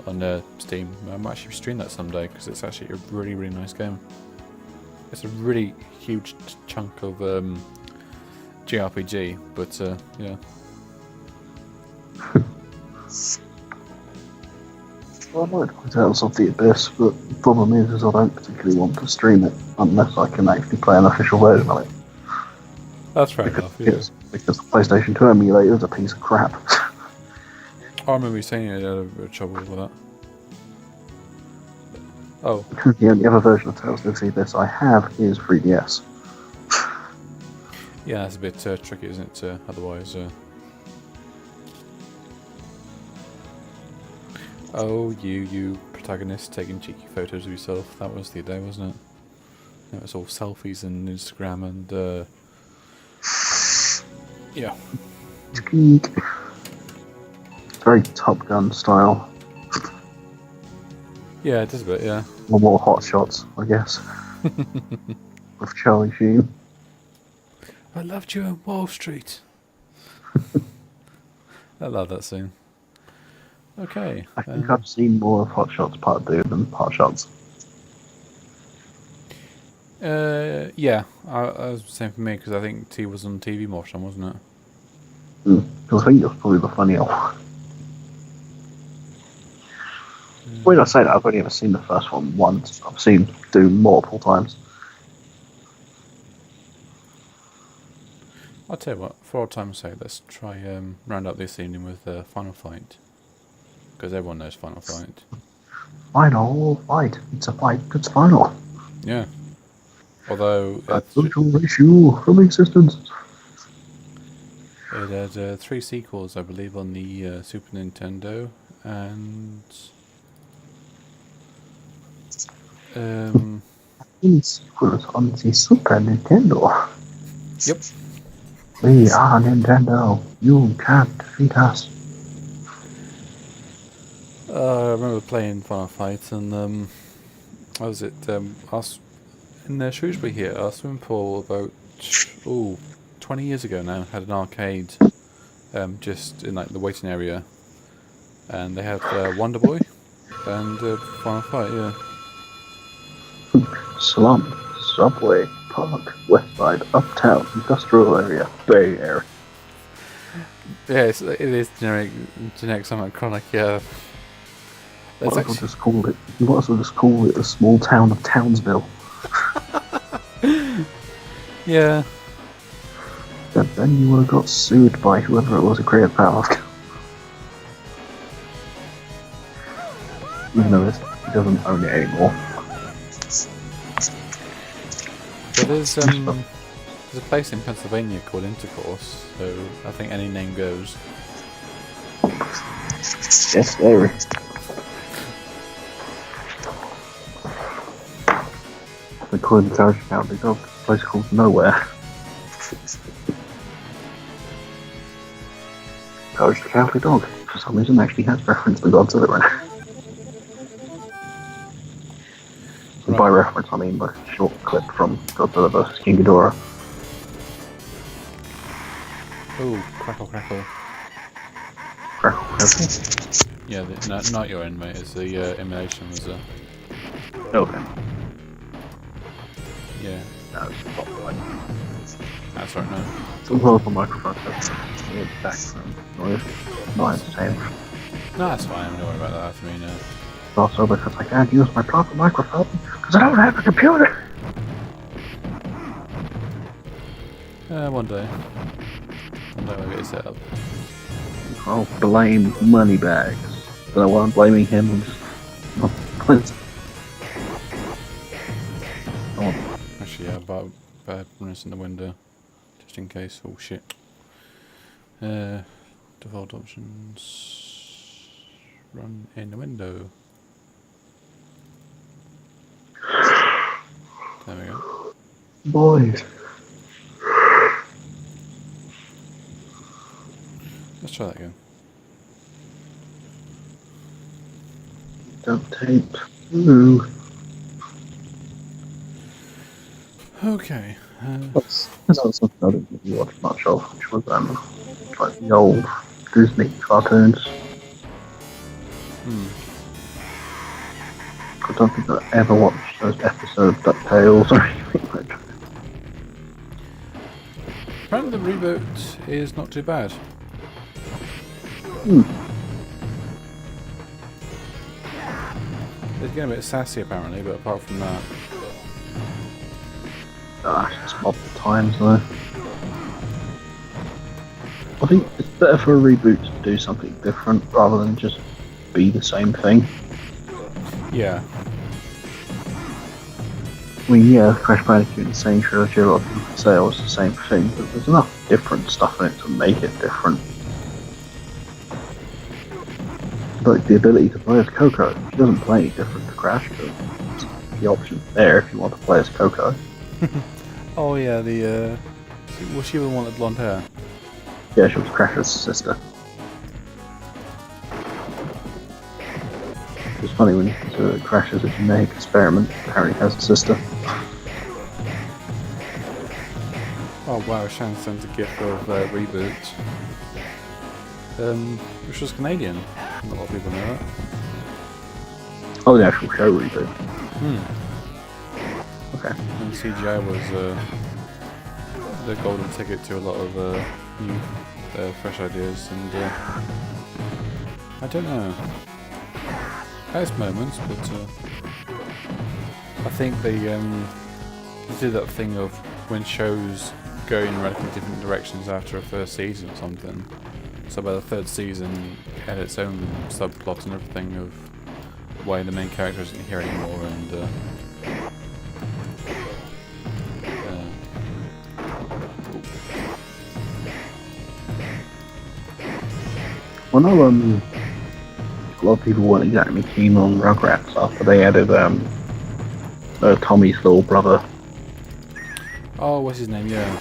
on Steam. I might actually stream that someday because it's actually a really, really nice game. It's a really huge chunk of JRPG, but yeah. Well, I like Tales of the Abyss, but the problem is I don't particularly want to stream it unless I can actually play an official version of it. That's fair enough, yeah. Because the PlayStation 2 emulator is a piece of crap. I remember you saying you had a bit of trouble with that. Oh. The only other version of Tales of the Abyss I have is 3DS. Yeah, that's a bit tricky, isn't it? Otherwise... Oh, you protagonist taking cheeky photos of yourself. That was the day, wasn't it? It was all selfies and Instagram and... yeah. Squeak. Very Top Gun style. Yeah, it is a bit, yeah. Or more hot shots, I guess. With Charlie Sheen. I loved you on Wall Street. I love that scene. Okay. I think I've seen more of Hot Shots Part 2 than Hot Shots. Yeah, I was the same for me because I think T was on TV more often, wasn't it? Because I think it was probably the funnier one. When I say that, I've only ever seen the first one once. I've seen do multiple times. I'll tell you what, for old time's sake, let's try round up this evening with Final Fight. Because everyone knows Final Fight. Final fight. It's a fight that's final. Yeah. Although... Virtual ratio from existence. It had 3 sequels, I believe, on the Super Nintendo. And... sequels on the Super Nintendo. Yep. We are Nintendo. You can't defeat us. I remember playing Final Fight and what was it? In Shrewsbury here, our swimming pool about 20 years ago now had an arcade just in like the waiting area, and they had Wonder Boy and Final Fight. Yeah. Slum, Subway, Park, Westside, Uptown, Industrial Area, Bay Area. Yeah, it is generic something chronic. Yeah. You might as well just call it the small town of Townsville. Yeah. Then you would have got sued by whoever it was who created Power. Even though he doesn't own it anymore. But there's a place in Pennsylvania called Intercourse, so I think any name goes. Yes, there is. They call it the Courage County Dog. A place called Nowhere. Courage the Cowardly Dog, for some reason, actually has reference to Godzilla in it. Right. By reference, I mean the short clip from Godzilla vs. King Ghidorah. Oh, crackle, crackle. Crackle, crackle? Yeah, not your end, mate. It's the emulation was Okay. Yeah. No, it's not right. That's right, no. It's a horrible microphone. That's weird background noise. Not entertaining. No, that's fine. Don't worry about that. I mean, Also because I can't use my proper microphone because I don't have a computer. One day. One day we'll get it set up. I'll blame Moneybags. But I wasn't blaming him. I'm just... Actually, yeah, about brightness in the window. Just in case. Oh, shit. Default options. Run in the window. There we go. Boys. Let's try that again. Duct tape. Ooh. Okay. That's something I didn't really watch much of, which was like the old Disney cartoons. I don't think I ever watched those episodes of DuckTales or anything like that. Apparently the reboot is not too bad. Hmm. It's getting a bit sassy apparently, but apart from that... It's modern times though. I think it's better for a reboot to do something different rather than just be the same thing. Yeah. I mean, yeah, Crash Bandicoot and the same trilogy, a lot of people say it was the same thing, but there's enough different stuff in it to make it different. Like the ability to play as Coco. She doesn't play any different to Crash, but the option's there if you want to play as Coco. Oh yeah, the was she the one with blonde hair? Yeah, she was Crash's sister. It's funny when Crash is a genetic experiment, apparently has a sister. Oh wow, Shan sent a gif of reboot. Which was Canadian. Not a lot of people know that. Oh, the actual show reboot. Okay. And CGI was the golden ticket to a lot of new, fresh ideas, and I don't know. Has moments, but I think they do that thing of when shows go in radically different directions after a first season or something. So by the third season, it had its own subplot and everything of why the main character isn't here anymore, and Well, no, a lot of people weren't exactly keen on Rugrats after they added Tommy's little brother. oh, what's his name? Yeah,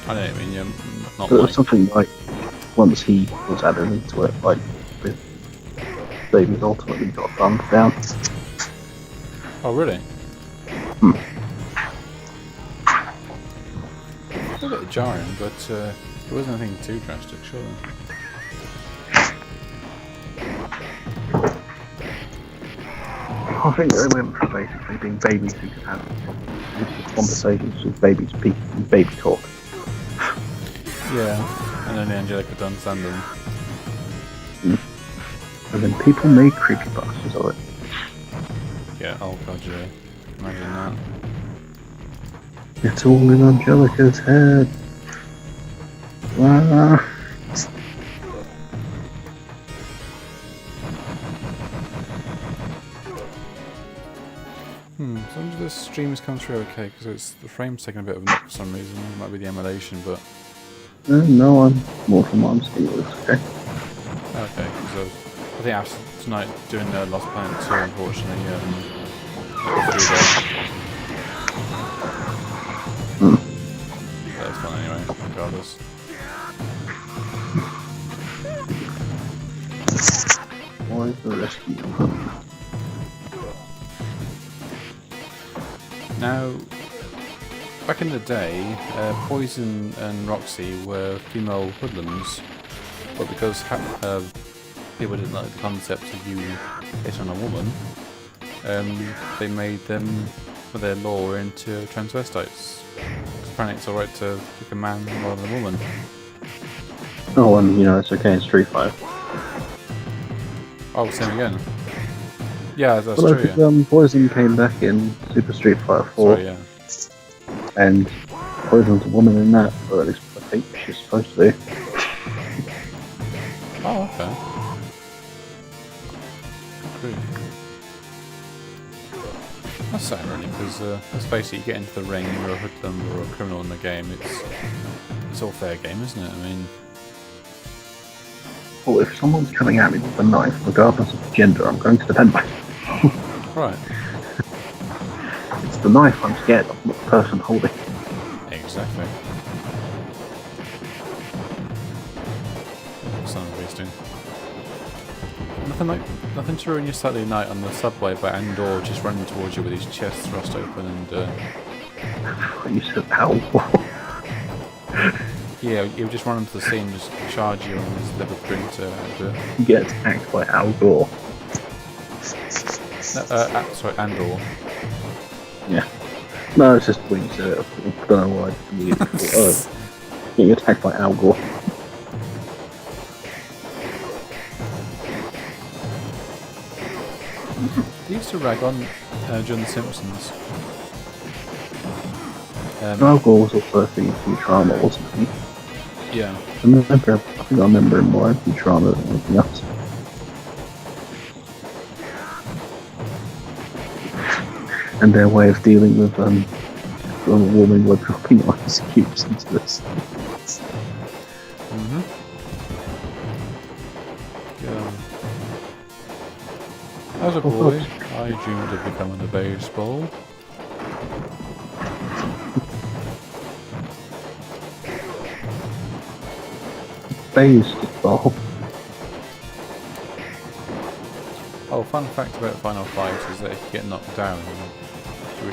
I don't mean, yeah, not But it was Mike. something like once he was added into it, like with Babies ultimately got thumbs down. Oh, really? Hmm. A bit jarring, but it wasn't anything too drastic, surely. I think they went for basically being babies who could have conversations with babies, baby talk. Yeah, and only Angelica could understand them. And then people made creepypastas of it. Yeah, oh god, yeah. Imagine that. It's all in Angelica's head. Ah. Some of the streams come through okay, because the frame's taking a bit of a knock for some reason. It might be the emulation, but... No, I'm more from what I'm seeing. Okay. Okay, because I think after tonight doing the Lost Planet 2, unfortunately, but it's fun anyway, regardless. Why is the rescue? Now, back in the day, Poison and Roxy were female hoodlums, but because people didn't like the concept of you hit on a woman, they made them, for their law, into transvestites. Apparently it's alright to kick a man rather than a woman. Oh, and it's okay in Street Fighter. Oh, same again. Yeah, that's Well, true, yeah. Poison came back in Super Street Fighter 4. Sorry, yeah. And Poison's a woman in that, or at least I think she's supposed to be. Oh, okay. Good. That's sad, really, because let's face it, you get into the ring, you're a hoodlum or a criminal in the game, it's all fair game, isn't it? I mean... Well, if someone's coming at me with a knife, regardless of gender, I'm going to defend myself. Right. It's the knife I'm scared of, not the person holding it. Exactly. Sound wasting. Nothing to ruin your Saturday night on the subway, but Andor just running towards you with his chest thrust open and... You said, ow. Yeah, he would just run into the scene and just charge you on his liver printer. You get attacked by Al Gore. Sorry, Andor. Yeah. No, it's just when you said it. I don't know why. Getting attacked by Al Gore. They used to rag on during The Simpsons. Al Gore was also a thing in Futurama, wasn't he? Yeah. I think I remember him more in Futurama than anything else. And their way of dealing with global warming by dropping ice cubes into this. Mm-hmm. Yeah. As a boy, I dreamed of becoming a baseball. Baseball. Oh, fun fact about Final Fight is that if you get knocked down, you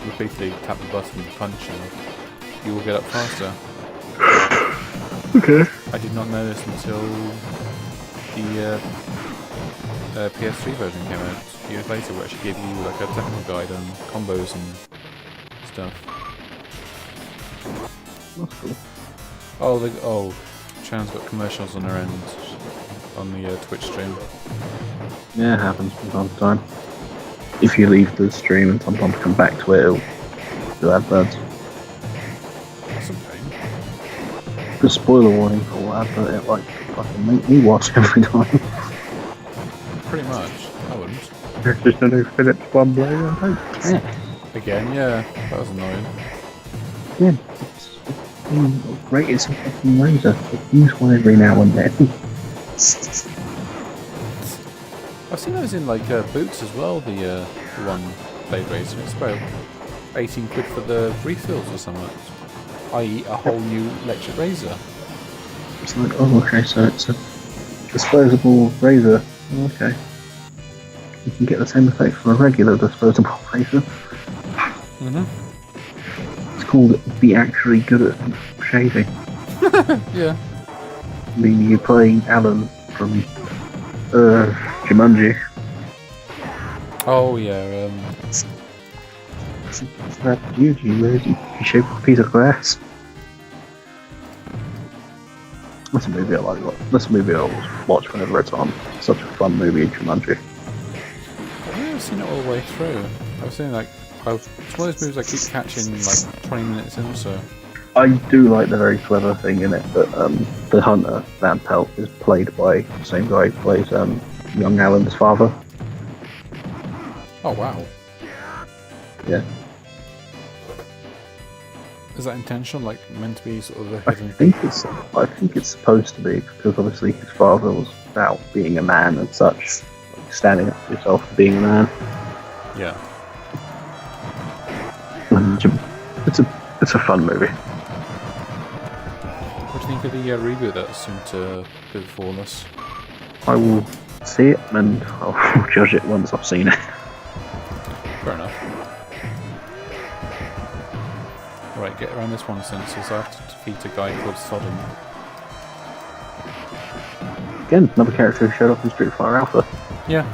repeatedly tap the button and punch him, you will get up faster. Okay. I did not know this until the PS3 version came out years later, where it actually gave you like a technical guide on combos and stuff. That's cool. Oh, Channel's got commercials on their end on the Twitch stream. Yeah, it happens from time to time. If you leave the stream and sometimes come back to it, it'll do adverts. That's a pain. The spoiler warning for what advert it like fucking make me watch every time. Pretty much. I wouldn't. There's just a new Philips One blade on tape. Yeah. Again, yeah, that was annoying. Yeah. It's a fucking razor. Use one every now and then. I've seen those in like Boots as well, the one blade razor. It's about 18 quid for the refills or something. I.e. a whole new electric razor. It's like, oh, okay, so it's a disposable razor. Okay. You can get the same effect from a regular disposable razor. Mm-hmm. It's called Be Actually Good at Shaving. Yeah. You play Alan from Jumanji. Oh yeah. That huge, you shape a piece of glass. That's a movie I like. That's a movie I always watch whenever it's on. Such a fun movie, Jumanji. I've never seen it all the way through. I've seen like it's one of those movies I keep catching like 20 minutes in or so. I do like the very clever thing in it that the hunter, Van Pelt, is played by the same guy who plays young Alan's father. Oh wow. Yeah. Is that intentional? Like meant to be sort of a I hidden? think it's supposed to be, because obviously his father was about being a man and such, like standing up for yourself for being a man. Yeah. And it's a fun movie. What do you think of the reboot that's soon to be before us? I will see it and I'll judge it once I've seen it. Fair enough. Right, get around this one since I have to defeat a guy called Sodom. Again, another character who showed up in Street Fighter Alpha. Yeah,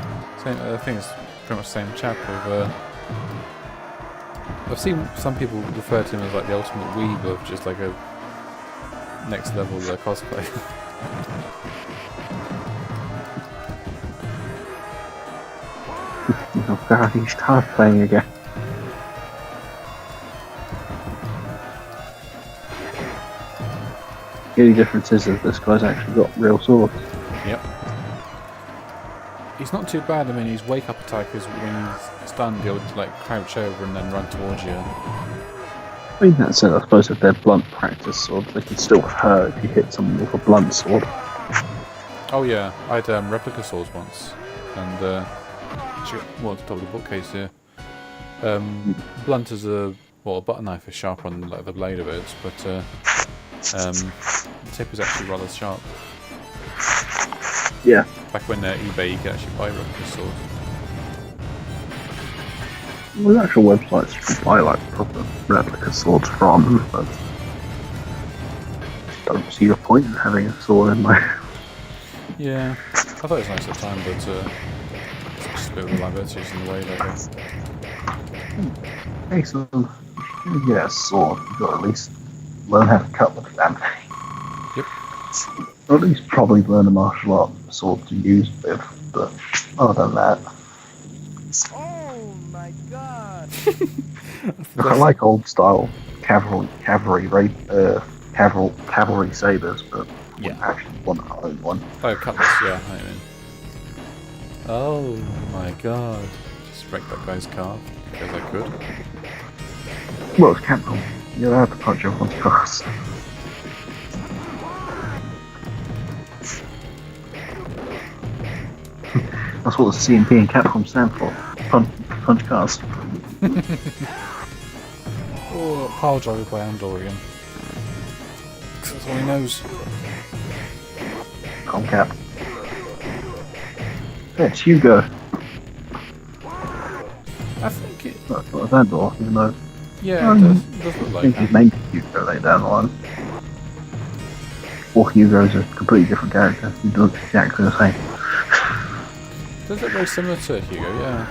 same. I think it's pretty much the same chap. I've seen some people refer to him as like the ultimate weeb of just like a next level cosplay. Oh god, he's cosplaying again. The only difference is that this guy's actually got real swords. Yep. He's not too bad. I mean, his wake up attack is when he's stunned, he'll like crouch over and then run towards you. I mean, that's it. I suppose if they're blunt practice swords, they can still hurt if you hit someone with a blunt sword. Oh yeah, I had replica swords once, and actually, well, at the top of the bookcase here. Blunt is a butter knife is sharper on like the blade of it, but the tip is actually rather sharp. Yeah. Back when eBay you could actually buy replica swords. Well, there's actual websites you can buy like proper replica swords from, but don't see the point in having a sword in my. Yeah, I thought it was nice at the time, but it's just a bit of a liability in the way that. Hey, so you get a sword, you've got to at least learn how to cut the damn thing. Yep. Or at least probably learn a martial art sword to use with, but other than that. Oh my god! I like old style cavalry sabers, but Yeah. I actually want to own one. Oh, cutlass, yeah, I mean. Oh my god. Just break that guy's car because I could. Well, it's Capcom. You're allowed to punch everyone's cars. That's what the CMP and Capcom stand for. Punch cars. Oh, pile driver by Andor again. That's all he knows. Cap. Yeah, it's Hugo. I think it. That's not Vandor, even though Yeah, it does look I like think that. his name's Hugo later down the line. Or Hugo's a completely different character. He looks exactly the same. Does look very similar to Hugo, yeah.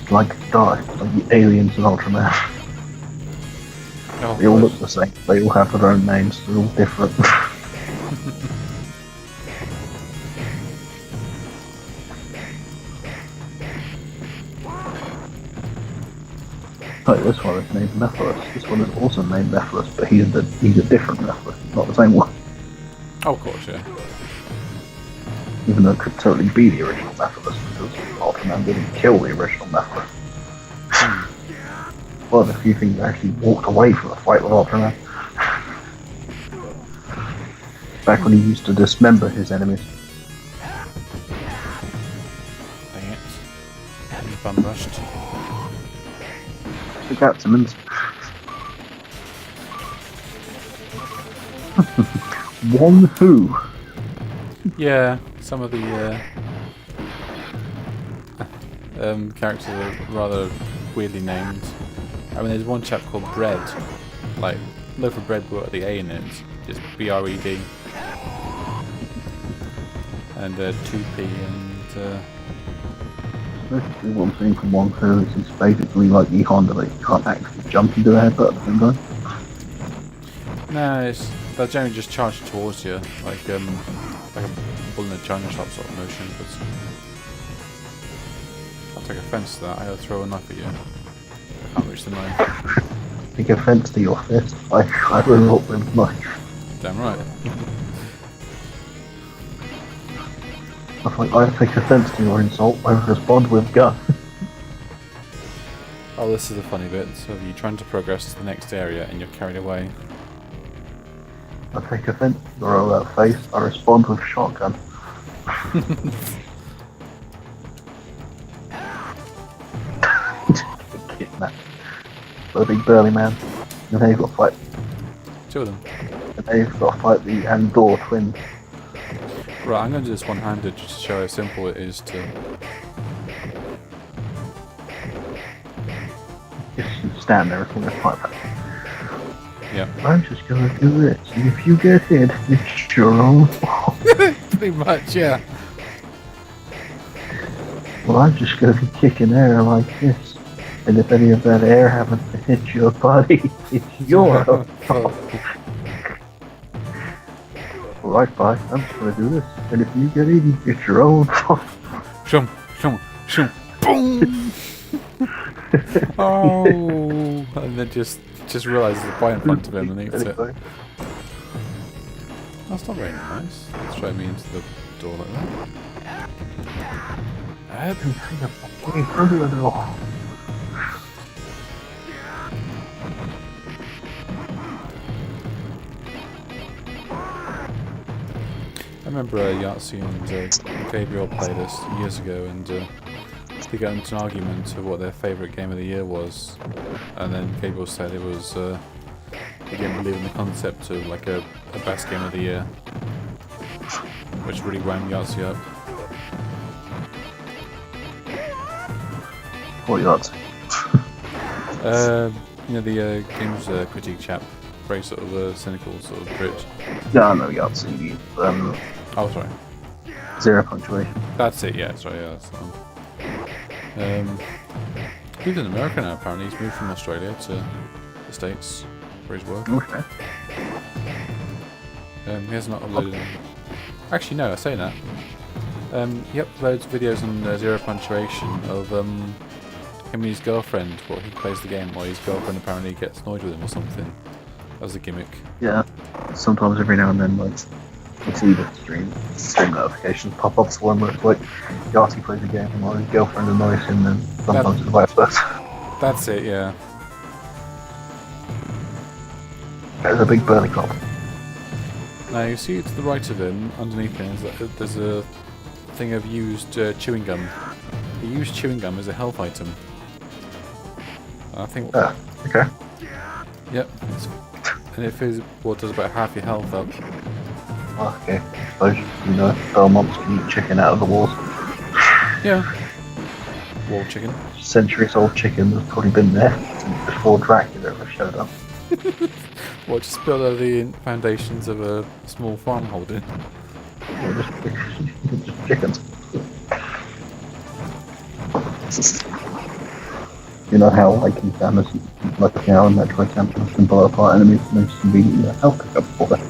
Like die, like the aliens and Ultraman. Oh, They all look the same. They all have their own names. They're all different. Like this one is named Mephiles. This one is also named Mephiles, but he's a different Mephiles, not the same one. Oh, of course, yeah. Even though it could totally be the original Mephiles, because Ultraman didn't kill the original Mephiles. One of the few things that actually walked away from the fight with Ultraman. Back when he used to dismember his enemies. Dang it. He's bum rushed. Look out, Simmons. Wong Hu. Yeah, some of the characters are rather weirdly named. I mean, there's one chap called Bread, like loaf of bread without the A in it, just BRED, and 2P, and Basically, one thing from Wong Hu is he's basically like the Honda, but you can't actually jump into the headbutt at the same time. no, they'll generally just charge towards you, like a bull in a china shop sort of motion. But I'll take offence to that. I'll throw a knife at you. I can't reach the knife. Take offence to your fist. I will up with knife. Damn right. I was like, I take offence to your insult. I respond with gun. Oh, this is the funny bit. So you're trying to progress to the next area and you're carried away. I take offence to your roll out face. I respond with shotgun. Kidnapped. So a big burly man. And then you've got to fight. Two of them. And then you've got to fight the Andor twins. Right, I'm going to do this one-handed just to show how simple it is to... Just stand there and fight back. Yeah. I'm just gonna do this, and if you get hit, it's your own fault. Pretty much, yeah. Well, I'm just gonna be kicking air like this, and if any of that air happens to hit your body, it's your own fault. Right, bye. I'm just gonna do this, and if you get eaten, it's your own fault. Shum, shum, shum, boom! Oh! And then just realises the boy in front of him and eats it. That's not very nice. Throw me into the door like that. Getting through the door. I remember Yahtzee and Gabriel played this years ago, and they got into an argument of what their favourite game of the year was, and then Gabriel said it was he didn't believe in the concept of like a best game of the year, which really wound Yahtzee up. What Yahtzee? You know the games critique chap, very sort of cynical sort of Brit. No, no, yeah, I've seen you. Oh, sorry. Zero punctuation. That's it. Yeah, sorry. Yeah, that's the one. He's in America now. Apparently, he's moved from Australia to the States for his work. Okay. He has not uploaded. Actually, no. I say that. He uploads videos on zero punctuation of him and his girlfriend. Well, he plays the game while his girlfriend apparently gets annoyed with him or something. As a gimmick. Yeah. Sometimes every now and then, like, you see the stream notifications pop up for one where it's like, Yachty plays a game while his girlfriend annoys him, and sometimes it's vice versa. That's it. Yeah. There's a big burly cop. Now you see to the right of him, underneath him, is that there's a thing of used chewing gum. He used chewing gum as a health item. I think. Okay. Yep. And it fills what does about half your health up. Okay. I suppose, you know, Belmonts can eat chicken out of the walls. Yeah. Wall chicken. Centuries old chicken that's probably been there since before Dracula ever showed up. What, just build over the foundations of a small farm holding? Yeah, just chickens. You know how, like in Samus, like how in Metroid Samus can blow apart enemies and there's convenient health pickup for them.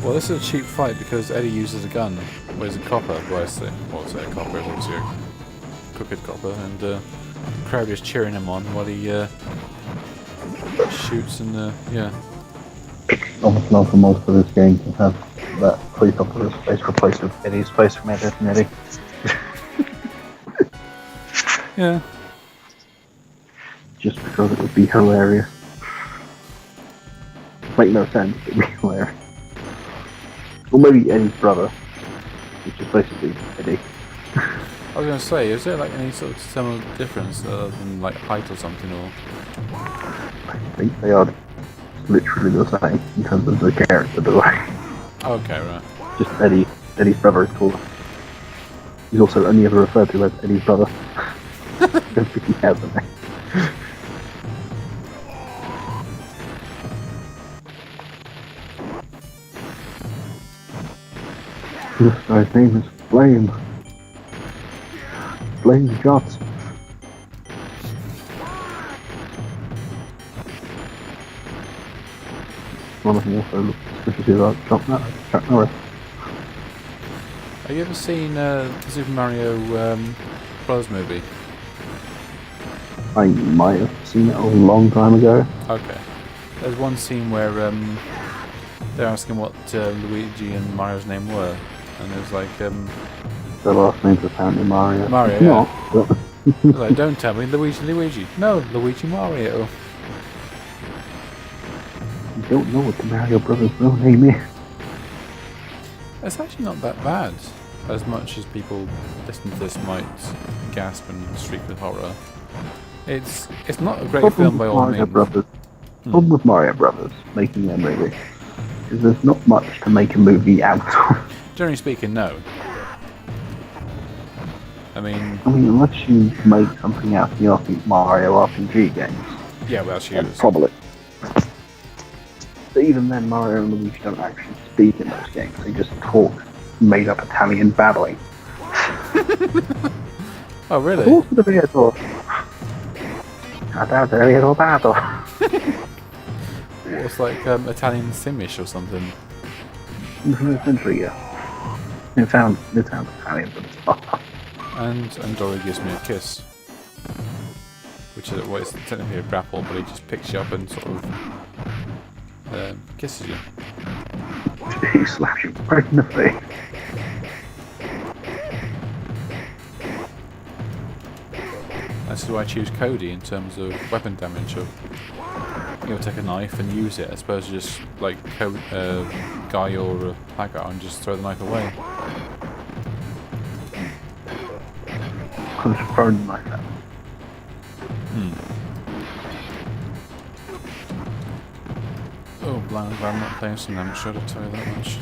Well, this is a cheap fight because Eddie uses a gun. Well, he's a copper, well, I say. Well, I say a copper, it's obviously a crooked copper, and the crowd is cheering him on while he shoots and, yeah. Almost not for most of this game to have that police officer's face replaced with Eddie's face from Ed, Ed and Eddie. Yeah. Just because it would be hilarious. Make no sense, it would be hilarious. Or maybe Eddie's brother, which is basically Eddie. I was going to say, is there like any sort of similar difference other than like height or something, or? I think they are literally the same in terms of the character, but like, Okay, right. just Eddie's brother is cooler. He's also only ever referred to as Eddie's brother. I don't think he has a name. This guy's name is Flame. Flame Johnson. One of them also looks suspiciously like Chuck Norris. Have you ever seen the Super Mario Bros. Movie? I might have seen it a long time ago. Okay. There's one scene where they're asking what Luigi and Mario's name were, and there's like The last name's apparently Mario. Mario, It's yeah. not, but it's like, don't tell me Luigi. No, Luigi Mario. you don't know what the Mario Brothers' real name is. It's actually not that bad, as much as people listening to this might gasp and shriek with horror. It's not a great film by all Mario means. Brothers. Problem with Mario Brothers making their movie is there's not much to make a movie out of. Generally speaking, no. I mean, unless you make something out of the Mario RPG games, yeah, well, that's then used. probably. But even then, Mario and Luigi don't actually speak in those games. They just talk made-up Italian babbling. Oh, really? Also the vehicle. Vehicle battle. It's like Italian Simish or something. Essentially, yeah. It sounds Italian, but it's not. And Dory gives me a kiss. Which is, well, it's technically a grapple, but he just picks you up and sort of kisses you. He slaps you right in the face. This is why I choose Cody in terms of weapon damage. Of you'll take a knife and use it, as opposed to just like Guy or Hagar and just throw the knife away. I was thrown like that. Oh, blind! I'm not playing some amateur, I'll tell you that much.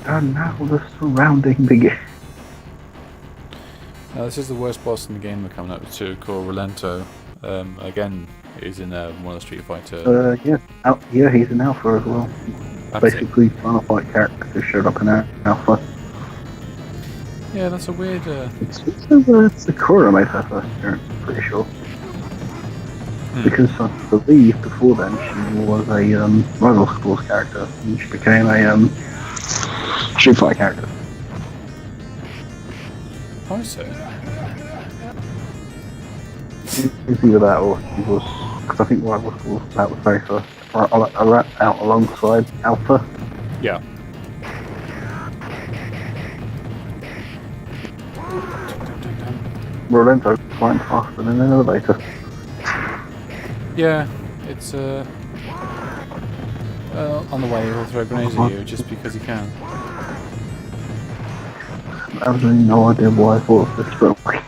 And now the surrounding begins. This is the worst boss in the game we're coming up to, called Relento. Again, he's in one of the Street Fighter. Yeah, he's in Alpha as well. That's it. Basically, Final Fight character showed up in Alpha. Yeah, that's a weird. It's Sakura made her first appearance, I'm pretty sure. Because I believe before then she was a rival schools character, and she became a Street Fighter character. I see. It's either that or he was, because I think rival schools was out the very first, out alongside Alpha. Yeah. Rolento flying faster than an elevator. Yeah, it's on the way he'll throw grenades at you just because he can. I have really no idea why I thought of this, but like,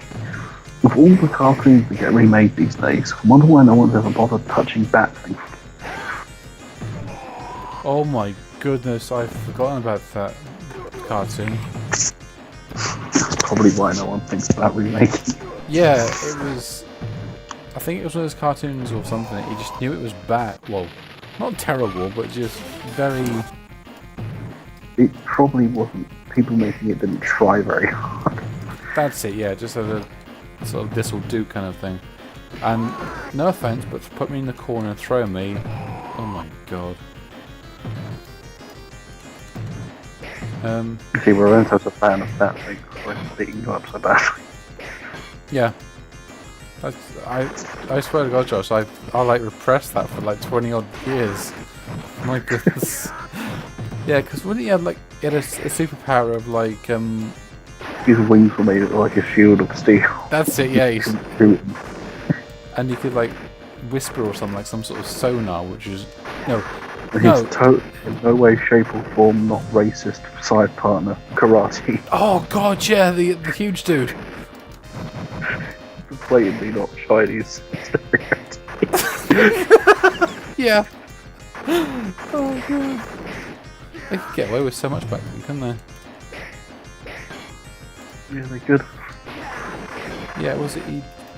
with all the cartoons that get remade these days, I wonder why no one's ever bothered touching Batman. Oh my goodness, I've forgotten about that cartoon. That's probably why no one thinks about remaking. Yeah, it was. I think it was one of those cartoons or something. You just knew it was bad. Well, not terrible, but just very. It probably wasn't. People making it didn't try very hard. That's it. Yeah, just as a sort of this'll do kind of thing. And no offense, but to put me in the corner and throw me. Oh my god. See, Rolento's a fan of that thing, when beating you up so badly. Yeah. I swear to God, Josh, I like repressed that for like 20 odd years. My goodness. Yeah, because wouldn't he have like he had a superpower of like His wings were made like a shield of steel. That's it. Yeah, Shoot him. and he could like whisper or something like some sort of sonar, which is no. His in no way, shape or form not racist side partner, Karate. Oh God, yeah, the huge dude. Blatantly not Chinese. Yeah. Oh God. They could get away with so much back then, couldn't they? Yeah, they could. Yeah, was it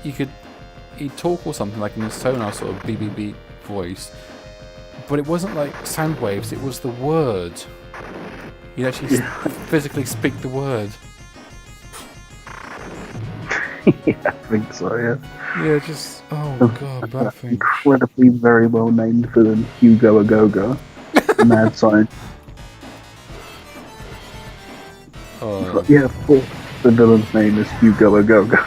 he'd talk or something like in his sonar sort of beep beep beep voice, but it wasn't like sound waves, it was the word. He'd actually physically speak the word. Yeah, I think so, yeah. Yeah, just oh God, that thing. Incredibly very well named villain, Hugo Agogo. Mad science. Oh. Yeah, of course. The villain's name is Hugo Agogo.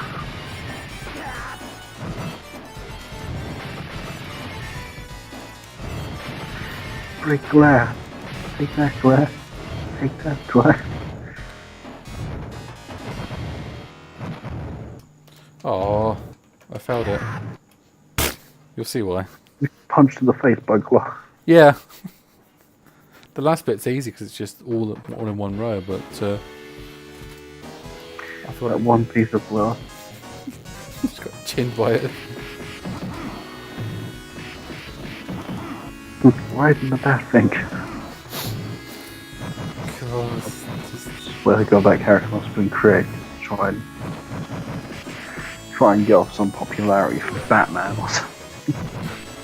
Break glass. Take that glass. Take that glass. Oh, I failed it. You'll see why. Punched in the face by glass. Yeah. The last bit's easy because it's just all in one row, but I thought That one piece of glass. just got chinned by it. Right in the bat thing. God, Where they got that character must have been created to try and get off some popularity from Batman or something.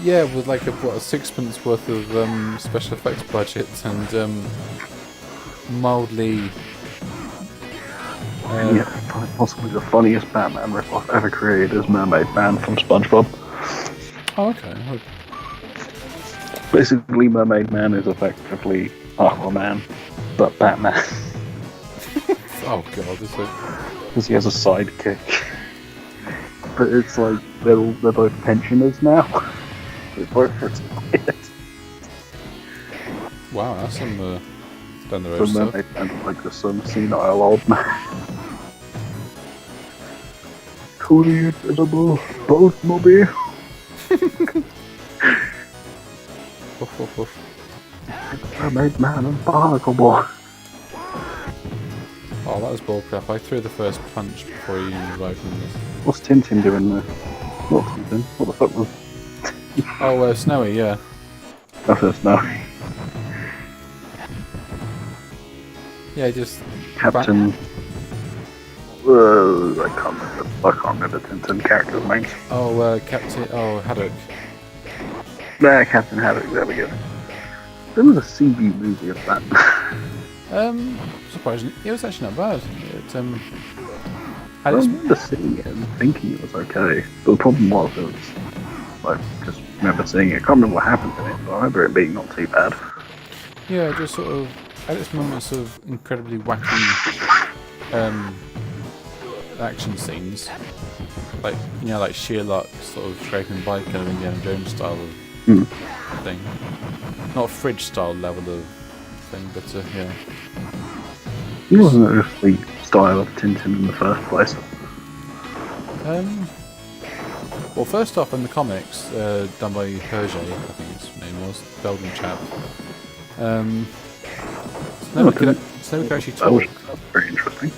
yeah, with like a sixpence worth of special effects budget and mildly. Yeah, possibly the funniest Batman ripoff ever created is Mermaid Man from SpongeBob. Oh, okay. Basically, Mermaid Man is effectively Aquaman, but Batman. Oh God, this is. Because he has a sidekick. But it's like, they're both pensioners now. They're both retired. Wow, that's some down the road So stuff. Mermaid Man's like some senile old man. To the invisible boatmobile. Woof, woof, woof. Mermaid Man and Barnacle Boy. Oh, that was bullcrap. I threw the first punch before you arrived in this. What's Tintin doing there? Not Tintin. What the fuck was... Oh, Snowy, yeah. That's it, no. Yeah, just... Captain... I can't remember. I can't remember Tintin characters' names. Oh, Captain. Oh, Haddock. There, Captain Haddock. There we go. There was a CG movie of that. Surprisingly, it was actually not bad. It I had its, remember seeing it and thinking it was okay. But the problem was, it was I just remember seeing it. I can't remember what happened in it, but I remember it being not too bad. yeah, just sort of had its moments of incredibly wacky action scenes, like like Sherlock sort of scraping by kind of Indiana Jones style of thing, not fridge style level of thing, but yeah. It wasn't just the style of Tintin in the first place. Well, first off, in the comics, done by Hergé, I think his name was, Belgian chap. Snowy could actually talk. That's very interesting.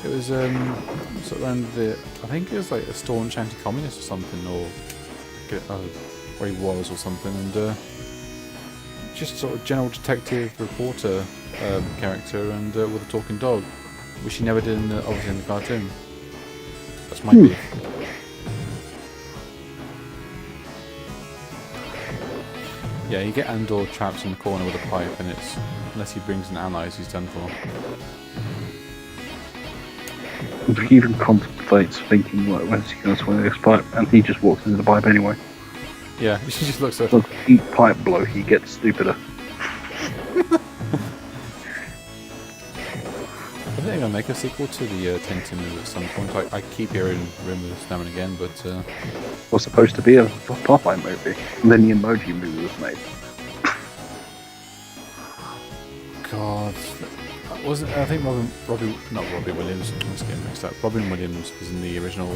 It was sort of around I think it was like a staunch anti-communist or something, or where he was or something, and just sort of general detective reporter character, and with a talking dog, which he never did obviously in the cartoon. That's my beef. Yeah, you get Andor trapped in the corner with a pipe, and it's unless he brings in allies, he's done for. He even contemplates thinking, like, when's he going to swing this pipe? And he just walks into the pipe anyway. Yeah, she just looks at. So each pipe blow, he gets stupider. I think they're going to make a sequel to the Tintin movie at some point. I keep hearing rumours now and again, but... was supposed to be a Popeye movie, and then the Emoji movie was made. God... I think not Robbie Williams, let's get mixed up. Robin Williams was in the original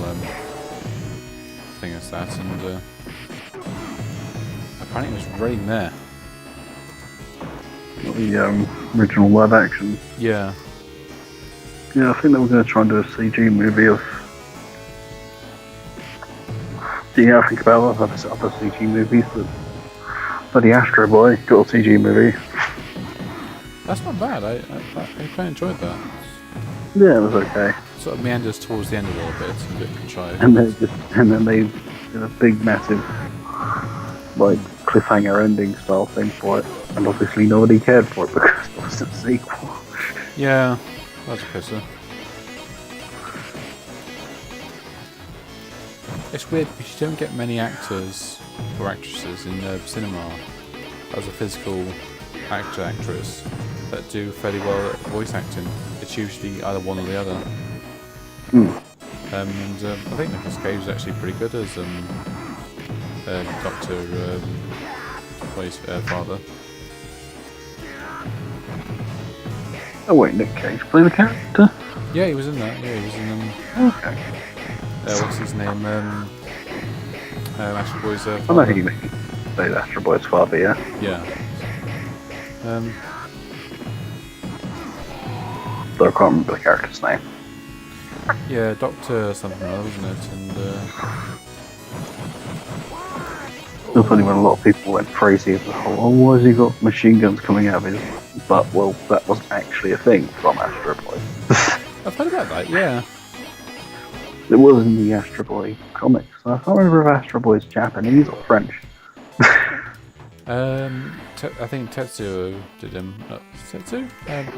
thing as that, and apparently it was raining there. The original live action. Yeah. Yeah, I think they were going to try and do a CG movie of. Do you ever think about other CG movies? But the Astro Boy got a CG movie. That's not bad. I quite enjoyed that. Yeah, it was okay. Sort of meanders towards the end a little bit, a bit contrived. And then they did a big, massive, like cliffhanger ending style thing for it, and obviously nobody cared for it because it was a sequel. Yeah, that's a pisser. It's weird because you don't get many actors or actresses in cinema as a physical actress that do fairly well at voice acting. It's usually either one or the other. And I think Nicolas Cage is actually pretty good as Dr. Boy's father. Oh wait, Nick Cage played the character? Yeah, he was in that. Yeah, he was in Okay. what's his name? Astro Boy's I father. know he played Astro Boy's father, yeah. Yeah. But I can't remember the character's name. Yeah, Doctor something or other, wasn't it? And It was funny when a lot of people went crazy with the whole, oh, why has he got machine guns coming out of his butt? Well, that was actually a thing from Astro Boy. I've heard about that. Yeah. It was in the Astro Boy comics. I can't remember if Astro Boy's Japanese or French. I think Tetsuo did him. Tetsuo?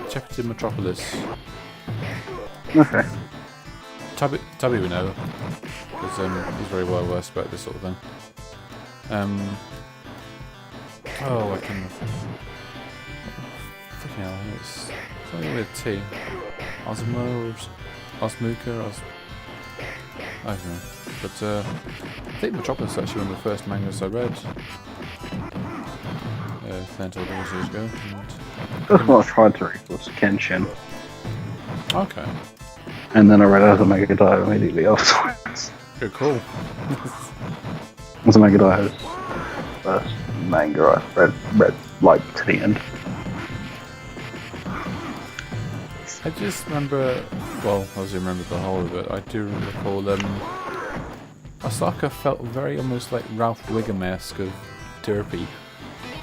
Chapter did Metropolis. Okay. Tubby we know, because he's very well versed about this sort of thing. Oh, I can... Freaking hell, it's something with T. Osmuka, I don't know. But I think Metropolis is actually one of the first mangas I read. 10 or 12 years ago. That's what I tried to read, was Kenshin. Okay. And then I read Azumanga Daioh immediately afterwards. Good call. Azumanga Daioh's first manga I read like to the end. I just remember, well, I obviously remember the whole of it. I do recall Osaka felt very almost like Ralph Wiggum-esque of derpy.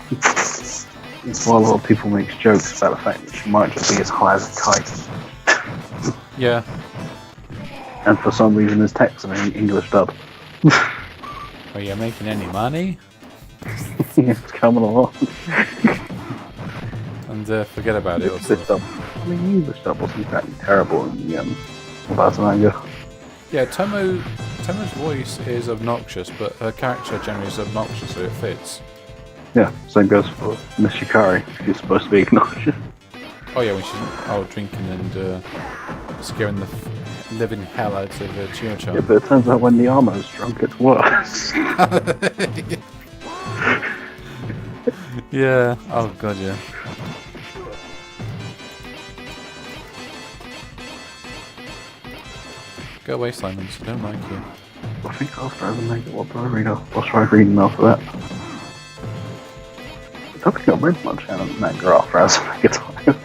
That's why a lot of people make jokes about the fact that she might just be as high as a kite. Yeah. And for some reason his text in English dub. Are you making any money? It's coming along. And forget about it. English dub. I mean, the English dub wasn't exactly terrible in the about manga. Yeah, Tomo's voice is obnoxious, but her character generally is obnoxious, so it fits. Yeah, same goes for Miss Shikari. She's supposed to be obnoxious. Oh yeah, when she's drinking and scaring the living hell out of Chiyo-chan. Yeah, but it turns out when the armor's drunk, it's worse. Yeah. Oh god, yeah. Go away, Simons. I don't like you. I think after the manga, what do I read? I'll try reading after that. I don't think I've read much manga after as a manga time.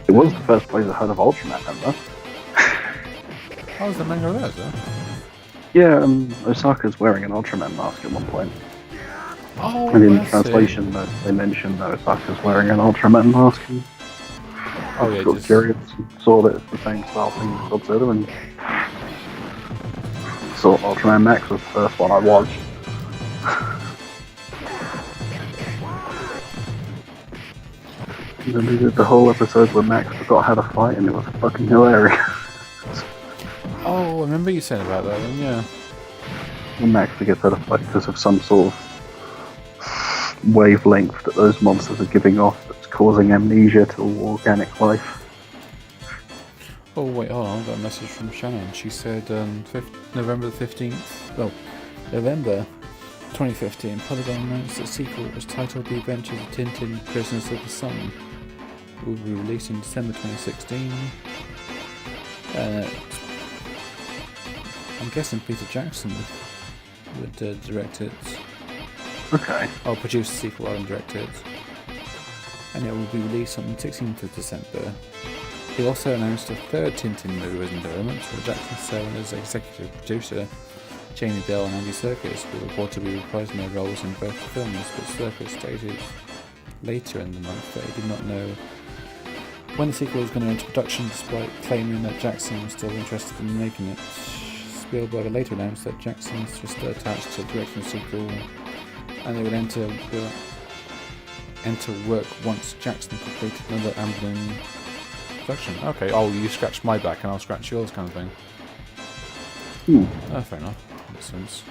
It was the first place I heard of Ultraman, remember? How was the manga there, though? Yeah, Osaka's wearing an Ultraman mask at one point. Oh, And in the that's translation, they mentioned that Osaka's wearing an Ultraman mask. And Oh yeah, got just curious and saw that it's the same style thing as Godzilla, and saw Ultraman Max was the first one I watched. And then they did the whole episode where Max forgot how to fight, and it was fucking hilarious. Oh, I remember you saying about that then, yeah. When Max forgets how to fight because of some sort of wavelength that those monsters are giving off that's causing amnesia to all organic life. Oh wait, hold on, I got a message from Shannon. She said November the 15th, well, November 2015, Polygon announced a sequel was titled The Adventures of Tintin Prisoners of the Sun. It will be released in December 2016. I'm guessing Peter Jackson would direct it. Okay. Or produce the sequel and direct it. And it will be released on the 16th of December. He also announced a third Tintin movie was in development, where Jackson Selwyn as executive producer, Jamie Bell and Andy Serkis will reportedly be reprising their roles in both films, but Serkis stated later in the month that he did not know when the sequel was going to enter production, despite claiming that Jackson was still interested in making it. Spielberg later announced that Jackson was just attached to directing the sequel, and they would enter work once Jackson completed another Amblin production. Okay, oh, you scratch my back and I'll scratch yours kind of thing. Oh, fair enough. Makes sense.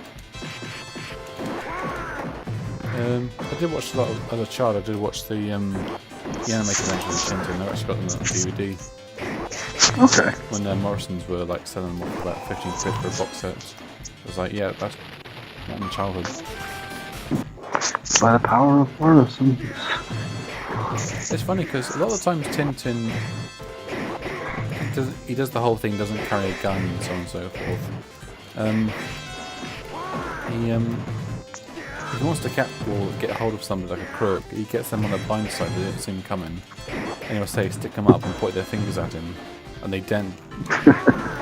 I did watch a lot of, as a child, I did watch the animated version of Tintin. I've actually got them on DVD. Okay. When Morrison's were like selling them for about 15 quid for a box set. I was like, yeah, that's not my childhood. By the power of Morrison. It's funny because a lot of the times Tintin, he does the whole thing, doesn't carry a gun and so on and so forth. If he wants to get a hold of somebody like a crook, he gets them on a blind side that they don't see him coming. And he'll say, stick them up and point their fingers at him. And they then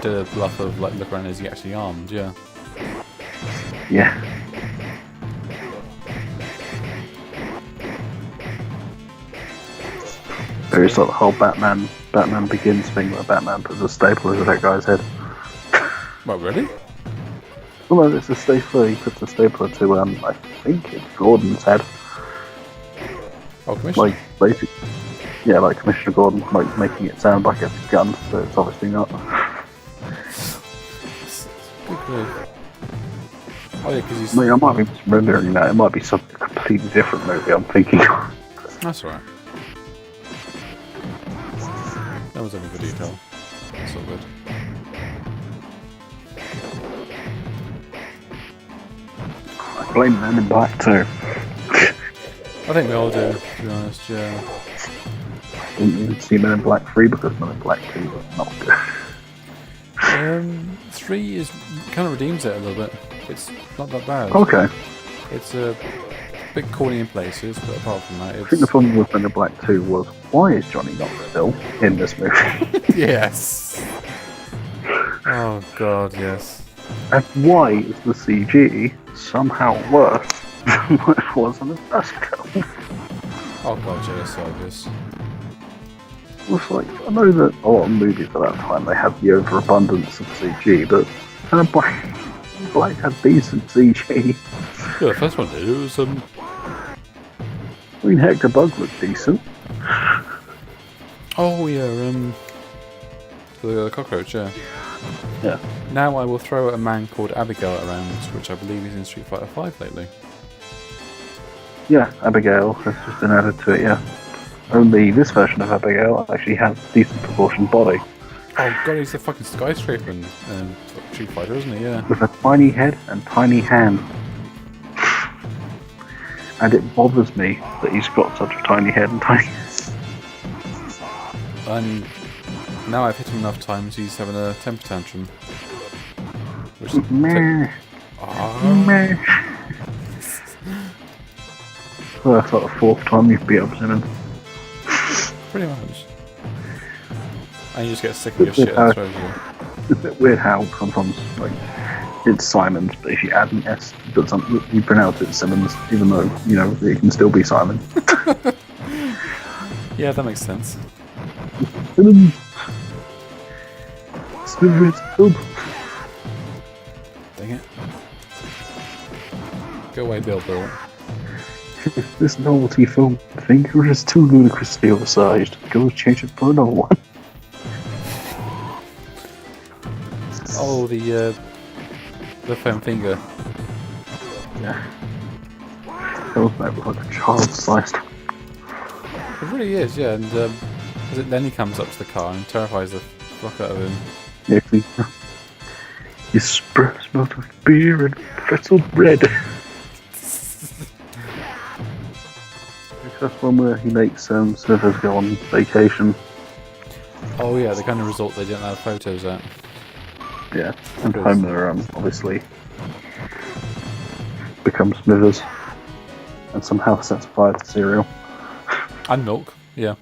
do the bluff of like, look around, is he actually armed? Yeah. Yeah. There's like the whole Batman Begins thing where Batman puts a stapler to that guy's head. Well, really? Well, no, it's a stapler. He puts a stapler to I think it's Gordon's head. Oh, Commissioner. Like basically, yeah, like Commissioner Gordon, like making it sound like a gun, but it's obviously not. Good grief. Oh yeah, because he's... I might be misremembering that. It might be some completely different movie I'm thinking of. That's alright. That was only for detail. That's all good. I blame Men in Black too. I think we all do, to be honest, yeah. I didn't even see Men in Black 3 because Men in Black 2 was not good. 3 is kind of redeems it a little bit. It's not that bad. Okay. It's a bit corny in places, but apart from that, I think the problem with Men in Black 2 was, why is Johnny Knoxville in this movie? Yes! Oh god, yes. And why is the CG somehow worse than what it was in the first film? Oh god, yeah, that's so obvious. It's like, I know that a lot of movies at that time, they had the overabundance of CG, but Black had decent CG. Yeah, the first one did. It was I mean, heck, the bug looked decent. Oh yeah, the cockroach. Yeah. Yeah. Now I will throw a man called Abigail around, which I believe is in Street Fighter 5 lately. Yeah, Abigail has just been added to it, yeah. Only this version of Abigail actually has a decent proportioned body. Oh god, he's a fucking skyscraper in Street Fighter, isn't he? Yeah. With a tiny head and tiny hand. And it bothers me that he's got such a tiny head and tiny... And now I've hit him enough times, he's having a temper tantrum. Which Meh. Meh. Well, that's like the fourth time you've beat up Simmons. pretty much. And you just get sick of your shit and throws you. It's a bit weird how sometimes, like, it's Simons, but if you add an S, but you pronounce it Simmons, even though, you know, it can still be Simon. Yeah, that makes sense. Simmons! Simmons, help! Dang it. Go away, Bill. This novelty film finger is too ludicrously oversized. Go change it for another one. Oh, the foam finger. Yeah. That was like a child-sized. It really is, yeah. And then he comes up to the car and terrifies the fuck out of him. Yeah, his breath smells of beer and pretzel bread. That's one where he makes Smithers go on vacation. Oh yeah, the kind of result they didn't have photos at. Yeah, and Homer obviously becomes Smithers and somehow sets fire to cereal. And milk, yeah.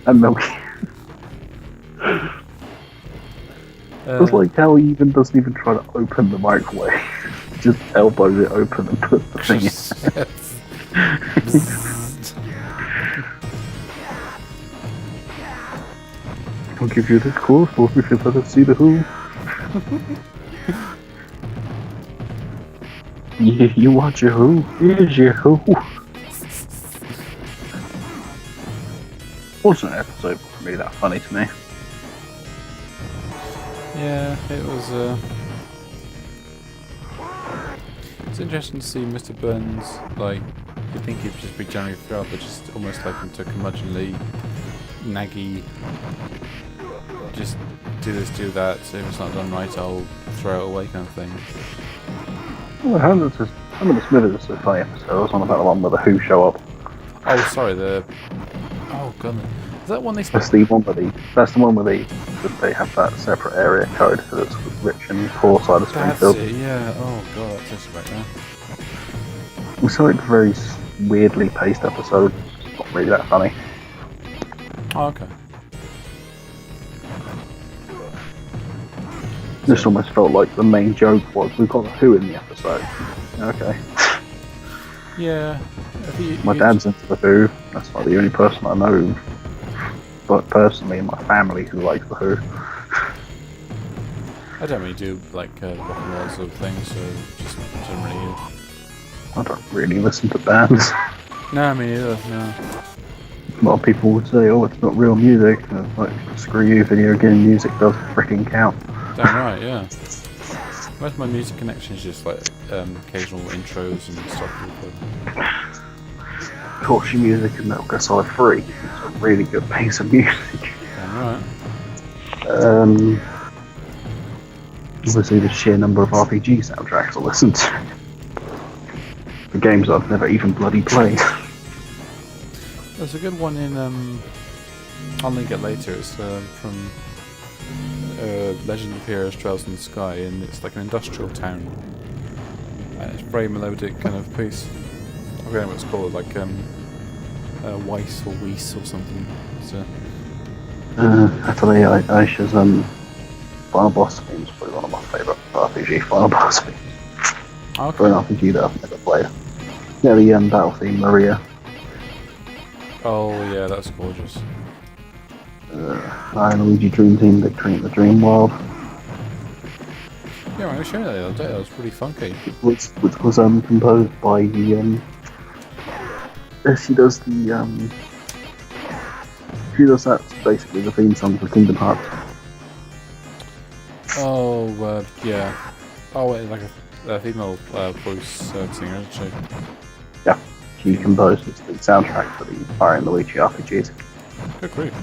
And milk. It's like how he even doesn't even try to open the microwave. He just elbows it open and puts the thing in. I'll give you this course, or if you let us see the who. Yeah, you want your who? Here's your who. Wasn't an episode really that funny to me. Yeah, it was. It's interesting to see Mr. Burns, like, you think he'd just be generally throughout, but just almost like into curmudgeonly, naggy, just do this, do that, so if it's not done right, I'll throw it away kind of thing. Well, Hamlet Smithers is a funny episode. I was on about the one where the Who show up. Oh, sorry, oh god, is that one they That's the one where they have that separate area code for the rich and poor side of That's Springfield. it, yeah, oh god, that takes it back now. It's like a very weirdly paced episode. It's not really that funny. Oh, okay. This almost felt like the main joke was we've got the Who in the episode. Okay. Yeah. My dad's into the Who. That's not the only person I know, but personally in my family who likes the Who. I don't really do like rock and roll sort of things, so just generally. I don't really listen to bands. No, me neither. No. A lot of people would say, "Oh, it's not real music." And it's like, screw you, video game music does freaking count. Damn right, yeah. Most of my music connection is just like occasional intros and stuff. Torture music in Metal Gear Solid 3. It's a really good piece of music. Damn right. Obviously, the sheer number of RPG soundtracks I listen to. The games I've never even bloody played. There's a good one in I'll link it later. It's from Legend of Heroes Trails in the Sky, and it's like an industrial town. And it's very melodic kind of piece. I forget what it's called, like Weiss or Weiss or something. So. Actually, Aisha's Final Boss theme is probably one of my favourite RPG Final Boss themes. Okay. For an RPG that I've never played. Yeah, the battle theme, Maria. Oh yeah, that's gorgeous. Mario and Luigi Dream Team Victory in the Dream World, Yeah, I was showing that the other day. That was pretty funky. which was composed by the she does the she does that basically the theme song for Kingdom Hearts. Oh, yeah. Oh, wait, like a female voice singer, isn't she? Yeah, she composed the soundtrack for the Mario and Luigi RPGs. Good grief.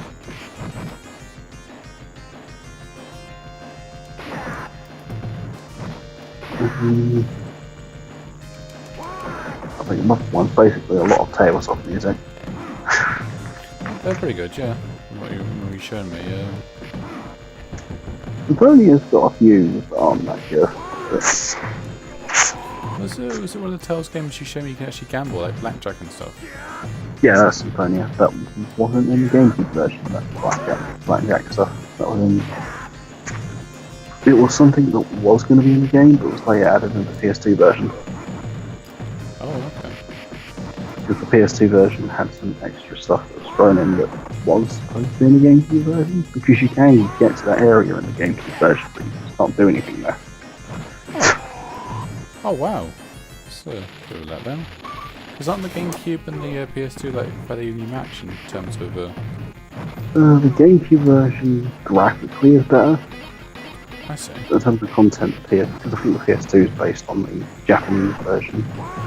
I think another one's basically a lot of Tabletop music. They're pretty good, yeah. What you showing me, yeah. Symphonia's got a few that aren't that good. But Was it one of the Tales games you showed me you can actually gamble, like blackjack and stuff? yeah, that's Symphonia. That wasn't in the GameCube version, that blackjack stuff. That was in. It was something that was going to be in the game, but was later added in the PS2 version. Oh, okay. Because the PS2 version had some extra stuff that was thrown in that was supposed to be in the GameCube version. Because you can get to that area in the GameCube version, but you just can't do anything there. Oh, wow. So, good with that then. Because aren't the GameCube and the PS2 like fairly evenly matched in terms of The GameCube version graphically is better. I see. In terms of content, because I think the PS2 is based on the Japanese version,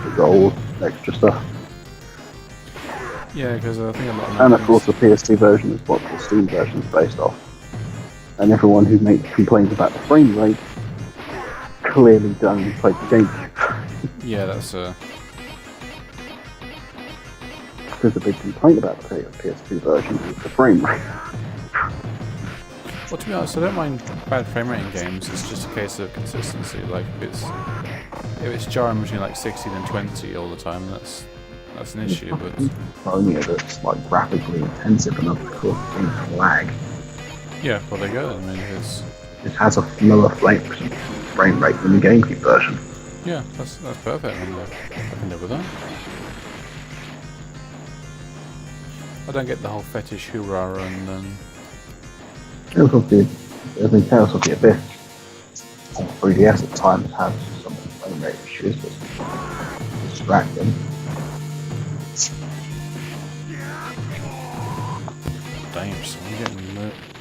with all extra stuff. Yeah, because I think a lot of And of course, the PS2 version is what the Steam version is based off. And everyone who complains about the frame rate clearly don't play the GameCube. yeah, that's There's a big complaint about the PS2 version is the frame rate. well, to be honest, I don't mind bad frame rate in games. It's just a case of consistency. Like if it's jarring between like 60 and 20 all the time, that's an issue. But Only that's like graphically intensive enough to cause things to lag. yeah, well there you go. I mean, It has a lower frame rate than the GameCube version. yeah, that's perfect. I can live with that. I don't get the whole fetish hoorah and Tales of the Abyss on 3DS at times had some frame rate issues that distracting. damn, so I'm getting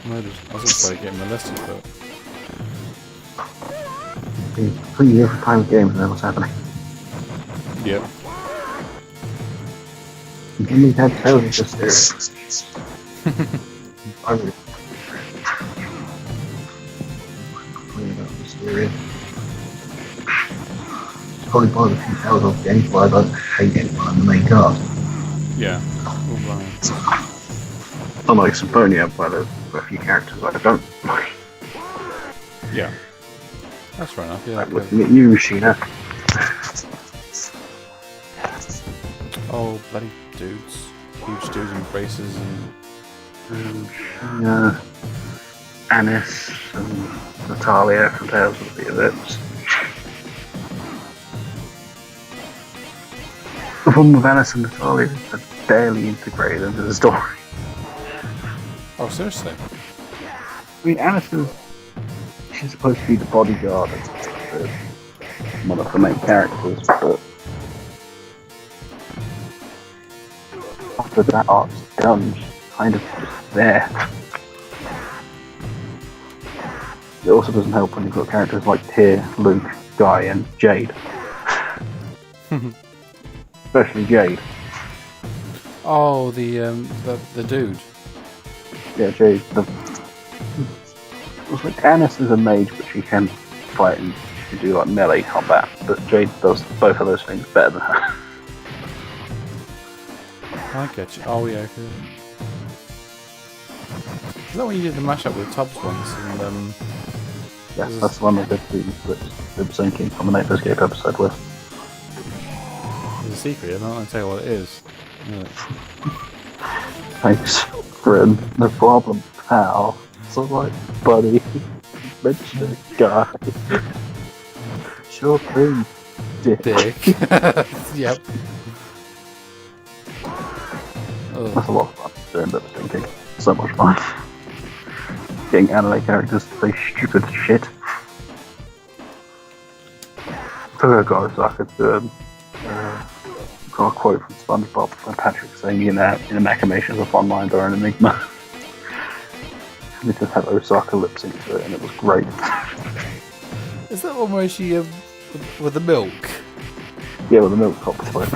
murdered. I was going to say getting molested, but It's completely different kind of game than what's happening. yep. When we had Tales of just I really about this area. It's probably one of the few Tales of games where I don't hate anyone on the main cast. Yeah. All blind. Unlike Symphonia, where there's a few characters I don't like. Yeah. That's fair enough. Yeah. Like looking at you, Sheena. Oh, bloody dudes. Huge dudes in braces and Sheena, Anis, and Natalia from Tales of the Abyss. The problem with Anis and Natalia is they're barely integrated into the story. oh, seriously? I mean, Anis is she's supposed to be the bodyguard of one of the main characters, but after that arc's done, she's kind of just there. It also doesn't help when you've got characters like Tyr, Luke, Guy, and Jade. Especially Jade. Oh, the dude. Yeah, Jade. It's like Anis is a mage, but she can fight and she can do like melee combat. But Jade does both of those things better than her. I get you. Oh yeah. Good. Is that when you did the mashup with Tubbs once? And Yeah, that's the one I did the lip syncing on the Nightfire episode with. there's a secret. I'm not going to tell you what it is. Yeah. Thanks, friend. No problem, pal. So like, buddy, mention a guy. Sure thing, dick. Dick. Yep. Oh. That's a lot of fun doing lip syncing. So much fun. getting anime characters to say stupid shit. So guys, I could got a quote from SpongeBob when Patrick saying, in the machinations of online or an enigma. And it just had Osaka lip sync to it, and it was great. Is that one where she with the milk? Yeah, with the milk top quote.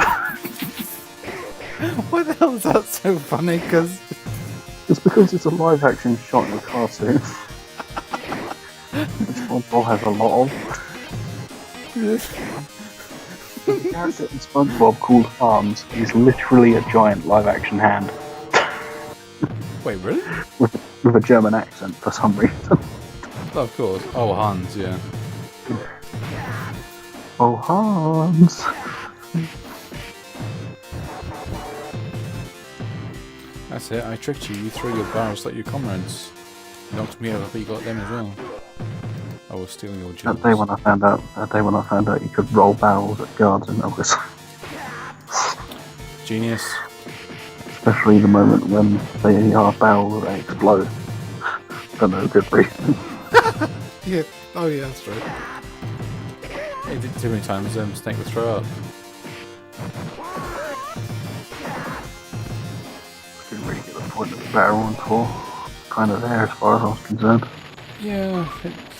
Why the hell is that so funny? Because It's because it's a live action shot in a cartoon. Which SpongeBob has a lot of. The character in SpongeBob called Hans is literally a giant live action hand. wait, really? With a German accent for some reason. Oh, of course. Oh, Hans, yeah. Oh, Hans! That's it. I tricked you. You threw your barrels like your comrades. You knocked me over, but you got them as well. I was stealing your jewels. That day when I found out you could roll barrels at guards in Elvis. Genius. Especially the moment when they are barrels that explode. For no good reason. Yeah. Oh, yeah, that's true. He did too many times. Snake would throw up. Didn't really get the point of the barrel until kind of there as far as I was concerned. Yeah.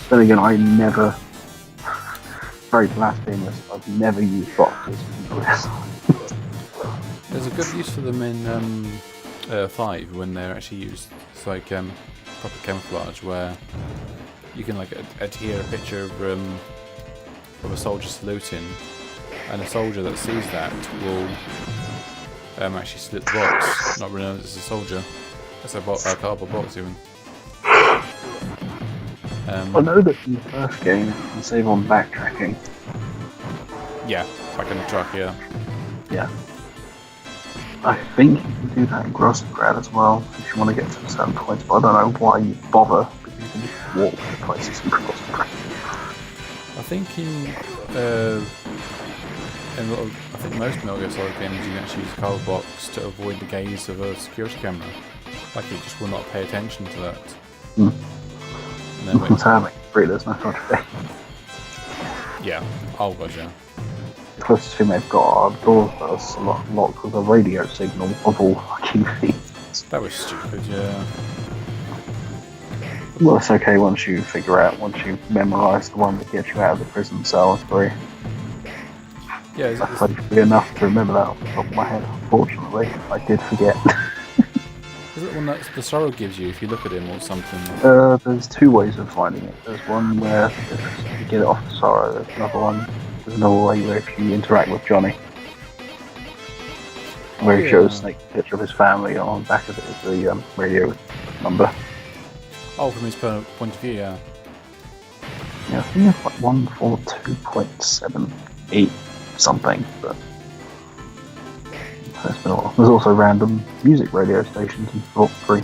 Then again, I never, very blasphemous, I've never used boxes in this. There's a good use for them in 5 when they're actually used. It's like proper camouflage where you can like adhere a picture of a soldier saluting, and a soldier that sees that will actually slit the box, not realize it's a soldier. It's a cardboard box even. I know that in the first game you can save on backtracking. Yeah, back in the truck, yeah. Yeah. I think you can do that in Grossengrad as well if you want to get to certain points, but I don't know why you bother because you can just walk to places in Grossengrad. I think I think most Metal Gear Solid games you can actually use a cardboard box to avoid the gaze of a security camera. Like it just will not pay attention to that. Hmm. And then That's how I make it free, there's no such thing. yeah, oh god, yeah. The closest thing they've got are doors that are locked with a radio signal of all fucking things. That was stupid, yeah. Well, it's okay once you memorise the one that gets you out of the prison cell free. Yeah, That's hopefully enough to remember that off the top of my head. Unfortunately, I did forget. is it one that the Sorrow gives you if you look at him or something? There's two ways of finding it. There's one where you get it off the Sorrow. There's another way where if you interact with Johnny, where he shows Snake a picture of his family, and on the back of it is the radio number. Oh, from his point of view, yeah. Yeah, I think it's like 142.78 something, but it's been a while. There's also random music radio stations in Vault 3.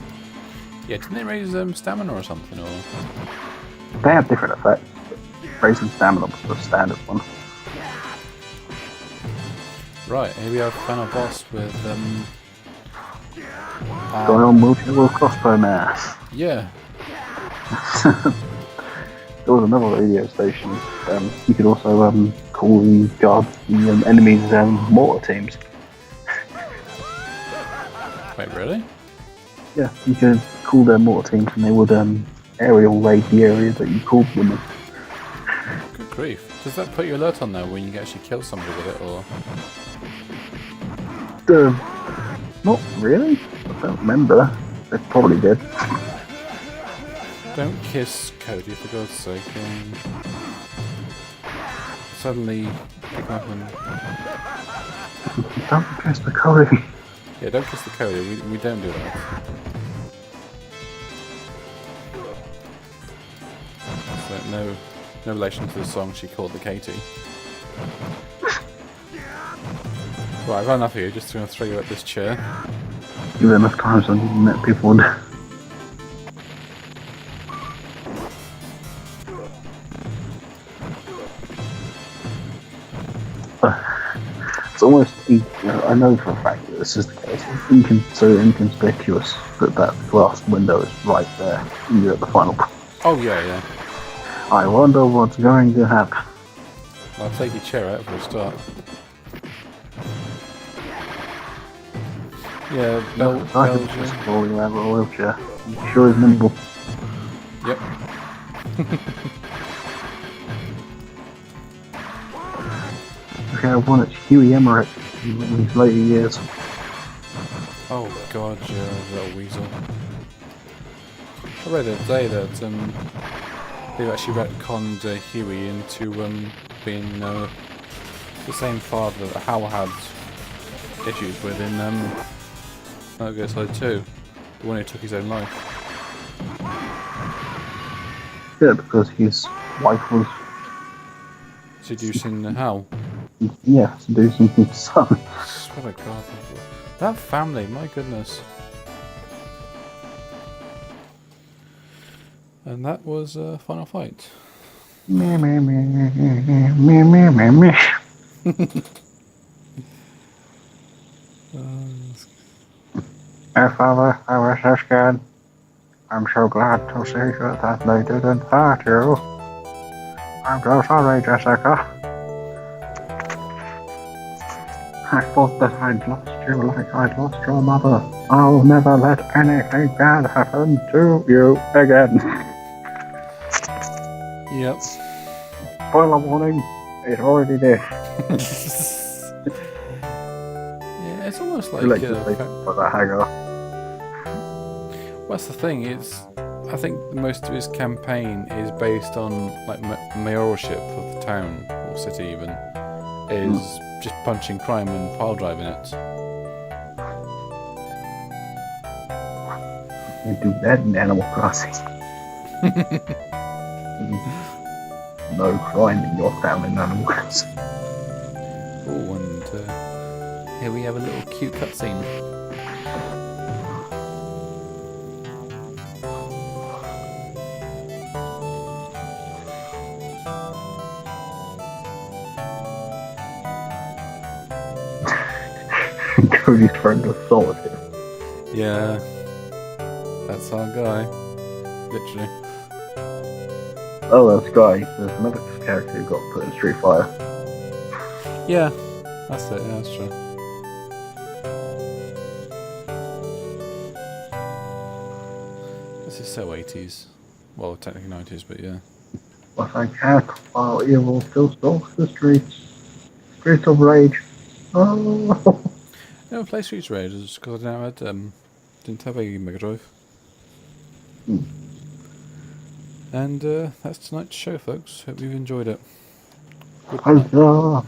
Yeah, didn't they raise stamina or something? Or They have different effects, but raising stamina was the standard one. right, here we have a final boss with Going on multi-level crossbow mass. yeah. There was another radio station. You could also call the enemies mortar teams. Wait, really? Yeah, you could call their mortar teams and they would aerial raid the area that you called them in. Good grief. Does that put your alert on there when you actually kill somebody with it, or? Not really. I don't remember. They probably did. Don't kiss Cody, for God's sake. Suddenly pick up and... Don't kiss the Cody. Yeah, don't kiss the Cody. We don't do that. So no relation to the song she called the Katie. Right, I've had enough of you. Just going to throw you at this chair. Give it enough time so you met people would. It's almost, I know for a fact that this is the case. It's so inconspicuous that that glass window is right there. You're at the final point. Oh yeah, yeah. I wonder what's going to happen. I'll take your chair out for a start. Yeah, I could Belgium. just falling out of a wheelchair. He sure is nimble. Yep. Okay, I won it. Huey Emmerich in his later years. Oh god, yeah, little weasel. I read the other day that they've actually retconned Huey into being the same father that Hal had issues with in Metal Gear Solid 2, the one who took his own life. Yeah, because his wife was, Seducing Hal. seducing his son. Swear to God, that family, my goodness. And that was Final Fight. Meh, meh, meh, meh, meh, meh, meh, meh. Hey, Father, I was so scared. I'm so glad to see that they didn't hurt you. I'm so sorry, Jessica. I thought that I'd lost you like I'd lost your mother. I'll never let anything bad happen to you again. Yep. Spoiler warning, it already did. Yeah, it's almost like Like the hanger. what's the thing? It's I think most of his campaign is based on like mayoralship of the town or city even is just punching crime and pile driving it. You do that in Animal Crossing. No crime in your town in Animal Crossing. Oh, and here we have a little cute cutscene. Cody's friend was solitaire. Yeah, that's our guy. Literally. Oh, that's Guy. There's another character who got put in Street Fighter. Yeah, that's it. Yeah, that's true. This is so 80s. Well, technically 90s, but yeah. But I can't while evil still stalks the streets. Streets of rage. Oh. I never played Streets of Rage just because I didn't have a Mega Drive. And that's tonight's show, folks. Hope you've enjoyed it. Good night. Huzzah.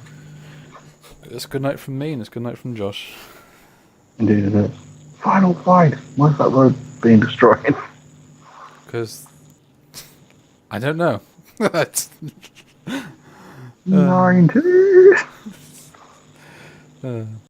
It's good night from me and it's good night from Josh. Indeed it is. Final fight. Why is that road being destroyed? Because I don't know. 90s.